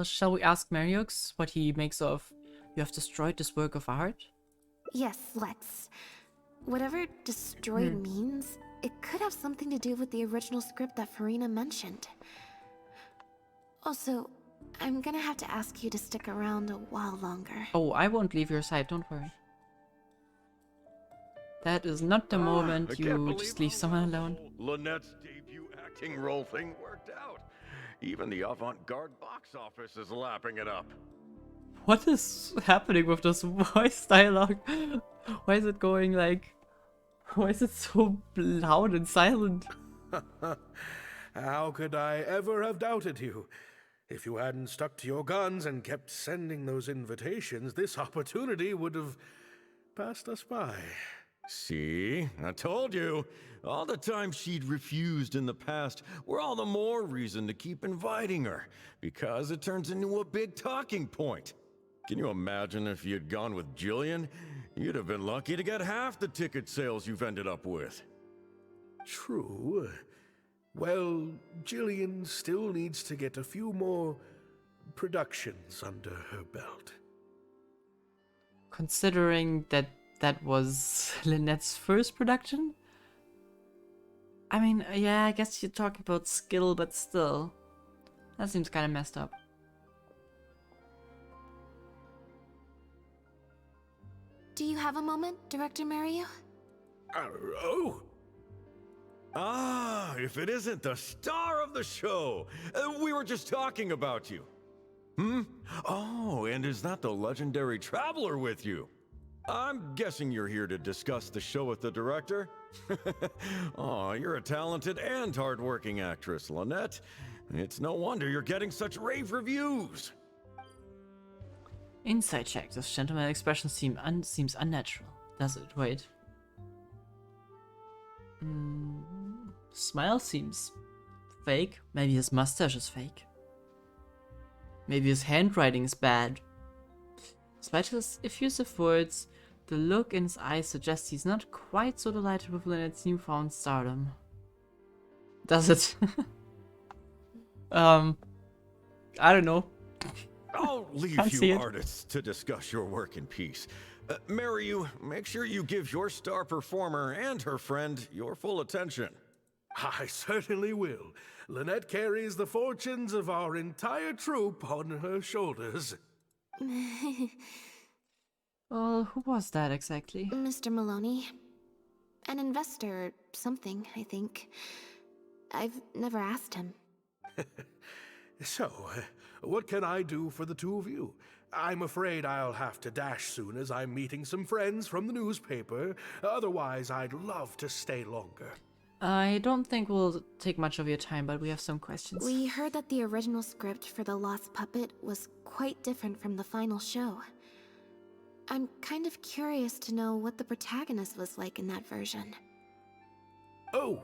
Shall we ask Mariux what he makes of "You have destroyed this work of art"? Yes, let's. Whatever destroyed means, it could have something to do with the original script that Farina mentioned. Also, I'm gonna have to ask you to stick around a while longer. Oh, I won't leave your side, don't worry. That is not the moment you just leave someone alone. Lynette's debut acting role thing worked out. Even the avant-garde box office is lapping it up. What is happening with this voice dialogue? Why is it going like... Why is it so loud and silent? How could I ever have doubted you? If you hadn't stuck to your guns and kept sending those invitations, this opportunity would have passed us by. See? I told you. All the times she'd refused in the past were all the more reason to keep inviting her, because it turns into a big talking point. Can you imagine if you'd gone with Jillian? You'd have been lucky to get half the ticket sales you've ended up with. True. Well, Jillian still needs to get a few more productions under her belt. Considering that that was Lynette's first production? I mean, yeah, I guess you're talking about skill, but still. That seems kind of messed up. Do you have a moment, Director Mario? Oh! Ah, if it isn't the star of the show! We were just talking about you. Oh, and is that the legendary traveler with you? I'm guessing you're here to discuss the show with the director? Oh, you're a talented and hardworking actress, Lynette. It's no wonder you're getting such rave reviews. Inside check. This gentleman's expression seems unnatural. Does it? Wait. Smile seems fake. Maybe his mustache is fake. Maybe his handwriting is bad. Despite his effusive words, the look in his eyes suggests he's not quite so delighted with Lynette's newfound stardom. Does it? I don't know. I'll leave you artists to discuss your work in peace. Mariu, make sure you give your star performer and her friend your full attention. I certainly will. Lynette carries the fortunes of our entire troupe on her shoulders. Well, who was that exactly? Mr. Maloney. An investor or something, I think. I've never asked him. So, what can I do for the two of you? I'm afraid I'll have to dash soon as I'm meeting some friends from the newspaper. Otherwise, I'd love to stay longer. I don't think we'll take much of your time, but we have some questions. We heard that the original script for The Lost Puppet was quite different from the final show. I'm kind of curious to know what the protagonist was like in that version. Oh,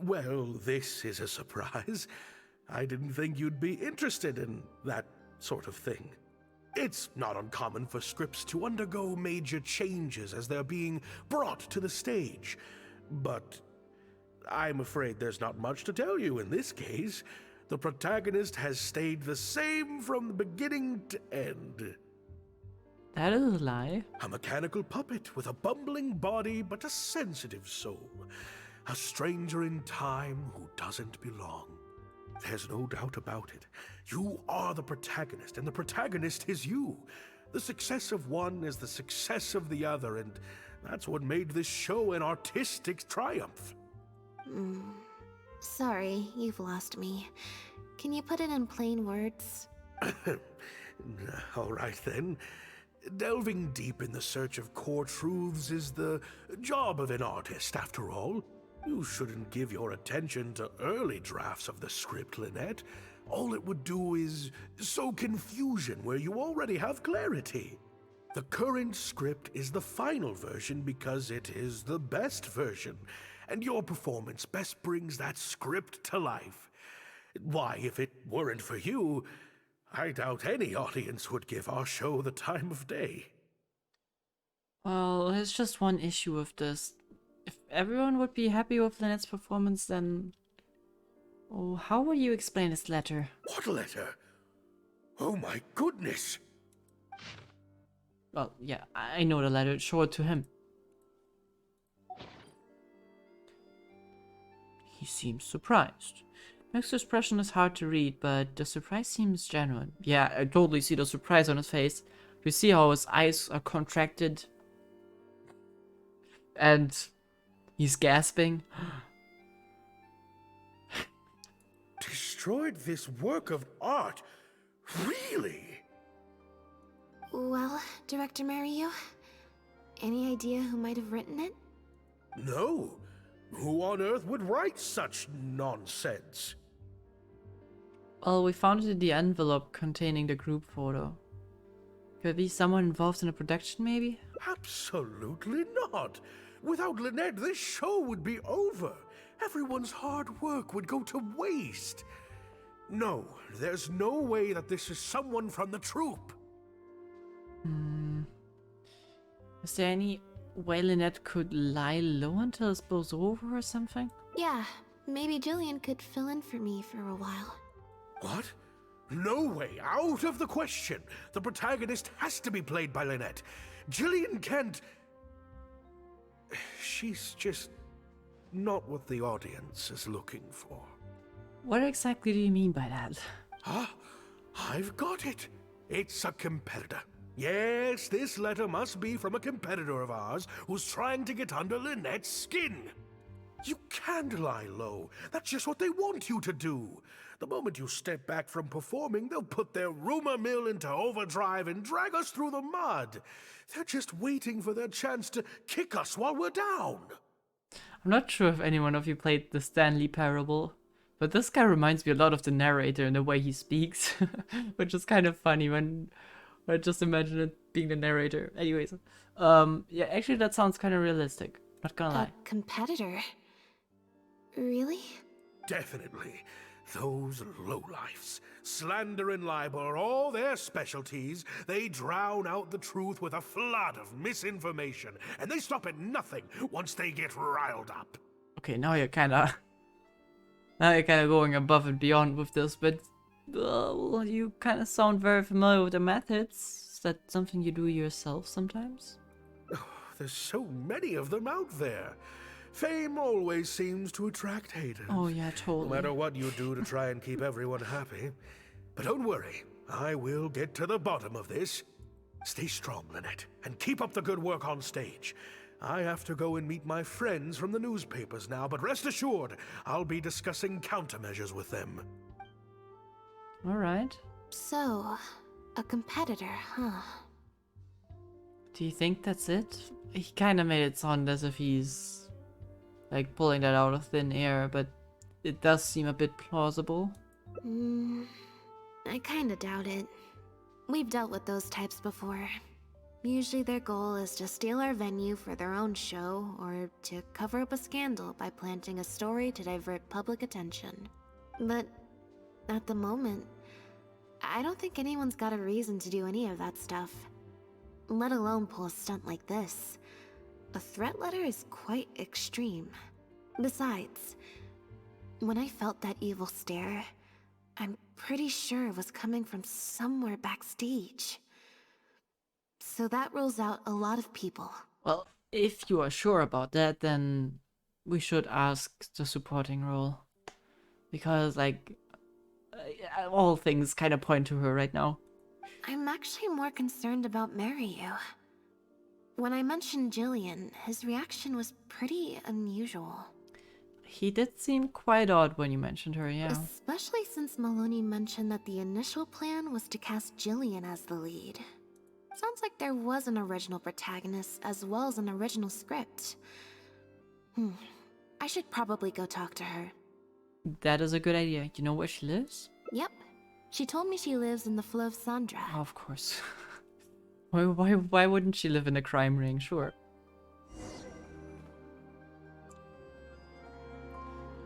well, this is a surprise. I didn't think you'd be interested in that sort of thing. It's not uncommon for scripts to undergo major changes as they're being brought to the stage. But I'm afraid there's not much to tell you in this case. The protagonist has stayed the same from the beginning to end. That is a lie. A mechanical puppet with a bumbling body but a sensitive soul. A stranger in time who doesn't belong. There's no doubt about it. You are the protagonist, and the protagonist is you. The success of one is the success of the other, and that's what made this show an artistic triumph. Sorry, you've lost me. Can you put it in plain words? All right then. Delving deep in the search of core truths is the job of an artist, after all. You shouldn't give your attention to early drafts of the script, Lynette. All it would do is sow confusion where you already have clarity. The current script is the final version because it is the best version, and your performance best brings that script to life. Why, if it weren't for you, I doubt any audience would give our show the time of day. Well, there's just one issue with this. If everyone would be happy with Lynette's performance, then... Oh, how will you explain this letter? What letter? Oh my goodness! Well, yeah, I know the letter. Show it to him. He seems surprised. Next expression is hard to read, but the surprise seems genuine. Yeah, I totally see the surprise on his face. You see how his eyes are contracted? And he's gasping. Destroyed this work of art? Really? Well, Director Mariyu, any idea who might have written it? No. Who on earth would write such nonsense? Well, we found it in the envelope containing the group photo. Could it be someone involved in the production, maybe? Absolutely not. Without Lynette, this show would be over. Everyone's hard work would go to waste. No, there's no way that this is someone from the troupe. Is there any way Lynette could lie low until it blows over or something? Yeah, maybe Jillian could fill in for me for a while. What? No way, out of the question. The protagonist has to be played by Lynette. Jillian can't... She's just not what the audience is looking for. What exactly do you mean by that? Ah, I've got it. It's a competitor. Yes, this letter must be from a competitor of ours who's trying to get under Lynette's skin. You can't lie low. That's just what they want you to do. The moment you step back from performing, they'll put their rumor mill into overdrive and drag us through the mud. They're just waiting for their chance to kick us while we're down. I'm not sure if any one of you played the Stanley Parable, but this guy reminds me a lot of the narrator in the way he speaks, which is kind of funny when I just imagine it being the narrator. Anyways, yeah, actually that sounds kind of realistic. Not gonna lie. A competitor? Really? Definitely. Those lowlifes. Slander and libel are all their specialties. They drown out the truth with a flood of misinformation, and they stop at nothing once they get riled up. Okay, now you're kind of going above and beyond with this, but you kind of sound very familiar with the methods. Is that something you do yourself sometimes? Oh, there's so many of them out there. Fame always seems to attract haters. Oh yeah, totally. No matter what you do to try and keep everyone happy. But don't worry, I will get to the bottom of this. Stay strong, Lynette, and keep up the good work on stage. I have to go and meet my friends from the newspapers now, but rest assured, I'll be discussing countermeasures with them. Alright. So, a competitor, huh? Do you think that's it? He kind of made it sound as if he's like pulling that out of thin air, but it does seem a bit plausible. I kinda doubt it. We've dealt with those types before. Usually their goal is to steal our venue for their own show, or to cover up a scandal by planting a story to divert public attention. But at the moment, I don't think anyone's got a reason to do any of that stuff. Let alone pull a stunt like this. A threat letter is quite extreme. Besides, when I felt that evil stare, I'm pretty sure it was coming from somewhere backstage. So that rules out a lot of people. Well, if you are sure about that, then we should ask the supporting role. Because, like, all things kind of point to her right now. I'm actually more concerned about Mariyu. When I mentioned Jillian, his reaction was pretty unusual. He did seem quite odd when you mentioned her, yeah. Especially since Maloney mentioned that the initial plan was to cast Jillian as the lead. Sounds like there was an original protagonist as well as an original script. I should probably go talk to her. That is a good idea. You know where she lives? Yep. She told me she lives in the Fleuve Sandra. Oh, of course. Why wouldn't she live in a crime ring? Sure.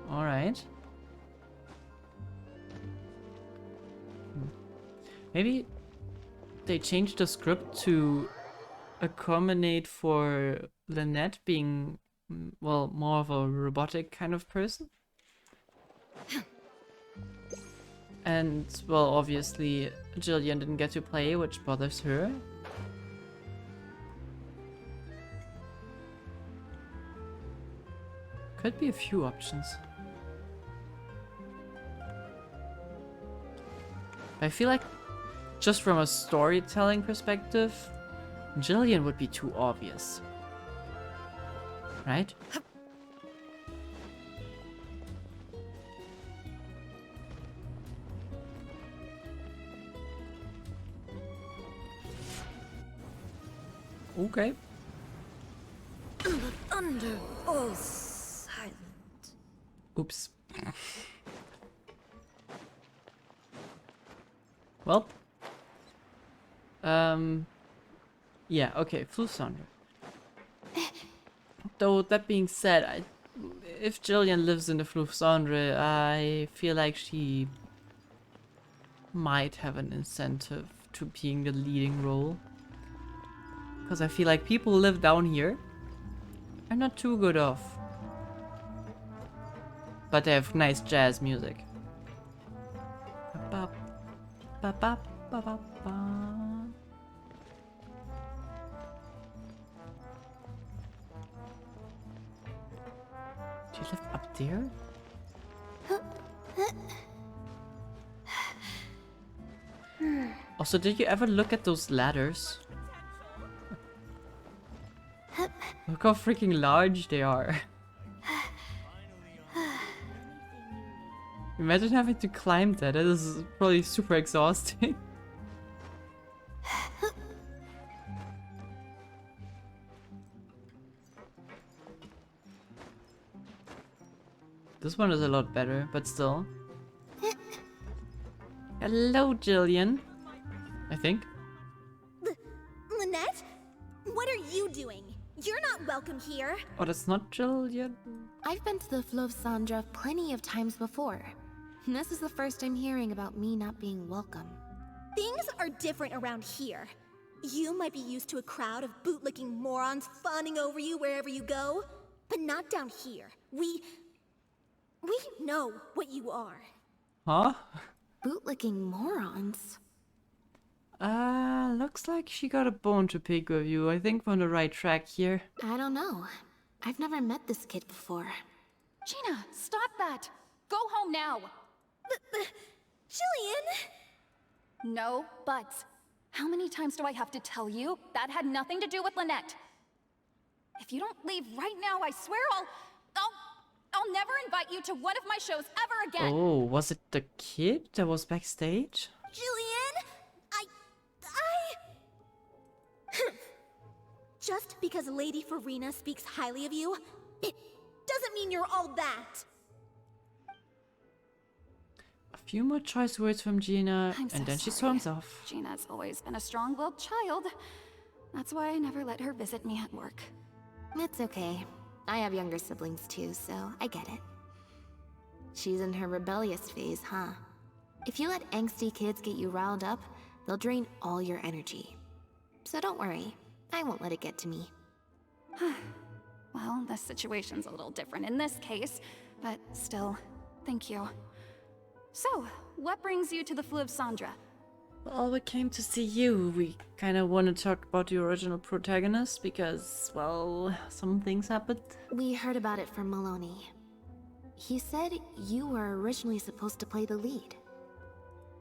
Alright. Maybe they changed the script to accommodate for Lynette being, well, more of a robotic kind of person. And, well, obviously Jillian didn't get to play, which bothers her. Could be a few options. I feel like, just from a storytelling perspective, Jillian would be too obvious. Right? Okay. The thunder falls silent. Oops. Well. Yeah, okay, Flusandra. Though, that being said, if Jillian lives in the Flusandra, I feel like she might have an incentive to being the leading role. Because I feel like people who live down here are not too good off. But they have nice jazz music. Ba ba ba ba ba ba. Do you live up there? Also, did you ever look at those ladders? Look how freaking large they are. Imagine having to climb that. That is probably super exhausting. This one is a lot better, but still. Hello, Jillian. I think. Lynette? What are you doing? You're not welcome here. Oh, that's not Jillian. I've been to the Fleuve Sandra plenty of times before. This is the first I'm hearing about me not being welcome. Things are different around here. You might be used to a crowd of bootlicking morons fawning over you wherever you go, but not down here. We know what you are. Huh? Bootlicking morons? Looks like she got a bone to pick with you. I think we're on the right track here. I don't know. I've never met this kid before. Gina, stop that! Go home now! Jillian! No buts. How many times do I have to tell you? That had nothing to do with Lynette. If you don't leave right now, I swear I'll never invite you to one of my shows ever again! Oh, was it the kid that was backstage? Jillian! Just because Lady Farina speaks highly of you, it doesn't mean you're all that. A few more choice words from Gina, and then she storms off. Gina's always been a strong-willed child. That's why I never let her visit me at work. It's okay. I have younger siblings too, so I get it. She's in her rebellious phase, huh? If you let angsty kids get you riled up, they'll drain all your energy. So don't worry. I won't let it get to me. Well, this situation's a little different in this case, but still, thank you. So, what brings you to the Fleuve Sandra? Well, we came to see you. We kind of want to talk about the original protagonist because, well, some things happened. We heard about it from Maloney. He said you were originally supposed to play the lead.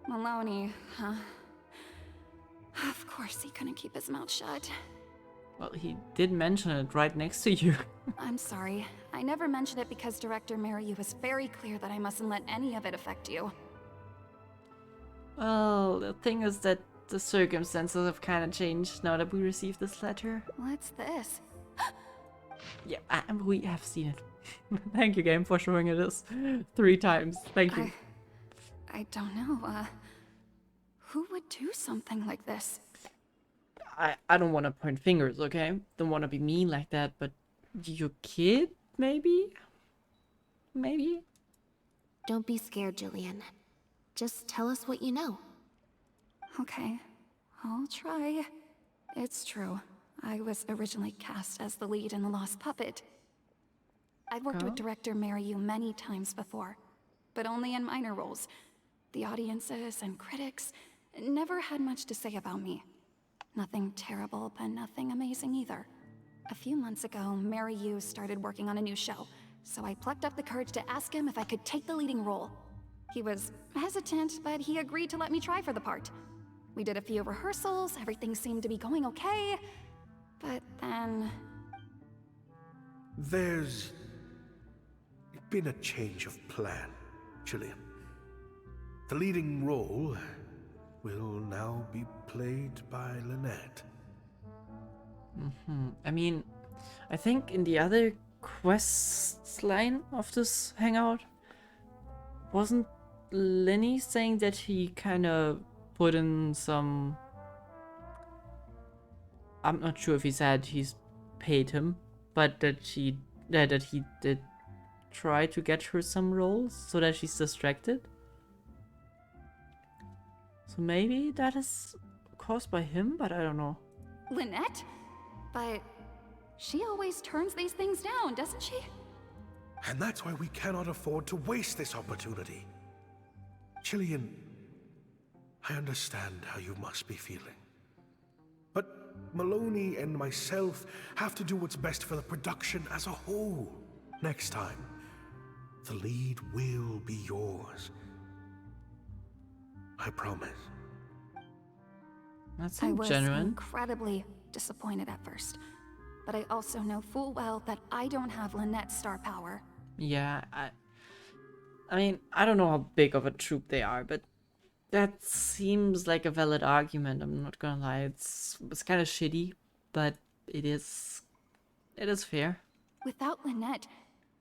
Maloney, huh? Of course he couldn't keep his mouth shut. Well, he did mention it right next to you. I'm sorry. I never mentioned it because Director Mariu was very clear that I mustn't let any of it affect you. Well, the thing is that the circumstances have kind of changed now that we received this letter. What's this? Yeah, we have seen it. Thank you, game, for showing it us 3 times. Thank you. I don't know, who would do something like this? I don't want to point fingers, okay? Don't want to be mean like that, but your kid, maybe? Maybe? Don't be scared, Jillian. Just tell us what you know. Okay, I'll try. It's true. I was originally cast as the lead in The Lost Puppet. I've worked with director Mariyu many times before, but only in minor roles. The audiences and critics never had much to say about me. Nothing terrible, but nothing amazing either. A few months ago, Mariyu started working on a new show, so I plucked up the courage to ask him if I could take the leading role. He was hesitant, but he agreed to let me try for the part. We did a few rehearsals, everything seemed to be going okay, but then... There's been a change of plan, Jillian. The leading role will now be played by Lynette. I mean, I think in the other quests line of this hangout, wasn't Lenny saying that he kind of put in some... I'm not sure if he said he's paid him, but that he did try to get her some roles so that she's distracted. So maybe that is caused by him, but I don't know. Lynette? But she always turns these things down, doesn't she? And that's why we cannot afford to waste this opportunity. Jillian, I understand how you must be feeling. But Maloney and myself have to do what's best for the production as a whole. Next time, the lead will be yours. I promise. That's I was genuine. incredibly disappointed at first, but I also know full well that I don't have Lynette's star power. Yeah, I mean, I don't know how big of a troupe they are, but that seems like a valid argument. I'm not gonna lie. It's kind of shitty, but it is fair. Without Lynette,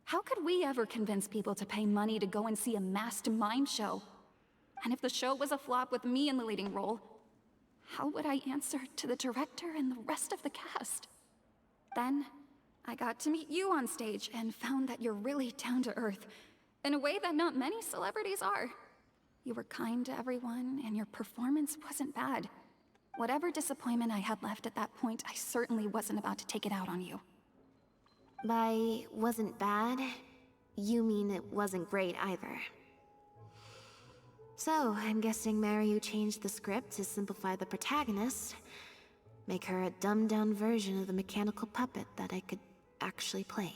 how could we ever convince people to pay money to go and see a masked mime show? And if the show was a flop with me in the leading role, how would I answer to the director and the rest of the cast? Then, I got to meet you on stage and found that you're really down to earth, in a way that not many celebrities are. You were kind to everyone, and your performance wasn't bad. Whatever disappointment I had left at that point, I certainly wasn't about to take it out on you. By wasn't bad, you mean it wasn't great either. So, I'm guessing Mariyu changed the script to simplify the protagonist, make her a dumbed-down version of the mechanical puppet that I could actually play.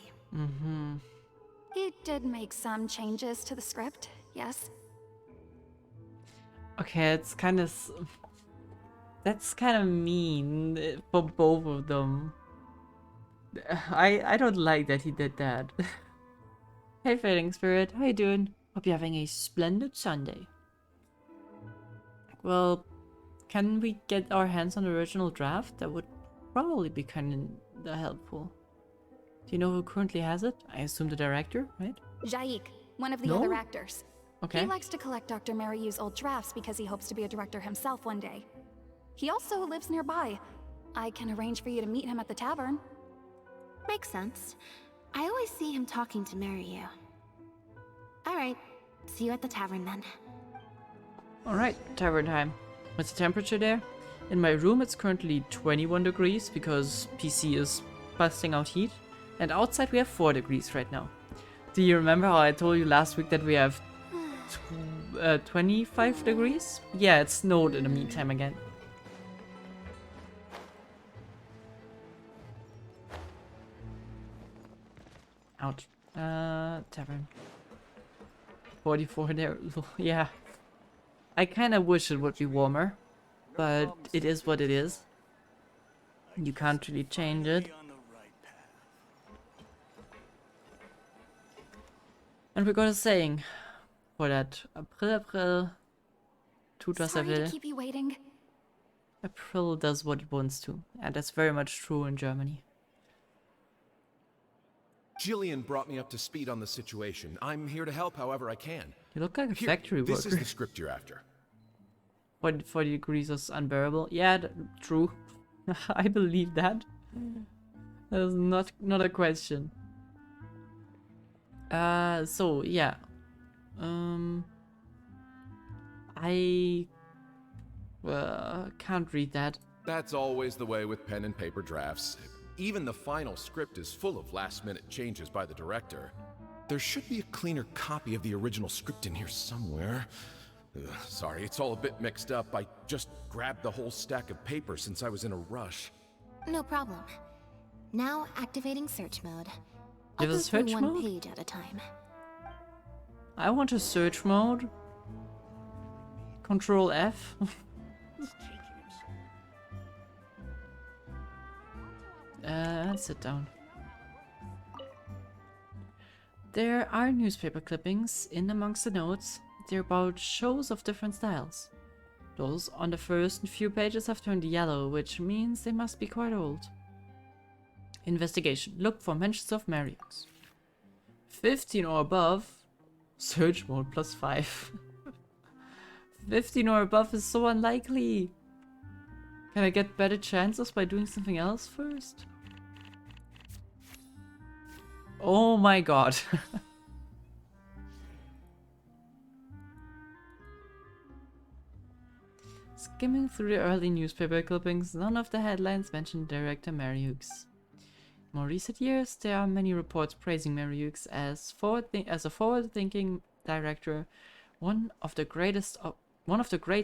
He did make some changes to the script, yes? Okay, it's kind of... That's kind of mean for both of them. I don't like that he did that. Hey, Fading Spirit, how you doing? Hope you're having a splendid Sunday. Well, can we get our hands on the original draft? That would probably be kind of helpful. Do you know who currently has it? I assume the director, right? Jaik, one of the No? other actors. Okay. He likes to collect Dr. Mariyu's old drafts because he hopes to be a director himself one day. He also lives nearby. I can arrange for you to meet him at the tavern. Makes sense. I always see him talking to Mariyu. Alright, see you at the tavern then. Alright, tavern time. What's the temperature there? In my room it's currently 21 degrees because PC is busting out heat. And outside we have 4 degrees right now. Do you remember how I told you last week that we have 25 degrees? Yeah, it snowed in the meantime again. Ouch. Tavern. 44 there. Yeah. I kind of wish it would be warmer, but it is what it is. You can't really change it. And we got a saying for that. April tut was er Sorry to will. keep you waiting. April does what it wants to, and that's very much true in Germany. Jillian brought me up to speed on the situation. I'm here to help however I can. You look like a Here, factory this is worker. the script you're after. 40 degrees is unbearable. Yeah, true. I believe that. That is not a question. So yeah. I Can't read that. That's always the way with pen and paper drafts. Even the final script is full of last-minute changes by the director. There should be a cleaner copy of the original script in here somewhere. Sorry, it's all a bit mixed up. I just grabbed the whole stack of paper since I was in a rush. No problem. Now activating search mode. I'll There's go a through search one mode? page at a time. I want a search mode. Control F. Sit down. There are newspaper clippings in amongst the notes. They're about shows of different styles. Those on the first few pages have turned yellow, which means they must be quite old. Investigation. Look for mentions of Marius. 15 or above. Search mode +5. 15 or above is so unlikely. Can I get better chances by doing something else first? Oh my god. Skimming through the early newspaper clippings, none of the headlines mentioned director Marius. In more recent years, there are many reports praising Marius as a forward-thinking director, one of the greats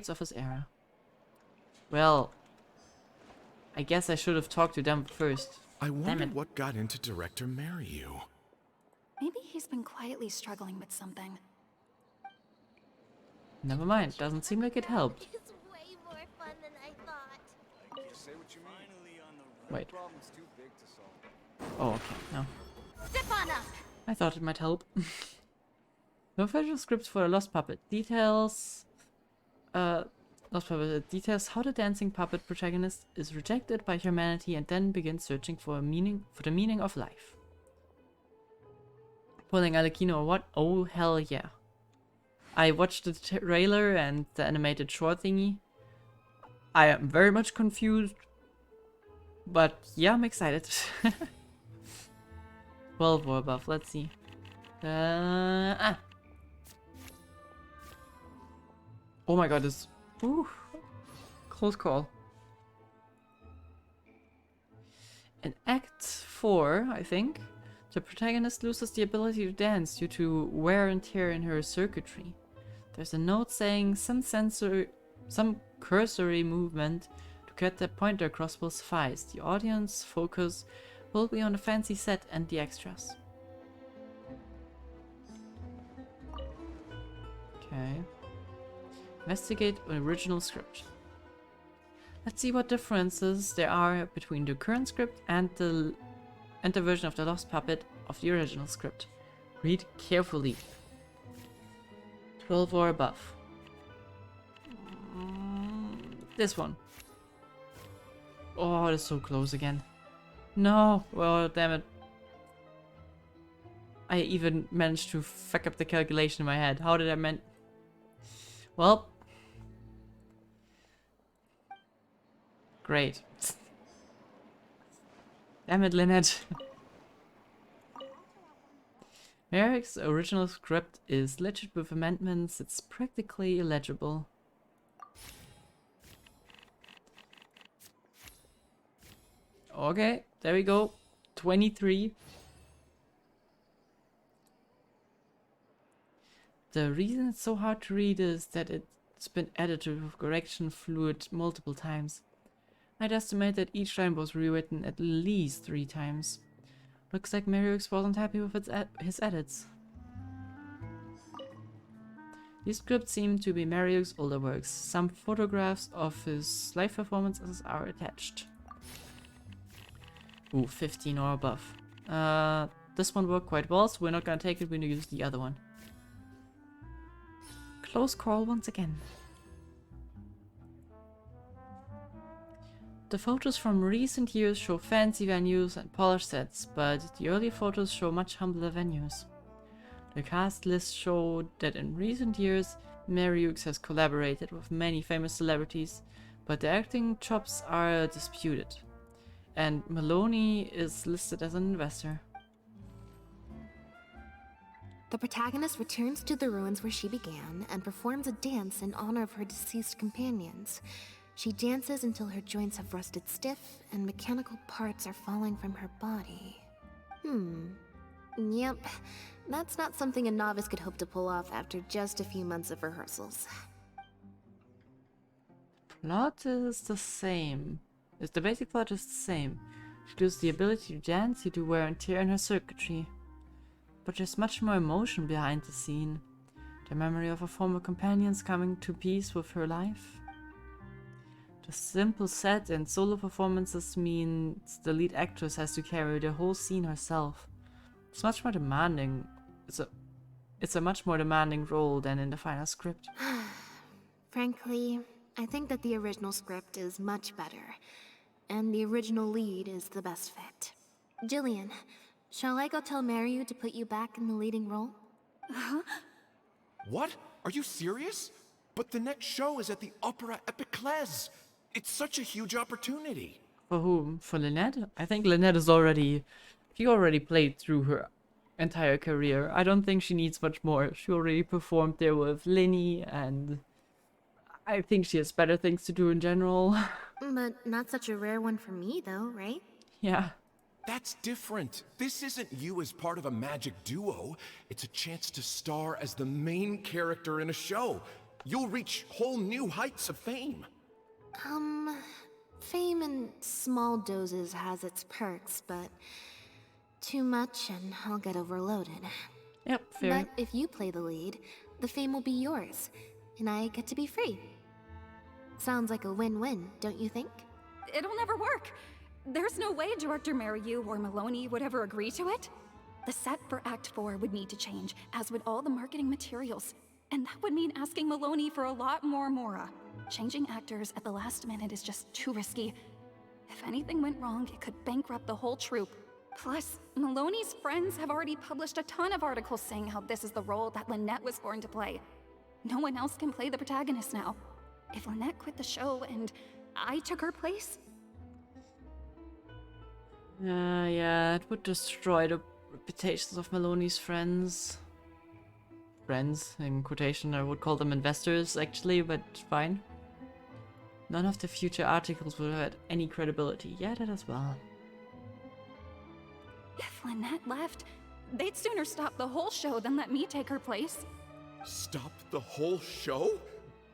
of his era. Well, I guess I should have talked to them first. I wonder what got into director Marius. Maybe he's been quietly struggling with something. Never mind, doesn't seem like it helped. It's way more fun than I thought. Say what you mean. Wait. Problem's too big to solve. Oh, okay, no. Step on up! I thought it might help. No official script for a Lost Puppet. Details details how the dancing puppet protagonist is rejected by humanity and then begins searching for the meaning of life. Pulling Alekino or what? Oh hell yeah. I watched the trailer and the animated short thingy. I am very much confused. But yeah, I'm excited. 12 or above, let's see. Oh my god, this... Ooh, close call. In Act 4, I think, the protagonist loses the ability to dance due to wear and tear in her circuitry. There's a note saying some cursory movement to get the pointer across will suffice. The audience focus will be on the fancy set and the extras. Okay. Investigate original script. Let's see what differences there are between the current script and the version of the Lost Puppet of the original script. Read carefully. 12 or above. This one. Oh, it's so close again. No! Oh, damn it. I even managed to fuck up the calculation in my head. How did I Well. Great. Damn it, Lynette. Merrick's original script is legit with amendments. It's practically illegible. Okay, there we go. 23. The reason it's so hard to read is that it's been edited with correction fluid multiple times. I'd estimate that each line was rewritten at least 3 times. Looks like Marius wasn't happy with his edits. These scripts seem to be Marius' older works. Some photographs of his live performances are attached. Ooh, 15 or above. This one worked quite well, so we're not gonna take it, we're gonna use the other one. Close call once again. The photos from recent years show fancy venues and polished sets, but the early photos show much humbler venues. The cast lists show that in recent years, Marius has collaborated with many famous celebrities, but the acting chops are disputed, and Maloney is listed as an investor. The protagonist returns to the ruins where she began and performs a dance in honor of her deceased companions. She dances until her joints have rusted stiff and mechanical parts are falling from her body. Yep, that's not something a novice could hope to pull off after just a few months of rehearsals. Plot is the same. The basic plot is the same. She loses the ability to dance due to wear and tear in her circuitry. But there's much more emotion behind the scene. The memory of her former companions coming to peace with her life. The simple set and solo performances means the lead actress has to carry the whole scene herself. It's much more demanding. It's a much more demanding role than in the final script. Frankly, I think that the original script is much better, and the original lead is the best fit. Jillian, shall I go tell Mariu to put you back in the leading role? What? Are you serious? But the next show is at the Opera Epiclese. It's such a huge opportunity. For whom? For Lynette? I think Lynette is already... She already played through her entire career. I don't think she needs much more. She already performed there with Linny, and I think she has better things to do in general. But not such a rare one for me, though, right? Yeah. That's different. This isn't you as part of a magic duo. It's a chance to star as the main character in a show. You'll reach whole new heights of fame. Fame in small doses has its perks, but too much and I'll get overloaded. Yep, fair. But if you play the lead, the fame will be yours, and I get to be free. Sounds like a win-win, don't you think? It'll never work. There's no way Director Mariu or Maloney would ever agree to it. The set for Act 4 would need to change, as would all the marketing materials. And that would mean asking Maloney for a lot more Mora. Changing actors at the last minute is just too risky. If anything went wrong, it could bankrupt the whole troupe. Plus, Maloney's friends have already published a ton of articles saying how this is the role that Lynette was born to play. No one else can play the protagonist now. If Lynette quit the show and I took her place... Yeah, it would destroy the reputations of Maloney's friends. Friends, in quotation, I would call them investors, actually, but fine. None of the future articles would have had any credibility. Yeah, that as well. If Lynette left, they'd sooner stop the whole show than let me take her place. Stop the whole show?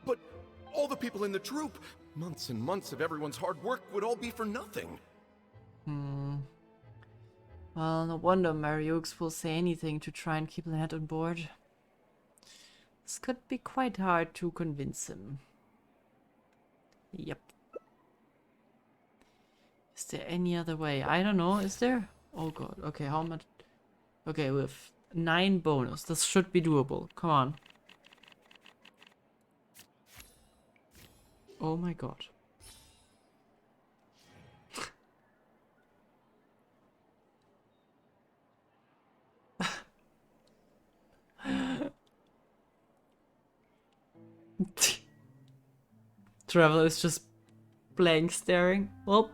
But all the people in the troupe, months and months of everyone's hard work would all be for nothing. Well, no wonder Mariux will say anything to try and keep Lynette on board. This could be quite hard to convince him. Yep. Is there any other way? I don't know, is there? Oh god, okay, how much? Okay, with 9 bonus, this should be doable. Come on. Oh my god. Trevor is just blank staring. Well,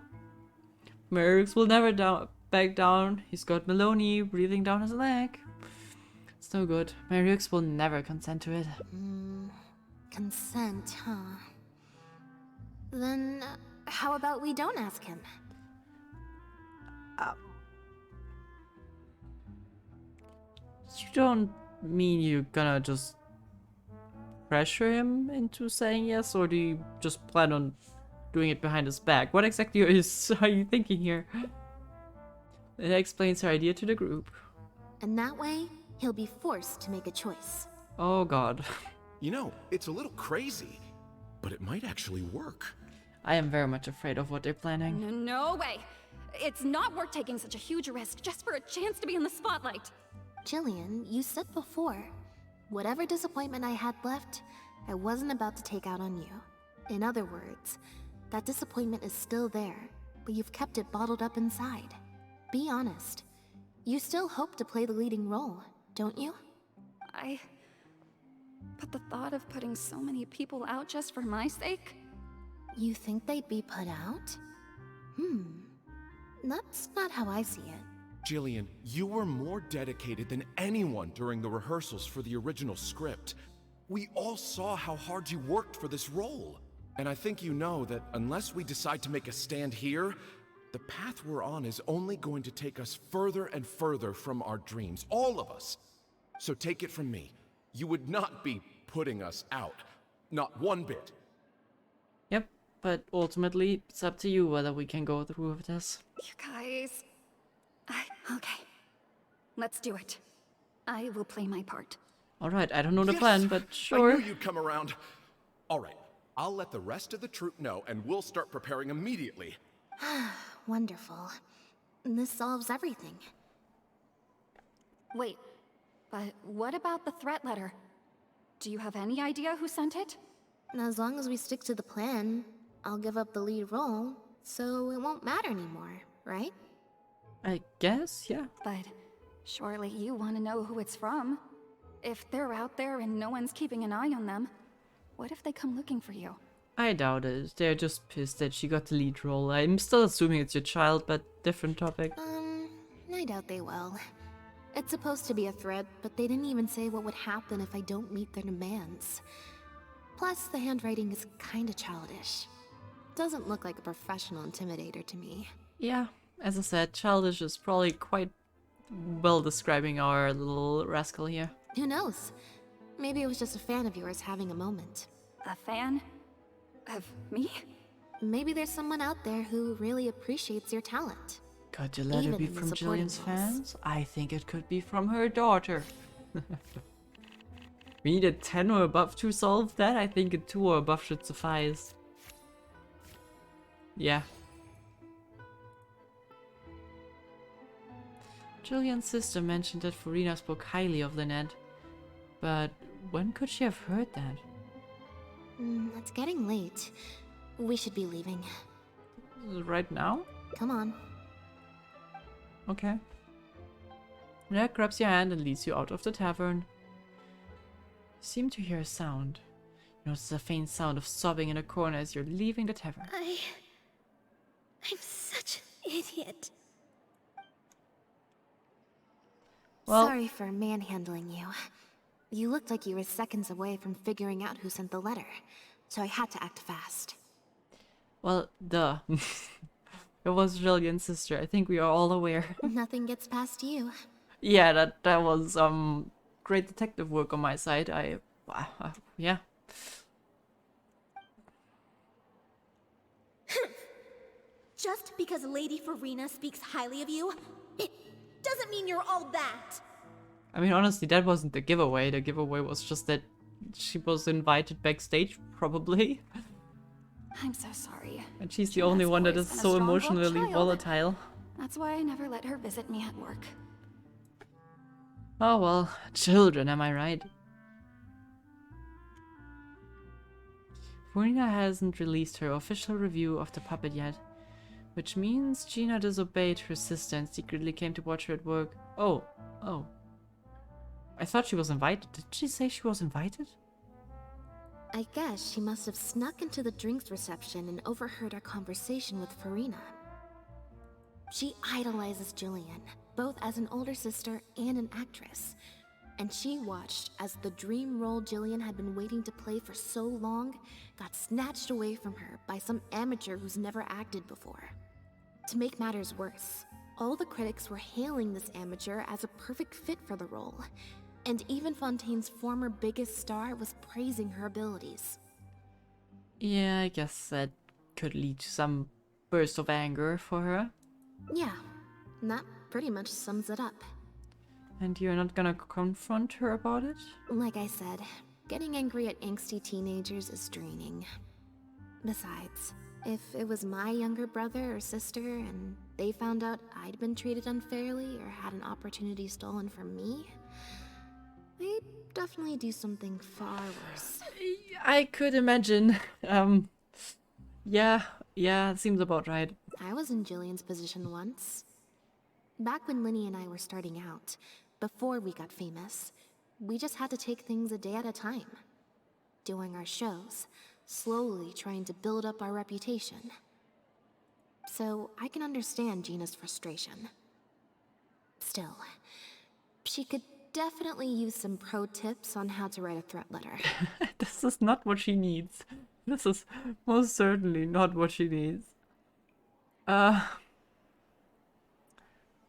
Merrick's will never back down. He's got Maloney breathing down his leg. It's no good. Merrick's will never consent to it. Consent, huh? Then, how about we don't ask him? You don't mean you're gonna just pressure him into saying yes, or do you just plan on doing it behind his back? What exactly are you thinking here? It explains her idea to the group. And that way, he'll be forced to make a choice. Oh god. You know, it's a little crazy, but it might actually work. I am very much afraid of what they're planning. No way! It's not worth taking such a huge risk just for a chance to be in the spotlight. Jillian, you said before, whatever disappointment I had left, I wasn't about to take out on you. In other words, that disappointment is still there, but you've kept it bottled up inside. Be honest. You still hope to play the leading role, don't you? But the thought of putting so many people out just for my sake? You think they'd be put out? That's not how I see it. Jillian, you were more dedicated than anyone during the rehearsals for the original script. We all saw how hard you worked for this role. And I think you know that unless we decide to make a stand here, the path we're on is only going to take us further and further from our dreams, all of us. So take it from me, you would not be putting us out. Not one bit. Yep, but ultimately, it's up to you whether we can go through with this. You guys... Okay. Let's do it. I will play my part. Alright, I don't know the Yes! plan, but I sure. knew you'd come around. Alright, I'll let the rest of the troupe know and we'll start preparing immediately. Wonderful. This solves everything. Wait, but what about the threat letter? Do you have any idea who sent it? As long as we stick to the plan, I'll give up the lead role, so it won't matter anymore, right? I guess, yeah. But surely you want to know who it's from. If they're out there and no one's keeping an eye on them, what if they come looking for you? I doubt it. They're just pissed that she got the lead role. I'm still assuming it's your child, but different topic. I doubt they will. It's supposed to be a threat, but they didn't even say what would happen if I don't meet their demands. Plus, the handwriting is kinda childish. Doesn't look like a professional intimidator to me. Yeah, as I said, childish is probably quite well describing our little rascal here. Who knows? Maybe it was just a fan of yours having a moment. A fan? Of me? Maybe there's someone out there who really appreciates your talent. Could you let Even it be in the from supporting Jillian's roles. fans? I think it could be from her daughter. We need a 10 or above to solve that. I think a 2 or above should suffice. Yeah. Jillian's sister mentioned that Farina spoke highly of Lynette. But when could she have heard that? It's getting late. We should be leaving. Right now? Come on. Okay. Lynette grabs your hand and leads you out of the tavern. You seem to hear a sound. You notice a faint sound of sobbing in a corner as you're leaving the tavern. I'm such an idiot. Well, Sorry for manhandling you. You looked like you were seconds away from figuring out who sent the letter, so I had to act fast. well, duh. It was Jillian's sister. I think we are all aware. Nothing gets past you. Yeah, that was great detective work on my side. Yeah. Just because Lady Farina speaks highly of you, it doesn't mean you're all that. I mean, honestly, that wasn't the giveaway. The giveaway was just that she was invited backstage, probably. I'm so sorry. And she's the only one that is so emotionally volatile. That's why I never let her visit me at work. Oh well, children, am I right? Farina hasn't released her official review of the puppet yet, which means Gina disobeyed her sister and secretly came to watch her at work. Oh. I thought she was invited. Did she say she was invited? I guess she must have snuck into the drinks reception and overheard our conversation with Farina. She idolizes Jillian, both as an older sister and an actress. And she watched as the dream role Jillian had been waiting to play for so long got snatched away from her by some amateur who's never acted before. To make matters worse, all the critics were hailing this amateur as a perfect fit for the role. And even Fontaine's former biggest star was praising her abilities. Yeah, I guess that could lead to some burst of anger for her. Yeah, that pretty much sums it up. And you're not gonna confront her about it? Like I said, getting angry at angsty teenagers is draining. Besides, if it was my younger brother or sister and they found out I'd been treated unfairly or had an opportunity stolen from me, they'd definitely do something far worse. I could imagine. Yeah, it seems about right. I was in Jillian's position once. Back when Linny and I were starting out, before we got famous, we just had to take things a day at a time. Doing our shows, slowly trying to build up our reputation. So I can understand Gina's frustration. Still, she could definitely use some pro tips on how to write a threat letter. This is not what she needs. This is most certainly not what she needs.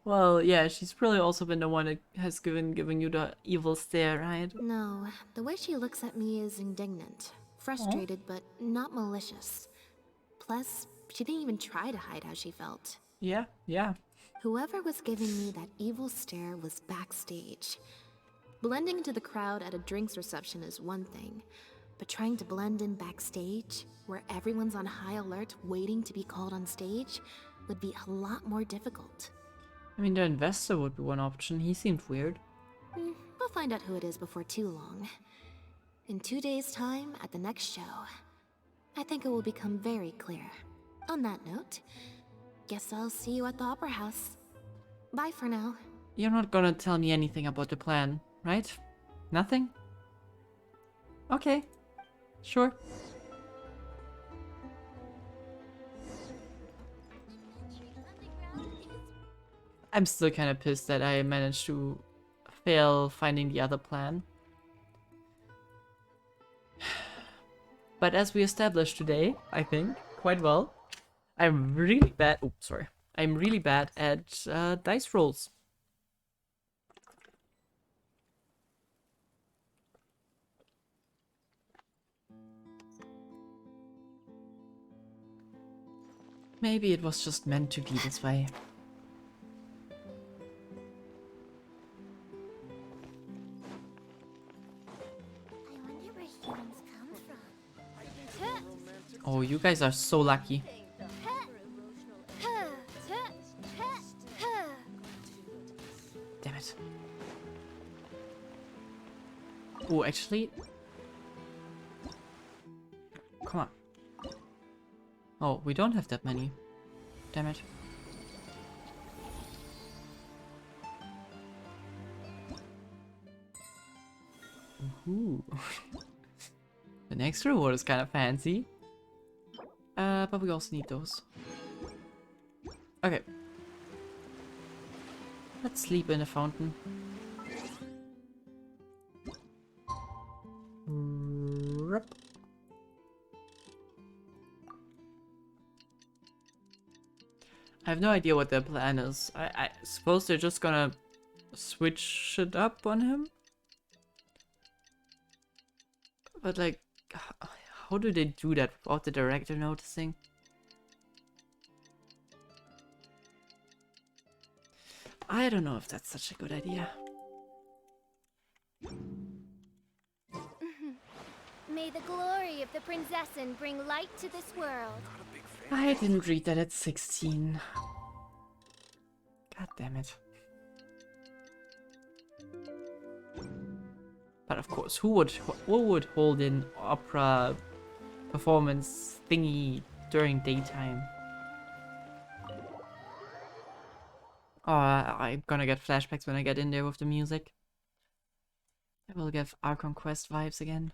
Well, yeah, she's probably also been the one that has given you the evil stare, right? No, the way she looks at me is indignant, frustrated, but not malicious. Plus, she didn't even try to hide how she felt. Yeah, yeah. Whoever was giving me that evil stare was backstage. Blending into the crowd at a drinks reception is one thing, but trying to blend in backstage, where everyone's on high alert waiting to be called on stage, would be a lot more difficult. I mean, the investor would be one option. He seemed weird. We'll find out who it is before too long. In 2 days' time, at the next show, I think it will become very clear. On that note, guess I'll see you at the Opera House. Bye for now. You're not gonna tell me anything about the plan, right? Nothing? Okay. Sure. I'm still kind of pissed that I managed to fail finding the other plan. But as we established today, I think, quite well, I'm really bad. Oh, sorry. I'm really bad at dice rolls. Maybe it was just meant to be this way. Oh, you guys are so lucky. Damn it. Oh, actually... Come on. Oh, we don't have that many. Damn it. Ooh. The next reward is kind of fancy. But we also need those. Okay. Let's sleep in the fountain. Rup. I have no idea what their plan is. I suppose they're just gonna switch it up on him? But like, how do they do that without the director noticing? I don't know if that's such a good idea. May the glory of the Prinzessin bring light to this world. I didn't read that at 16. God damn it. But of course, who would hold an opera performance thingy during daytime? Oh, I'm gonna get flashbacks when I get in there with the music. I will get Archon Quest vibes again.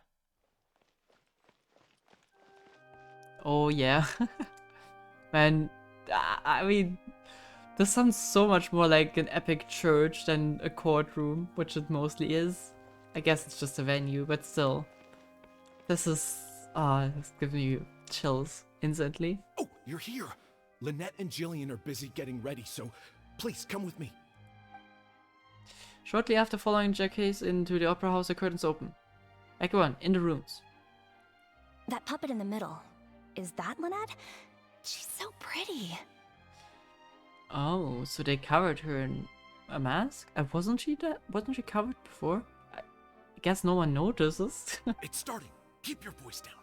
Oh yeah. Man, I mean, this sounds so much more like an epic church than a courtroom, which it mostly is. I guess it's just a venue, but still. This is... it's giving you chills instantly. Oh, you're here! Lynette and Jillian are busy getting ready, so please come with me. Shortly after following Jacques into the opera house, the curtains open. Everyone, in the rooms. That puppet in the middle, is that Lynette? She's so pretty. Oh, so they covered her in a mask? Wasn't she covered before? I guess no one notices. It's starting. Keep your voice down.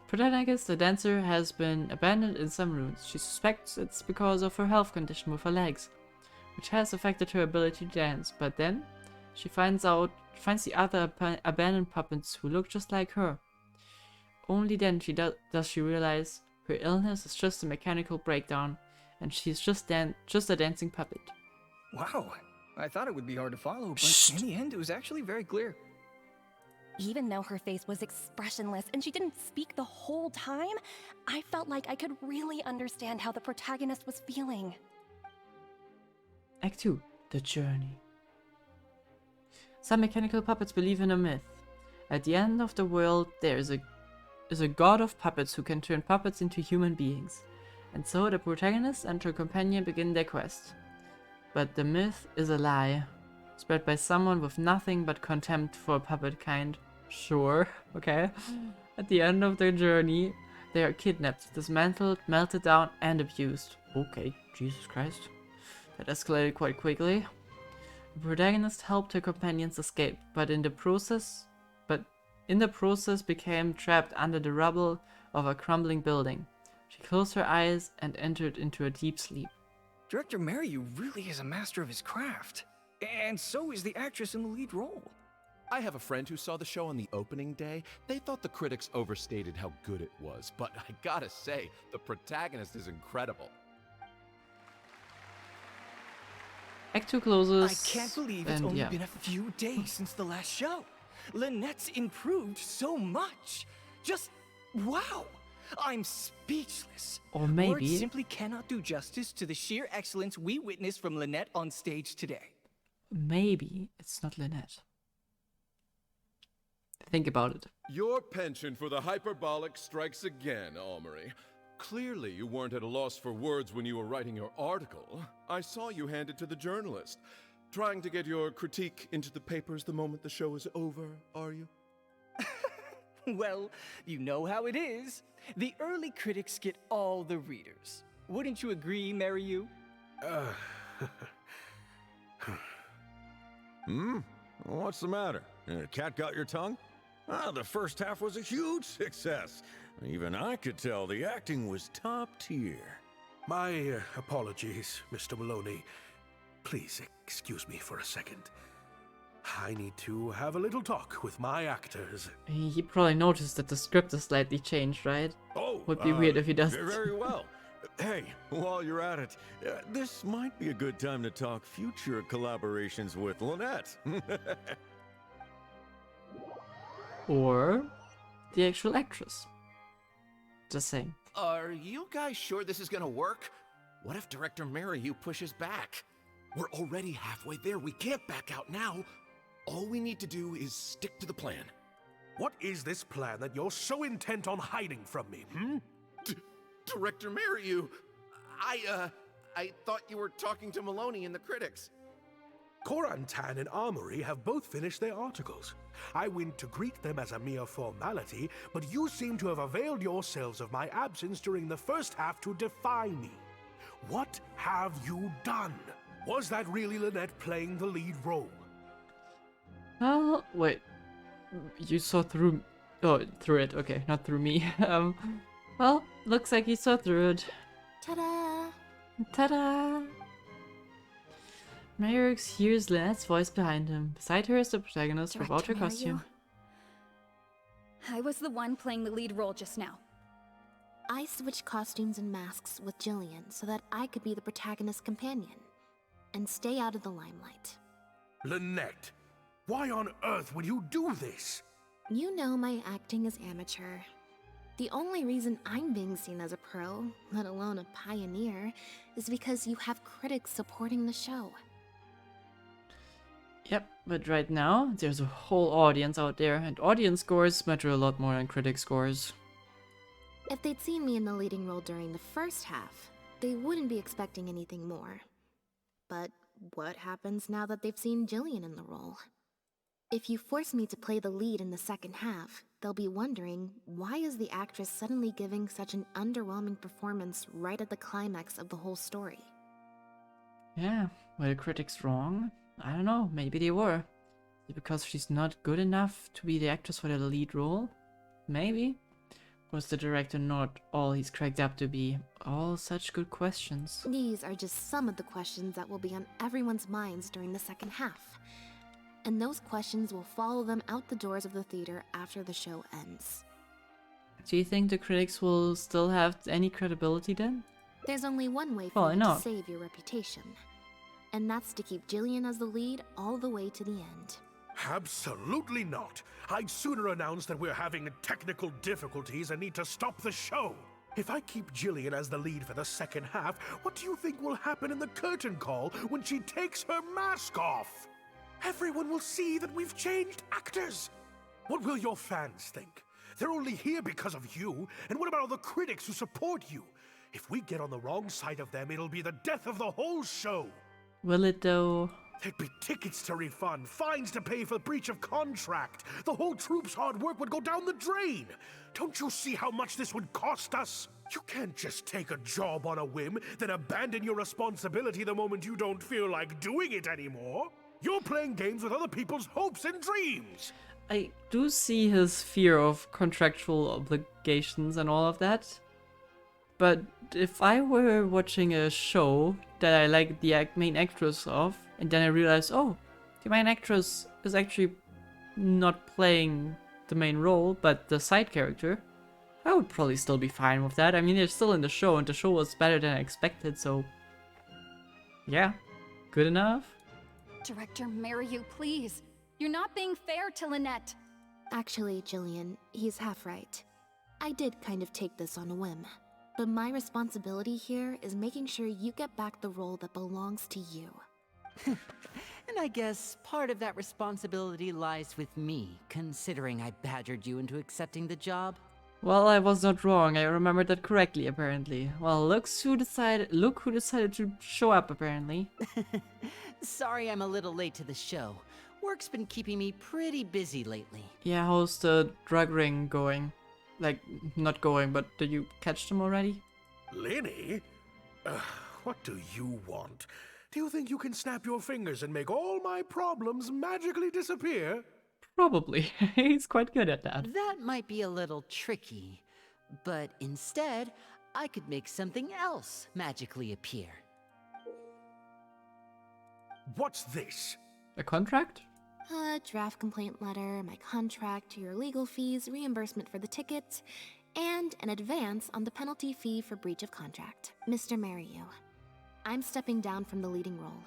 Protagonist, the dancer, has been abandoned in some rooms. She suspects it's because of her health condition with her legs, which has affected her ability to dance. But then, she finds the other abandoned puppets who look just like her. Only then does she realize her illness is just a mechanical breakdown, and she's just a dancing puppet. Wow, I thought it would be hard to follow, but in the end, it was actually very clear. Even though her face was expressionless and she didn't speak the whole time, I felt like I could really understand how the protagonist was feeling. Act 2. The Journey. Some mechanical puppets believe in a myth. At the end of the world, there is a god of puppets who can turn puppets into human beings. And so the protagonist and her companion begin their quest. But the myth is a lie, spread by someone with nothing but contempt for puppet kind. Sure, okay. At the end of their journey, they are kidnapped, dismantled, melted down, and abused. Okay, Jesus Christ. That escalated quite quickly. The protagonist helped her companions escape, but in the process became trapped under the rubble of a crumbling building. She closed her eyes and entered into a deep sleep. Director Mariu really is a master of his craft. And so is the actress in the lead role. I have a friend who saw the show on the opening day. They thought the critics overstated how good it was, but I gotta say, the protagonist is incredible. Act 2 closes. I can't believe it's only been a few days since the last show. Lynette's improved so much. Just wow. I'm speechless. Or maybe words simply cannot do justice to the sheer excellence we witnessed from Lynette on stage today. Maybe it's not Lynette. Think about it. Your penchant for the hyperbolic strikes again, Amory. Clearly you weren't at a loss for words when you were writing your article. I saw you hand it to the journalist. Trying to get your critique into the papers the moment the show is over, are you? Well, you know how it is. The early critics get all the readers. Wouldn't you agree, Mariu? What's the matter? Cat got your tongue? The first half was a huge success. Even I could tell the acting was top tier. My apologies, Mr. Maloney. Please excuse me for a second. I need to have a little talk with my actors. He probably noticed that the script is slightly changed, right? Oh, would be weird if he doesn't. Very well. Hey, while you're at it, this might be a good time to talk future collaborations with Lynette. Or the actual actress. Just saying. Are you guys sure this is gonna work? What if Director Mariu pushes back? We're already halfway there. We can't back out now. All we need to do is stick to the plan. What is this plan that you're so intent on hiding from me, Director Mariu, I thought you were talking to Maloney and the critics. Korantan and Armory have both finished their articles. I went to greet them as a mere formality, but you seem to have availed yourselves of my absence during the first half to defy me. What have you done? Was that really Lynette playing the lead role? Well, wait. You saw through... Oh, through it. Okay, not through me. Well, looks like you saw through it. Ta-da! Ta-da! Mayurix hears Lynette's voice behind him. Beside her is the protagonist without her costume. I was the one playing the lead role just now. I switched costumes and masks with Jillian so that I could be the protagonist's companion and stay out of the limelight. Lynette, why on earth would you do this? You know my acting is amateur. The only reason I'm being seen as a pro, let alone a pioneer, is because you have critics supporting the show. Yep, but right now, there's a whole audience out there, and audience scores matter a lot more than critic scores. If they'd seen me in the leading role during the first half, they wouldn't be expecting anything more. But what happens now that they've seen Jillian in the role? If you force me to play the lead in the second half, they'll be wondering, why is the actress suddenly giving such an underwhelming performance right at the climax of the whole story? Yeah, were the critics wrong? I don't know, maybe they were. Is it because she's not good enough to be the actress for the lead role? Maybe. Was the director not all he's cracked up to be? All such good questions. These are just some of the questions that will be on everyone's minds during the second half. And those questions will follow them out the doors of the theater after the show ends. Do you think the critics will still have any credibility then? There's only one way Well, for you to save your reputation. And that's to keep Jillian as the lead all the way to the end. Absolutely not. I'd sooner announce that we're having technical difficulties and need to stop the show. If I keep Jillian as the lead for the second half, what do you think will happen in the curtain call when she takes her mask off? Everyone will see that we've changed actors. What will your fans think? They're only here because of you, and what about all the critics who support you? If we get on the wrong side of them, it'll be the death of the whole show. Will it though? There'd be tickets to refund, fines to pay for breach of contract. The whole troupe's hard work would go down the drain. Don't you see how much this would cost us? You can't just take a job on a whim, then abandon your responsibility the moment you don't feel like doing it anymore. You're playing games with other people's hopes and dreams. I do see his fear of contractual obligations and all of that. But if I were watching a show that I like the main actress of, and then I realize, oh, the main actress is actually not playing the main role, but the side character, I would probably still be fine with that. I mean, they're still in the show, and the show was better than I expected, so yeah, good enough. Director, marry you, please. You're not being fair to Lynette. Actually, Jillian, he's half right. I did kind of take this on a whim. But my responsibility here is making sure you get back the role that belongs to you. And I guess part of that responsibility lies with me, considering I badgered you into accepting the job. Well, I was not wrong. I remembered that correctly, apparently. Well, look who decided to show up, apparently. Sorry I'm a little late to the show. Work's been keeping me pretty busy lately. Yeah, how's the drug ring going? Like, not going, but did you catch them already? Lenny? What do you want? Do you think you can snap your fingers and make all my problems magically disappear? Probably. He's quite good at that. That might be a little tricky, but instead, I could make something else magically appear. What's this? A contract? A draft complaint letter, my contract, your legal fees, reimbursement for the tickets, and an advance on the penalty fee for breach of contract. Mr. Mariyu, I'm stepping down from the leading role,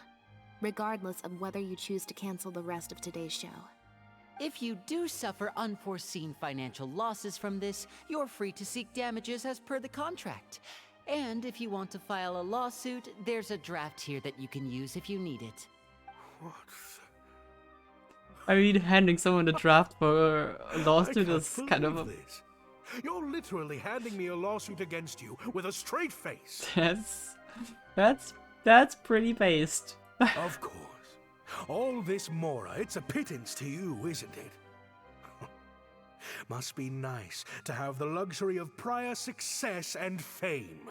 regardless of whether you choose to cancel the rest of today's show. If you do suffer unforeseen financial losses from this, you're free to seek damages as per the contract. And if you want to file a lawsuit, there's a draft here that you can use if you need it. What? I mean, handing someone a draft for a lawsuit is kind of a... This. You're literally handing me a lawsuit against you with a straight face. That's pretty based. Of course. All this Mora, it's a pittance to you, isn't it? Must be nice to have the luxury of prior success and fame.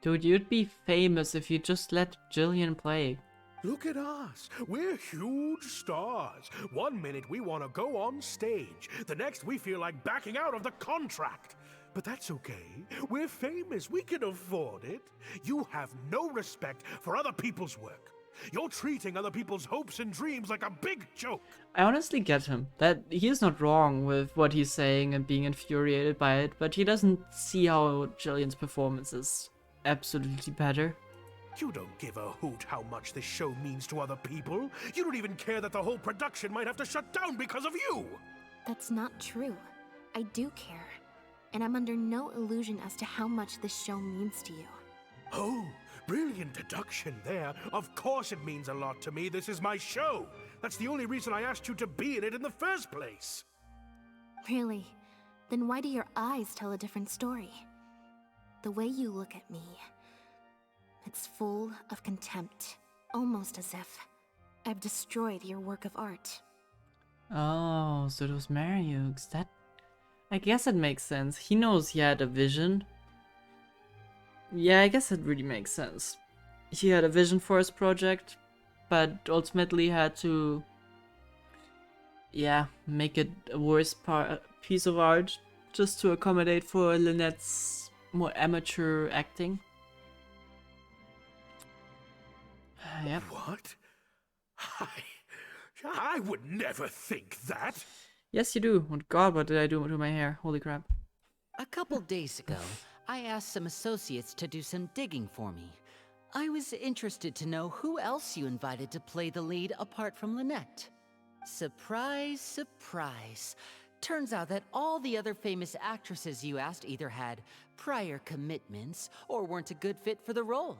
Dude, you'd be famous if you just let Jillian play. Look at us. We're huge stars. One minute we want to go on stage. The next we feel like backing out of the contract. But that's okay. We're famous. We can afford it. You have no respect for other people's work. You're treating other people's hopes and dreams like a big joke. I honestly get him. That he's not wrong with what he's saying and being infuriated by it, but he doesn't see how Jillian's performance is absolutely better. You don't give a hoot how much this show means to other people. You don't even care that the whole production might have to shut down because of you. That's not true. I do care. And I'm under no illusion as to how much this show means to you. Oh, brilliant deduction there. Of course it means a lot to me. This is my show. That's the only reason I asked you to be in it in the first place. Really? Then why do your eyes tell a different story? The way you look at me, it's full of contempt. Almost as if I've destroyed your work of art. Oh, so it was Mariuk's. That... I guess it makes sense. He knows he had a vision. Yeah, I guess it really makes sense. He had a vision for his project, but ultimately had to... yeah, make it a worse piece of art just to accommodate for Lynette's more amateur acting. Yep. What? I would never think that. Yes, you do. Oh God, what did I do to my hair? Holy crap. A couple days ago, I asked some associates to do some digging for me. I was interested to know who else you invited to play the lead apart from Lynette. Surprise, surprise. Turns out that all the other famous actresses you asked either had prior commitments or weren't a good fit for the role.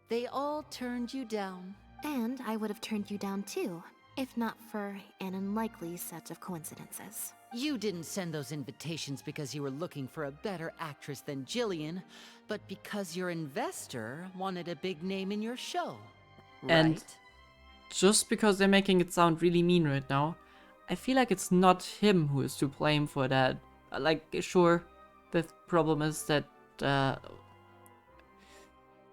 They all turned you down. And I would have turned you down too, if not for an unlikely set of coincidences. You didn't send those invitations because you were looking for a better actress than Jillian, but because your investor wanted a big name in your show. And Right? just because they're making it sound really mean right now, I feel like it's not him who is to blame for that. Like, sure, the problem is that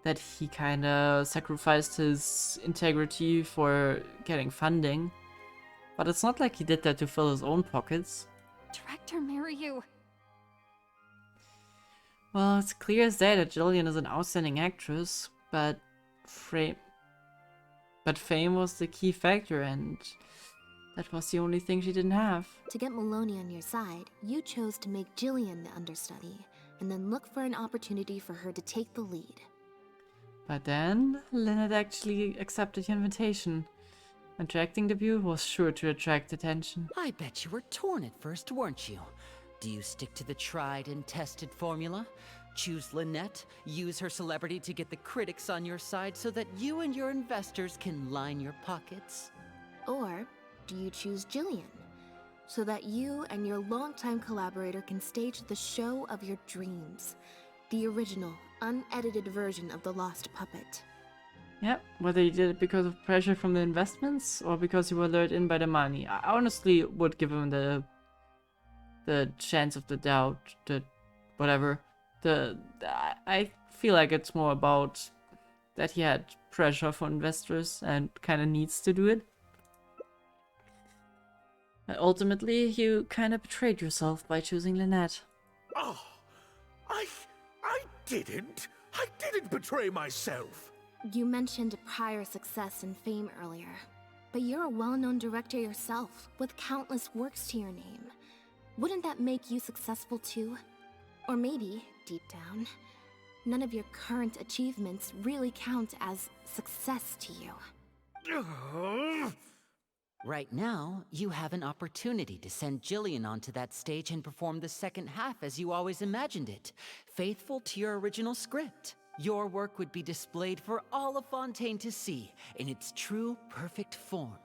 that he kind of sacrificed his integrity for getting funding, but it's not like he did that to fill his own pockets. Director Mariyu. Well, it's clear as day that Jillian is an outstanding actress, but fame was the key factor, and that was the only thing she didn't have. To get Maloney on your side, you chose to make Jillian the understudy, and then look for an opportunity for her to take the lead. But then, Lynette actually accepted the invitation. And her acting debut was sure to attract attention. I bet you were torn at first, weren't you? Do you stick to the tried and tested formula? Choose Lynette, use her celebrity to get the critics on your side so that you and your investors can line your pockets? Or do you choose Jillian, so that you and your longtime collaborator can stage the show of your dreams, the original, unedited version of The Lost Puppet? Yep, whether you did it because of pressure from the investments or because you were lured in by the money. I honestly would give him the chance of the doubt, that whatever. I feel like it's more about that he had pressure from investors and kind of needs to do it. And ultimately, you kind of betrayed yourself by choosing Lynette. Oh, I didn't. I didn't betray myself. You mentioned prior success and fame earlier, but you're a well-known director yourself, with countless works to your name. Wouldn't that make you successful too? Or maybe, deep down, none of your current achievements really count as success to you. Right now, you have an opportunity to send Jillian onto that stage and perform the second half as you always imagined it, faithful to your original script. Your work would be displayed for all of Fontaine to see, in its true, perfect form.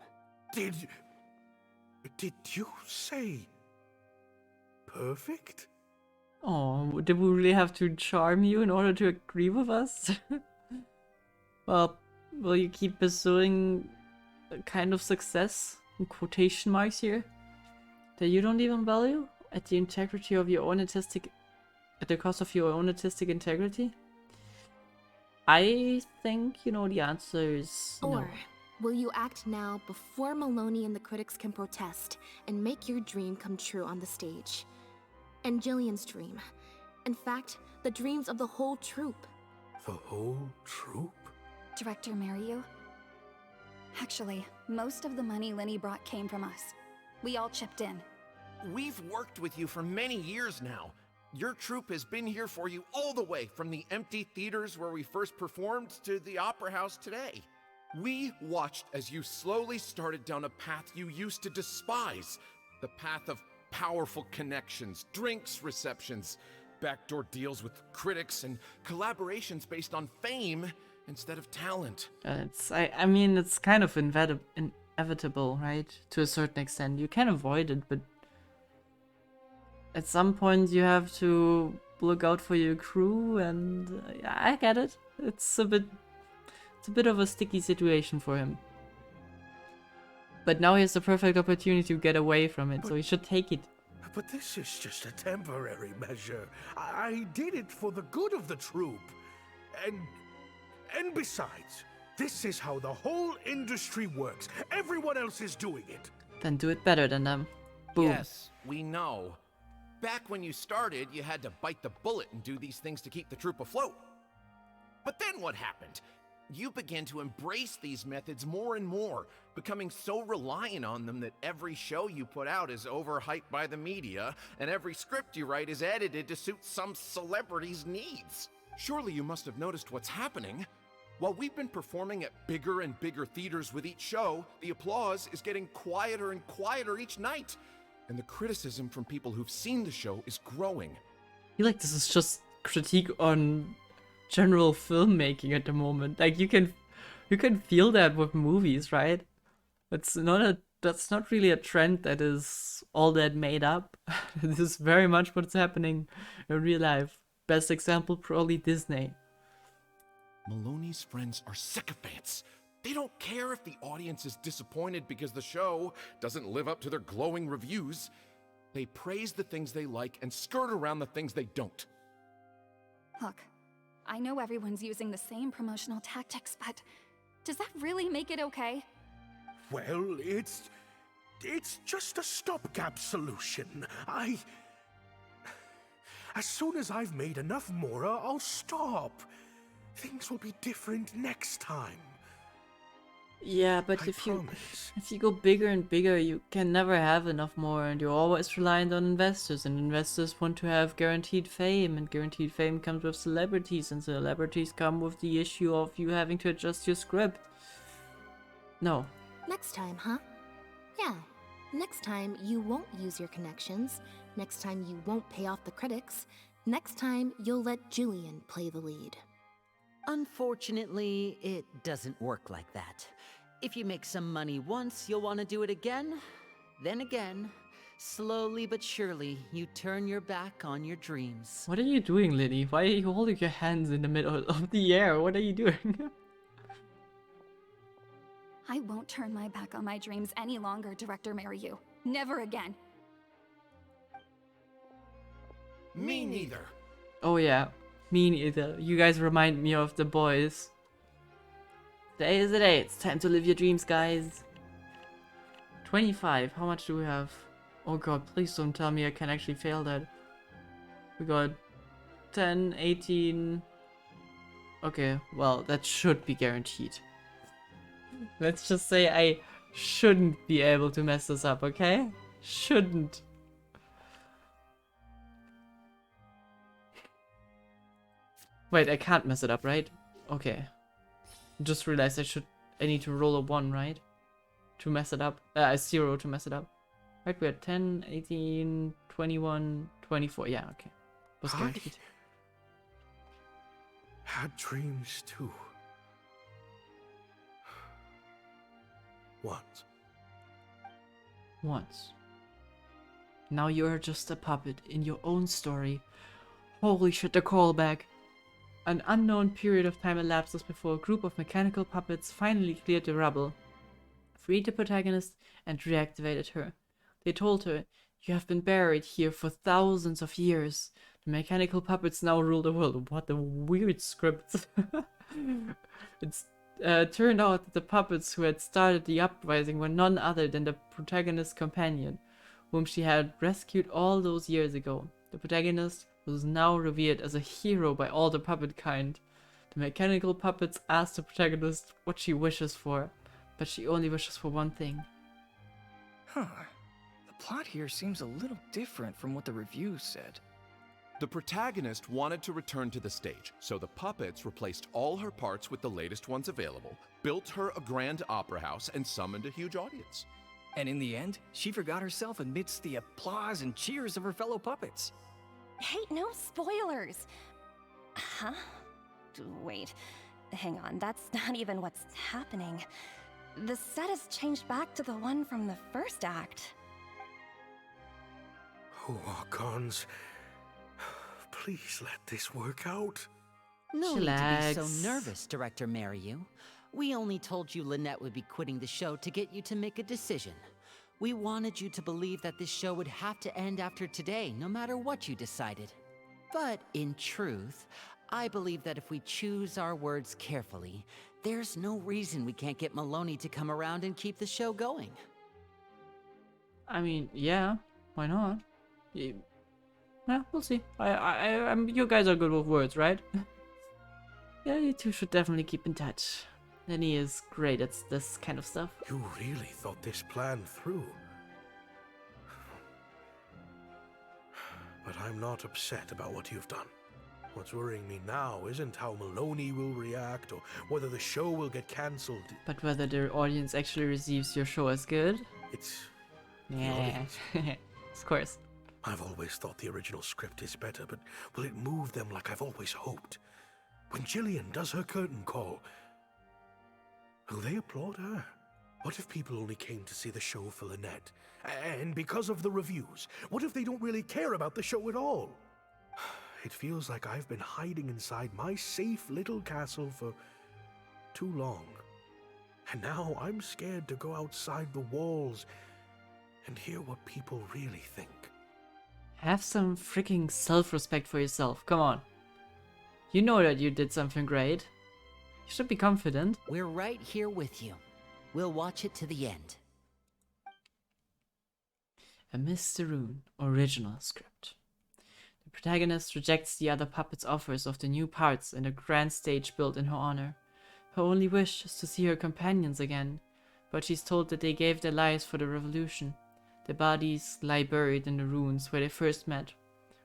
Did you say perfect? Oh, did we really have to charm you in order to agree with us? Well, will you keep pursuing a kind of success, in quotation marks here, that you don't even value at the integrity of your own artistic, at the cost of your own artistic integrity? I think you know the answer is no. Or will you act now before Maloney and the critics can protest and make your dream come true on the stage? And Jillian's dream. In fact, the dreams of the whole troupe. The whole troupe? Director Mariyu. Actually, most of the money Linny brought came from us. We all chipped in. We've worked with you for many years now. Your troupe has been here for you all the way from the empty theaters where we first performed to the Opera House today. We watched as you slowly started down a path you used to despise. The path of powerful connections, drinks receptions, backdoor deals with critics, and collaborations based on fame instead of talent. I mean, it's kind of inevitable, right? To a certain extent. You can avoid it, but at some point you have to look out for your crew, and I get it. It's a bit of a sticky situation for him. But now he has the perfect opportunity to get away from it, so he should take it. But this is just a temporary measure. I did it for the good of the troupe. And besides, this is how the whole industry works. Everyone else is doing it. Then do it better than them. Boom. Yes, we know. Back when you started, you had to bite the bullet and do these things to keep the troupe afloat. But then what happened? You began to embrace these methods more and more, becoming so reliant on them that every show you put out is overhyped by the media, and every script you write is edited to suit some celebrity's needs. Surely you must have noticed what's happening. While we've been performing at bigger and bigger theaters with each show, the applause is getting quieter and quieter each night. And the criticism from people who've seen the show is growing. I feel like this is just critique on general filmmaking at the moment. Like you can feel that with movies, right? That's not really a trend that is all that made up. This is very much what's happening in real life. Best example, probably Disney. Maloney's friends are sycophants. They don't care if the audience is disappointed because the show doesn't live up to their glowing reviews. They praise the things they like and skirt around the things they don't. Look, I know everyone's using the same promotional tactics, but does that really make it okay? Well, it's just a stopgap solution. As soon as I've made enough Mora, I'll stop. Things will be different next time. Yeah, but if you go bigger and bigger, you can never have enough more, and you're always reliant on investors, and investors want to have guaranteed fame, and guaranteed fame comes with celebrities, and celebrities come with the issue of you having to adjust your script. No. Next time, huh? Yeah. Next time, you won't use your connections. Next time, you won't pay off the critics. Next time, you'll let Julian play the lead. Unfortunately, it doesn't work like that. If you make some money once, you'll want to do it again, then again. Slowly but surely, you turn your back on your dreams. What are you doing, Liddy? Why are you holding your hands in the middle of the air? What are you doing? I won't turn my back on my dreams any longer, Director Mariyu. Never again. Me neither. Oh yeah, me neither. You guys remind me of the boys. Today is the day. It's time to live your dreams, guys. 25. How much do we have? Oh god, please don't tell me I can actually fail that. We got 10, 18. Okay, well, that should be guaranteed. Let's just say I shouldn't be able to mess this up, okay? Shouldn't. Wait, I can't mess it up, right? Okay. Just realized I need to roll a 1, right? To mess it up. A 0 to mess it up. Right, we're at 10, 18, 21, 24. Yeah, okay. Was guaranteed. Had dreams too. Once. Now you're just a puppet in your own story. Holy shit, the callback. An unknown period of time elapses before a group of mechanical puppets finally cleared the rubble, freed the protagonist, and reactivated her. They told her, "You have been buried here for thousands of years. The mechanical puppets now rule the world." What a weird script. It's turned out that the puppets who had started the uprising were none other than the protagonist's companion, whom she had rescued all those years ago. The protagonist was now revered as a hero by all the puppet kind. The mechanical puppets ask the protagonist what she wishes for, but she only wishes for one thing. Huh. The plot here seems a little different from what the reviews said. The protagonist wanted to return to the stage, so the puppets replaced all her parts with the latest ones available, built her a grand opera house, and summoned a huge audience. And in the end, she forgot herself amidst the applause and cheers of her fellow puppets. Hey, no spoilers! Huh? Wait, hang on, that's not even what's happening. The set has changed back to the one from the first act. Oh, Archons. Please let this work out. No need to be so nervous, Director Mariyu. We only told you Lynette would be quitting the show to get you to make a decision. We wanted you to believe that this show would have to end after today, no matter what you decided. But in truth, I believe that if we choose our words carefully, there's no reason we can't get Maloney to come around and keep the show going. I mean, yeah, why not? Yeah, we'll see. You guys are good with words, right? Yeah, you two should definitely keep in touch. Lenny is great at this kind of stuff. You really thought this plan through. But I'm not upset about what you've done. What's worrying me now isn't how Maloney will react or whether the show will get cancelled. But whether the audience actually receives your show as good? It's... Yeah. Of course. I've always thought the original script is better, but will it move them like I've always hoped? When Jillian does her curtain call, will they applaud her? What if people only came to see the show for Lynette? And because of the reviews, what if they don't really care about the show at all? It feels like I've been hiding inside my safe little castle for too long. And now I'm scared to go outside the walls and hear what people really think. Have some freaking self-respect for yourself. Come on. You know that you did something great. You should be confident. We're right here with you. We'll watch it to the end. A Mr. Rune original script. The protagonist rejects the other puppets' offers of the new parts and a grand stage built in her honor. Her only wish is to see her companions again, but she's told that they gave their lives for the revolution. Their bodies lie buried in the ruins where they first met.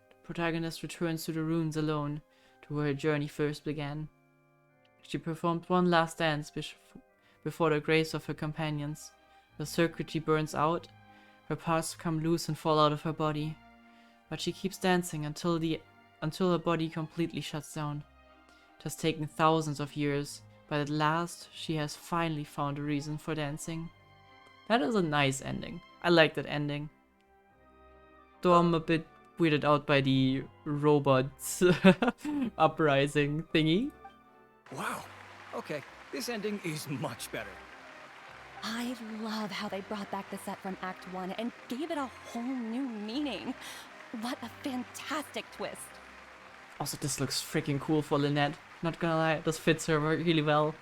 The protagonist returns to the ruins alone, to where her journey first began. She performed one last dance before the graves of her companions. The circuitry burns out, her parts come loose and fall out of her body. But she keeps dancing until her body completely shuts down. It has taken thousands of years, but at last she has finally found a reason for dancing. That is a nice ending. I like that ending. Though I'm a bit weirded out by the robots uprising thingy. Wow. Okay, this ending is much better. I love how they brought back the set from Act 1 and gave it a whole new meaning. What a fantastic twist. Also, this looks freaking cool for Lynette. Not gonna lie, this fits her really well.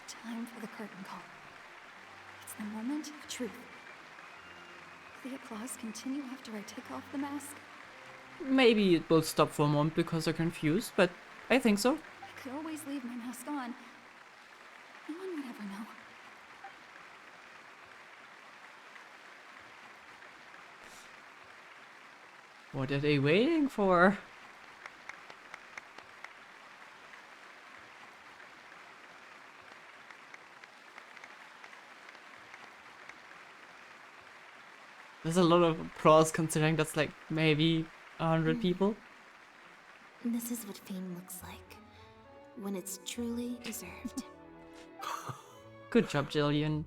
Time for the curtain call. It's the moment of truth. Will the applause continue after I take off the mask? Maybe it will stop for a moment because they're confused, but I think so. I could always leave my mask on. No one would ever know. What are they waiting for? There's a lot of applause considering that's like maybe 100 people. This is what fame looks like, when it's truly deserved. Good job, Jillian.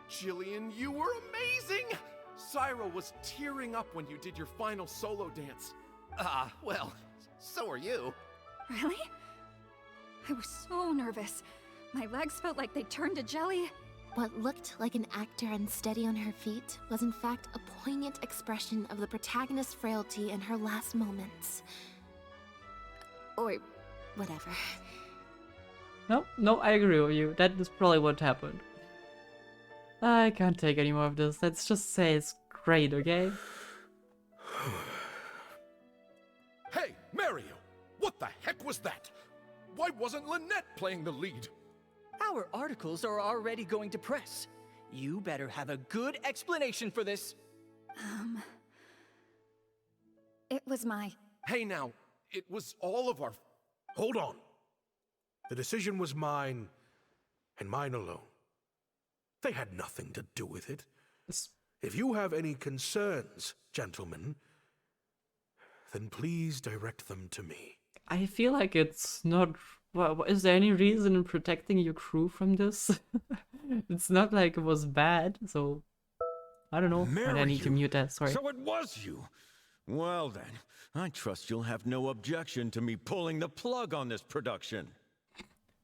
Jillian, you were amazing! Syra was tearing up when you did your final solo dance. Well, so are you. Really? I was so nervous. My legs felt like they turned to jelly. What looked like an actor unsteady on her feet was in fact a poignant expression of the protagonist's frailty in her last moments. Or whatever. No, I agree with you. That is probably what happened. I can't take any more of this. Let's just say it's great, okay? Hey, Mario! What the heck was that? Why wasn't Lynette playing the lead? Our articles are already going to press. You better have a good explanation for this. It was my... Hey now, it was all of our... Hold on. The decision was mine, and mine alone. They had nothing to do with it. If you have any concerns, gentlemen, then please direct them to me. I feel like it's not... Well, is there any reason in protecting your crew from this? It's not like it was bad, so... I don't know. I need to mute that, sorry. So it was you! Well then, I trust you'll have no objection to me pulling the plug on this production.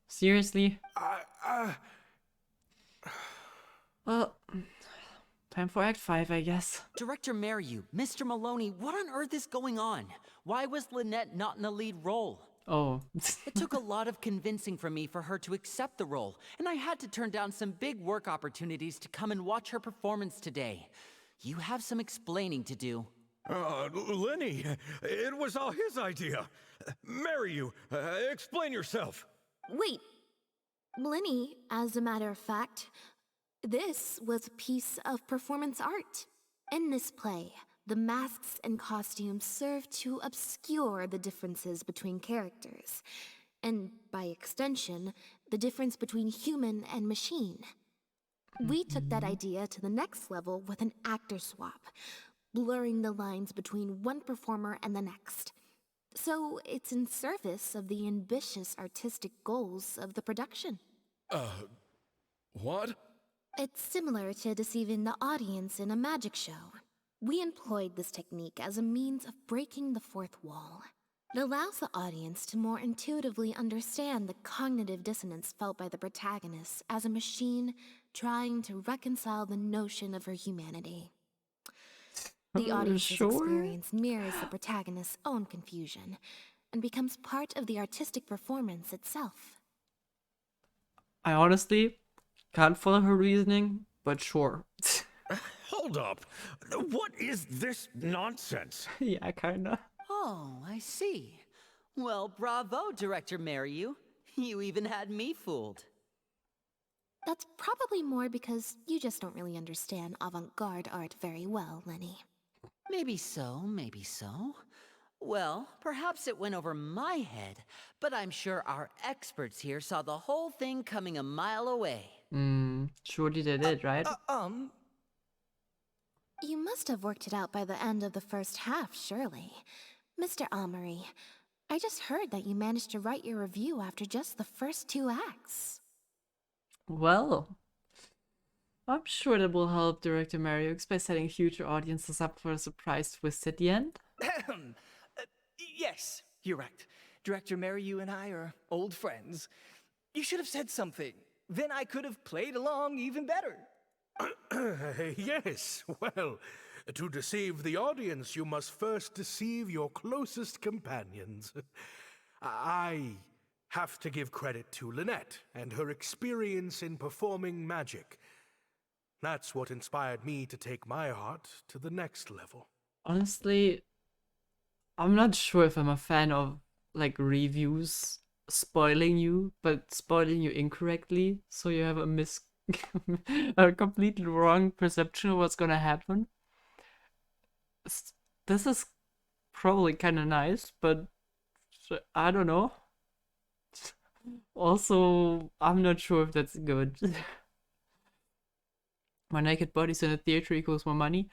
Seriously? Well, time for Act 5, I guess. Director Mariu, Mr. Maloney, what on earth is going on? Why was Lynette not in the lead role? Oh. It took a lot of convincing from me for her to accept the role, and I had to turn down some big work opportunities to come and watch her performance today. You have some explaining to do. Lenny, it was all his idea. Mariu, explain yourself. Wait. Lenny, as a matter of fact, this was a piece of performance art. In this play, the masks and costumes serve to obscure the differences between characters. and by extension, the difference between human and machine. We took that idea to the next level with an actor swap, blurring the lines between one performer and the next. So it's in service of the ambitious artistic goals of the production. What? It's similar to deceiving the audience in a magic show. We employed this technique as a means of breaking the fourth wall. It allows the audience to more intuitively understand the cognitive dissonance felt by the protagonist as a machine trying to reconcile the notion of her humanity. The audience's experience mirrors the protagonist's own confusion and becomes part of the artistic performance itself. I honestly can't follow her reasoning, but sure. Hold up. What is this nonsense? Yeah, kinda. Oh, I see. Well, bravo, Director Mariu. You even had me fooled. That's probably more because you just don't really understand avant-garde art very well, Lenny. Maybe so, maybe so. Well, perhaps it went over my head, but I'm sure our experts here saw the whole thing coming a mile away. Surely they did, right? You must have worked it out by the end of the first half, surely. Mr. Amory, I just heard that you managed to write your review after just the first 2 acts. Well, I'm sure that will help Director Mariu by setting future audiences up for a surprise twist at the end. Yes, you're right. Director Mariu and I are old friends. You should have said something. Then I could have played along even better. Yes, well, to deceive the audience, you must first deceive your closest companions. I have to give credit to Lynette and her experience in performing magic. That's what inspired me to take my art to the next level. Honestly, I'm not sure if I'm a fan of, like, reviews spoiling you, but spoiling you incorrectly, so you have a completely wrong perception of what's gonna happen. This is probably kind of nice, but I don't know. Also, I'm not sure if that's good. More naked bodies in a theater equals more money.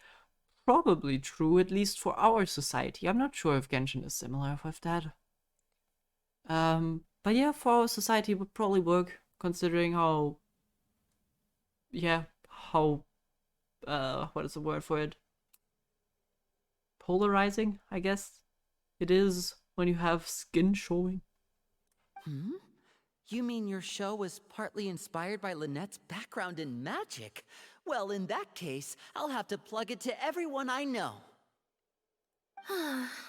Probably true, at least for our society. I'm not sure if Genshin is similar with that. But yeah, for our society it would probably work, considering how, what is the word for it? Polarizing, I guess it is when you have skin showing. You mean your show was partly inspired by Lynette's background in magic? Well, in that case, I'll have to plug it to everyone I know.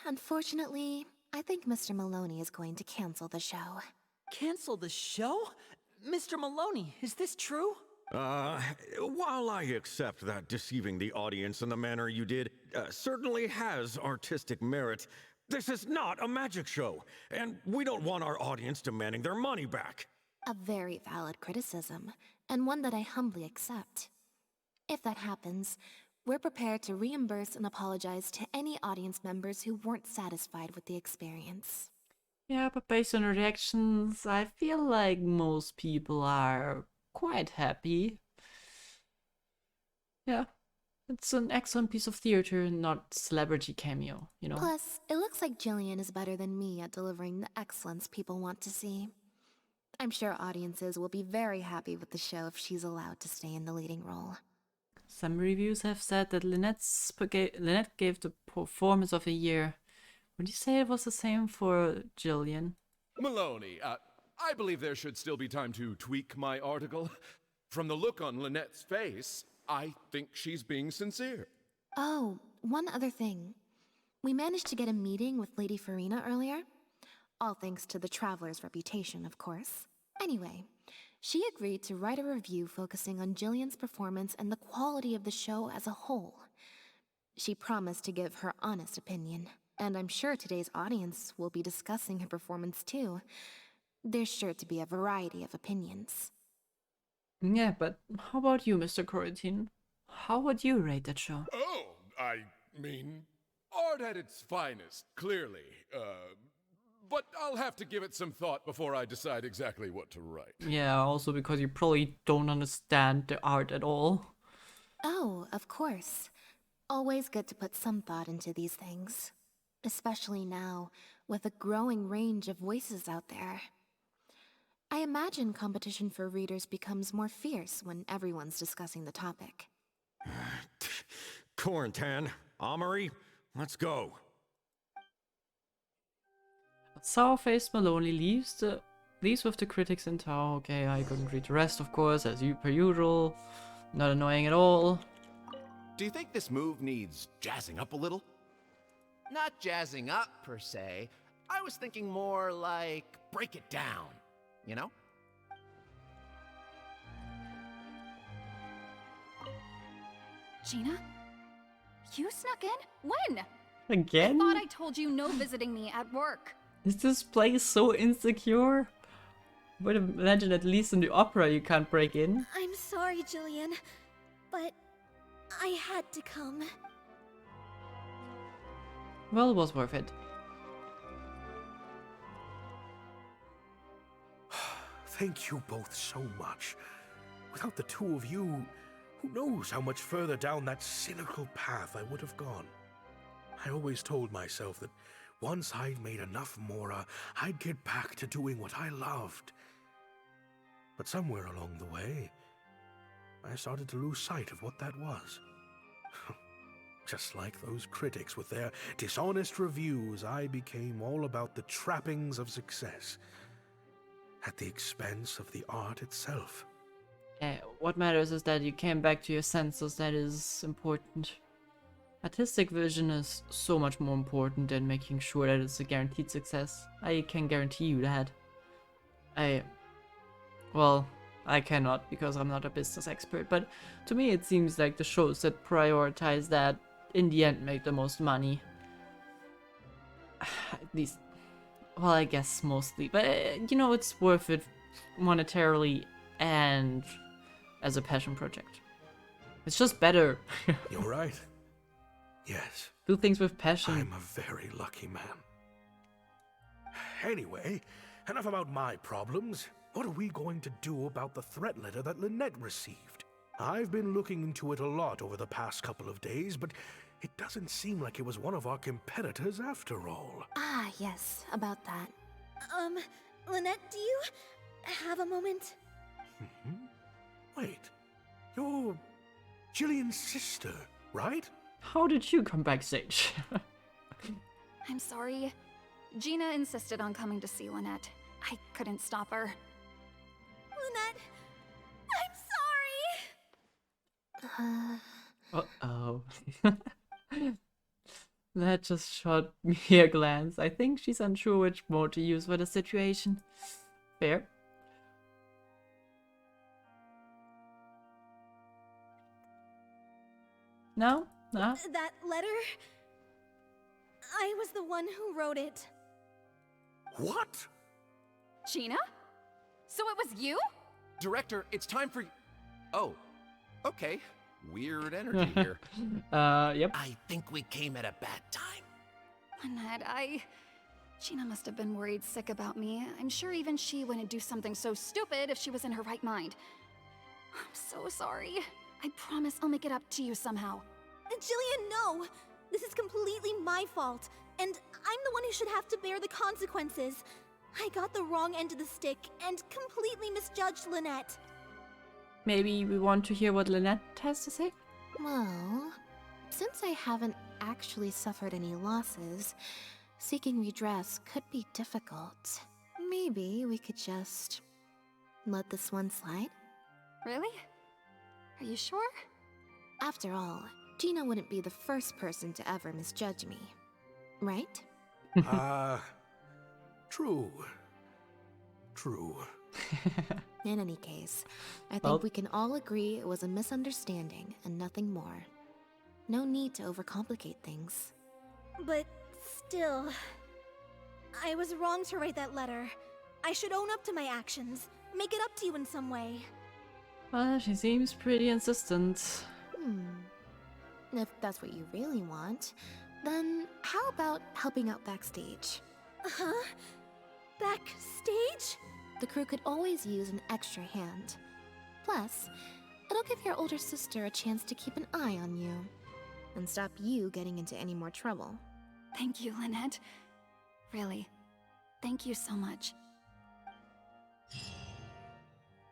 Unfortunately, I think Mr. Maloney is going to cancel the show. Cancel the show? Mr. Maloney, is this true? While I accept that deceiving the audience in the manner you did certainly has artistic merit, this is not a magic show, and we don't want our audience demanding their money back. A very valid criticism, and one that I humbly accept. If that happens, we're prepared to reimburse and apologize to any audience members who weren't satisfied with the experience. Yeah, but based on the reactions, I feel like most people are quite happy. Yeah, it's an excellent piece of theater, not celebrity cameo, you know? Plus, it looks like Jillian is better than me at delivering the excellence people want to see. I'm sure audiences will be very happy with the show if she's allowed to stay in the leading role. Some reviews have said that Lynette gave the performance of the year. Would you say it was the same for Jillian? Maloney, I believe there should still be time to tweak my article. From the look on Lynette's face, I think she's being sincere. Oh, one other thing. We managed to get a meeting with Lady Farina earlier. All thanks to the Traveler's reputation, of course. Anyway, she agreed to write a review focusing on Jillian's performance and the quality of the show as a whole. She promised to give her honest opinion, and I'm sure today's audience will be discussing her performance too. There's sure to be a variety of opinions. Yeah, but how about you, Mr. Corotin? How would you rate that show? Oh, I mean, art at its finest, clearly. But I'll have to give it some thought before I decide exactly what to write. Yeah, also because you probably don't understand the art at all. Oh, of course. Always good to put some thought into these things. Especially now, with a growing range of voices out there. I imagine competition for readers becomes more fierce when everyone's discussing the topic. Corentin, Amory, let's go. Sour-faced Maloney leaves with the critics in tow. Okay, I couldn't read the rest, of course, as per usual. Not annoying at all. Do you think this move needs jazzing up a little? Not jazzing up, per se. I was thinking more like break it down, you know? Gina? You snuck in? When? Again? I thought I told you no visiting me at work. Is this place so insecure? Would imagine at least in the opera you can't break in. I'm sorry, Jillian, but I had to come. Well, it was worth it. Thank you both so much. Without the two of you, who knows how much further down that cynical path I would have gone. I always told myself that once I'd made enough Mora, I'd get back to doing what I loved. But somewhere along the way, I started to lose sight of what that was. Just like those critics with their dishonest reviews, I became all about the trappings of success, at the expense of the art itself. What matters is that you came back to your senses. That is important. Artistic vision is so much more important than making sure that it's a guaranteed success. I can guarantee you that. Well, I cannot because I'm not a business expert, but to me it seems like the shows that prioritize that in the end make the most money. At least, well, I guess mostly, but you know, it's worth it monetarily and as a passion project. It's just better. You're right. Yes. Do things with passion. I'm a very lucky man. Anyway, enough about my problems. What are we going to do about the threat letter that Lynette received? I've been looking into it a lot over the past couple of days, but it doesn't seem like it was one of our competitors after all. Ah, yes, about that. Lynette, do you have a moment? Wait, you're Jillian's sister, right? How did you come backstage? I'm sorry. Gina insisted on coming to see Lynette. I couldn't stop her. Lynette, I'm sorry! Uh-oh. That just shot me a glance. I think she's unsure which mode to use for the situation. Fair. No? No? That letter? I was the one who wrote it. What? Gina? So it was you? Director, it's time for... Oh, okay. Weird energy here. Yep. I think we came at a bad time. Lynette, Gina must have been worried sick about me. I'm sure even she wouldn't do something so stupid if she was in her right mind. I'm so sorry. I promise I'll make it up to you somehow. Jillian, no! This is completely my fault, and I'm the one who should have to bear the consequences. I got the wrong end of the stick and completely misjudged Lynette. Maybe we want to hear what Lynette has to say? Well, since I haven't actually suffered any losses, seeking redress could be difficult. Maybe we could just let this one slide? Really? Are you sure? After all, Gina wouldn't be the first person to ever misjudge me, right? True. True. In any case, I think we can all agree it was a misunderstanding and nothing more. No need to overcomplicate things. But still, I was wrong to write that letter. I should own up to my actions, make it up to you in some way. Well, she seems pretty insistent. If that's what you really want, then how about helping out backstage? Huh? backstage? The crew could always use an extra hand. Plus, it'll give your older sister a chance to keep an eye on you and stop you getting into any more trouble. Thank you, Lynette. Really, thank you so much.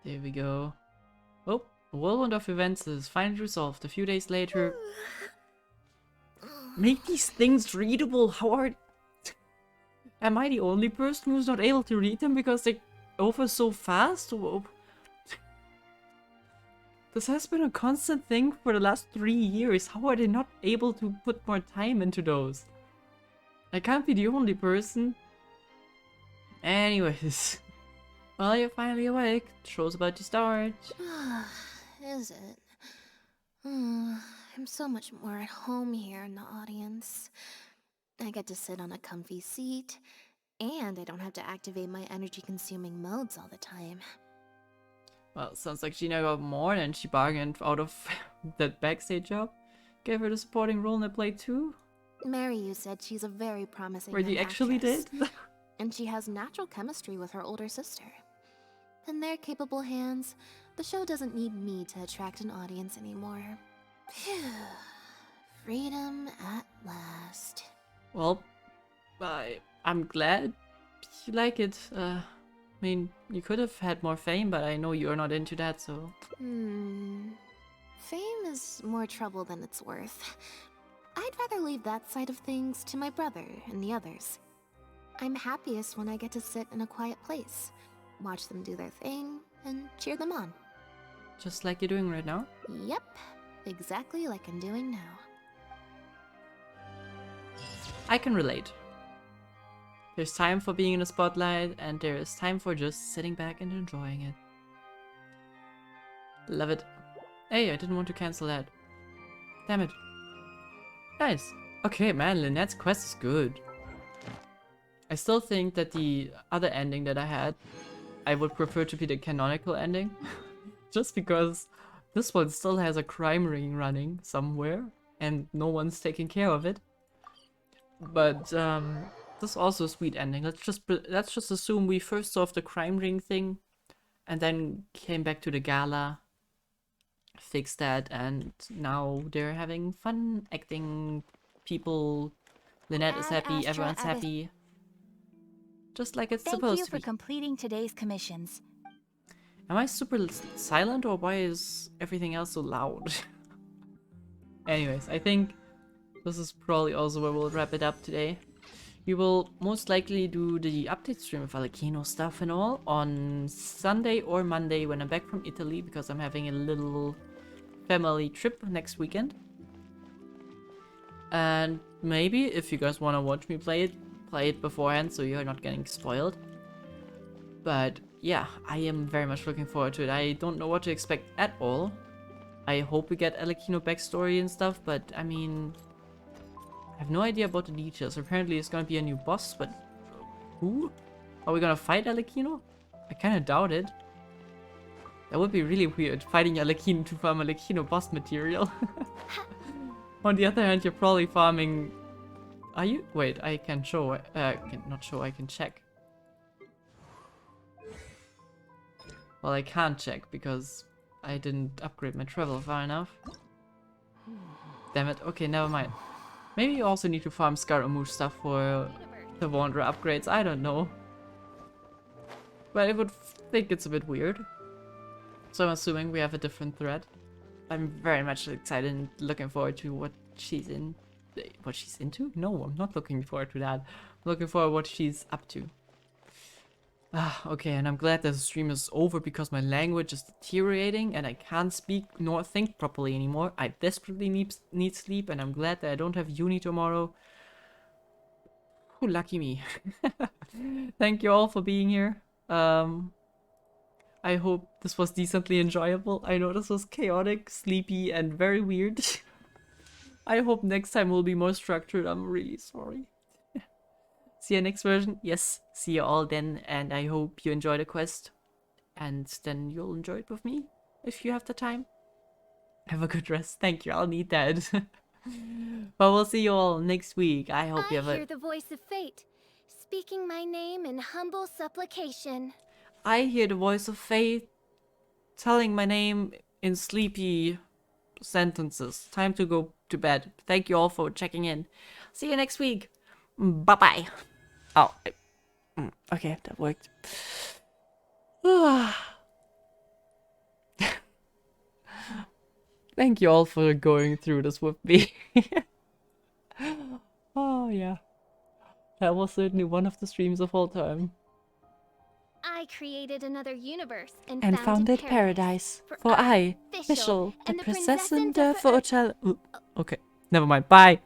There we go. Oh, the whirlwind of events is finally resolved. A few days later. Make these things readable. How are... Am I the only person who's not able to read them because they're over so fast? This has been a constant thing for the last 3 years. How are they not able to put more time into those? I can't be the only person. Anyways. Well, you're finally awake. The show's about to start. Is it? I'm so much more at home here in the audience. I get to sit on a comfy seat, and I don't have to activate my energy-consuming modes all the time. Well, sounds like Gina got more than she bargained out of that backstage job. Gave her the supporting role in the play too. Mary, you said she's a very promising Where you young actually actress, did? and she has natural chemistry with her older sister. In their capable hands, the show doesn't need me to attract an audience anymore. Phew. Freedom at last. Well, I'm glad you like it. I mean, you could have had more fame, but I know you're not into that, so... Fame is more trouble than it's worth. I'd rather leave that side of things to my brother and the others. I'm happiest when I get to sit in a quiet place, watch them do their thing, and cheer them on. Just like you're doing right now? Yep, exactly like I'm doing now. I can relate. There's time for being in the spotlight, and there is time for just sitting back and enjoying it. Love it. Hey, I didn't want to cancel that. Damn it. Nice. Okay, man, Lynette's quest is good. I still think that the other ending that I had, I would prefer to be the canonical ending. Just because this one still has a crime ring running somewhere, and no one's taking care of it. But, this is also a sweet ending. Let's just assume we first solved the crime ring thing, and then came back to the gala, fixed that, and now they're having fun acting. People, Lynette is happy, everyone's happy. Just like it's supposed to be. Thank you for completing today's commissions. Am I super silent, or why is everything else so loud? Anyways, I think this is probably also where we'll wrap it up today. We will most likely do the update stream of Alekino stuff and all on Sunday or Monday when I'm back from Italy, because I'm having a little family trip next weekend. And maybe if you guys want to watch me play it beforehand so you're not getting spoiled. But yeah, I am very much looking forward to it. I don't know what to expect at all. I hope we get Alekino backstory and stuff, but I mean, I have no idea about the details. Apparently it's gonna be a new boss, but who? Are we gonna fight Alekino? I kinda doubt it. That would be really weird, fighting Alekino to farm Alekino boss material. On the other hand, you're probably farming... Are you? Wait, I can show... not show, I can check. Well, I can't check because I didn't upgrade my travel far enough. Damn it, okay, never mind. Maybe you also need to farm Scaramouche stuff for the Wanderer upgrades, I don't know. But I would think it's a bit weird. So I'm assuming we have a different thread. I'm very much excited and looking forward to what she's in. What she's into? No, I'm not looking forward to that. I'm looking forward to what she's up to. Okay, and I'm glad that the stream is over because my language is deteriorating and I can't speak nor think properly anymore. I desperately need sleep, and I'm glad that I don't have uni tomorrow. Oh, lucky me. Thank you all for being here. I hope this was decently enjoyable. I know this was chaotic, sleepy, and very weird. I hope next time will be more structured. I'm really sorry. See you next version. Yes, see you all then, and I hope you enjoy the quest. And then you'll enjoy it with me, if you have the time. Have a good rest. Thank you, I'll need that. But we'll see you all next week. I hope you have I hear the voice of fate, speaking my name in humble supplication. I hear the voice of fate telling my name in sleepy sentences. Time to go to bed. Thank you all for checking in. See you next week. Bye-bye. Oh, okay, that worked. Thank you all for going through this with me. Oh, yeah. That was certainly one of the streams of all time. I created another universe and, And founded founded paradise. For I, Fischl, Fischl, the and the Prinzessin Prinzessin der Verurteil... Okay, never mind. Bye.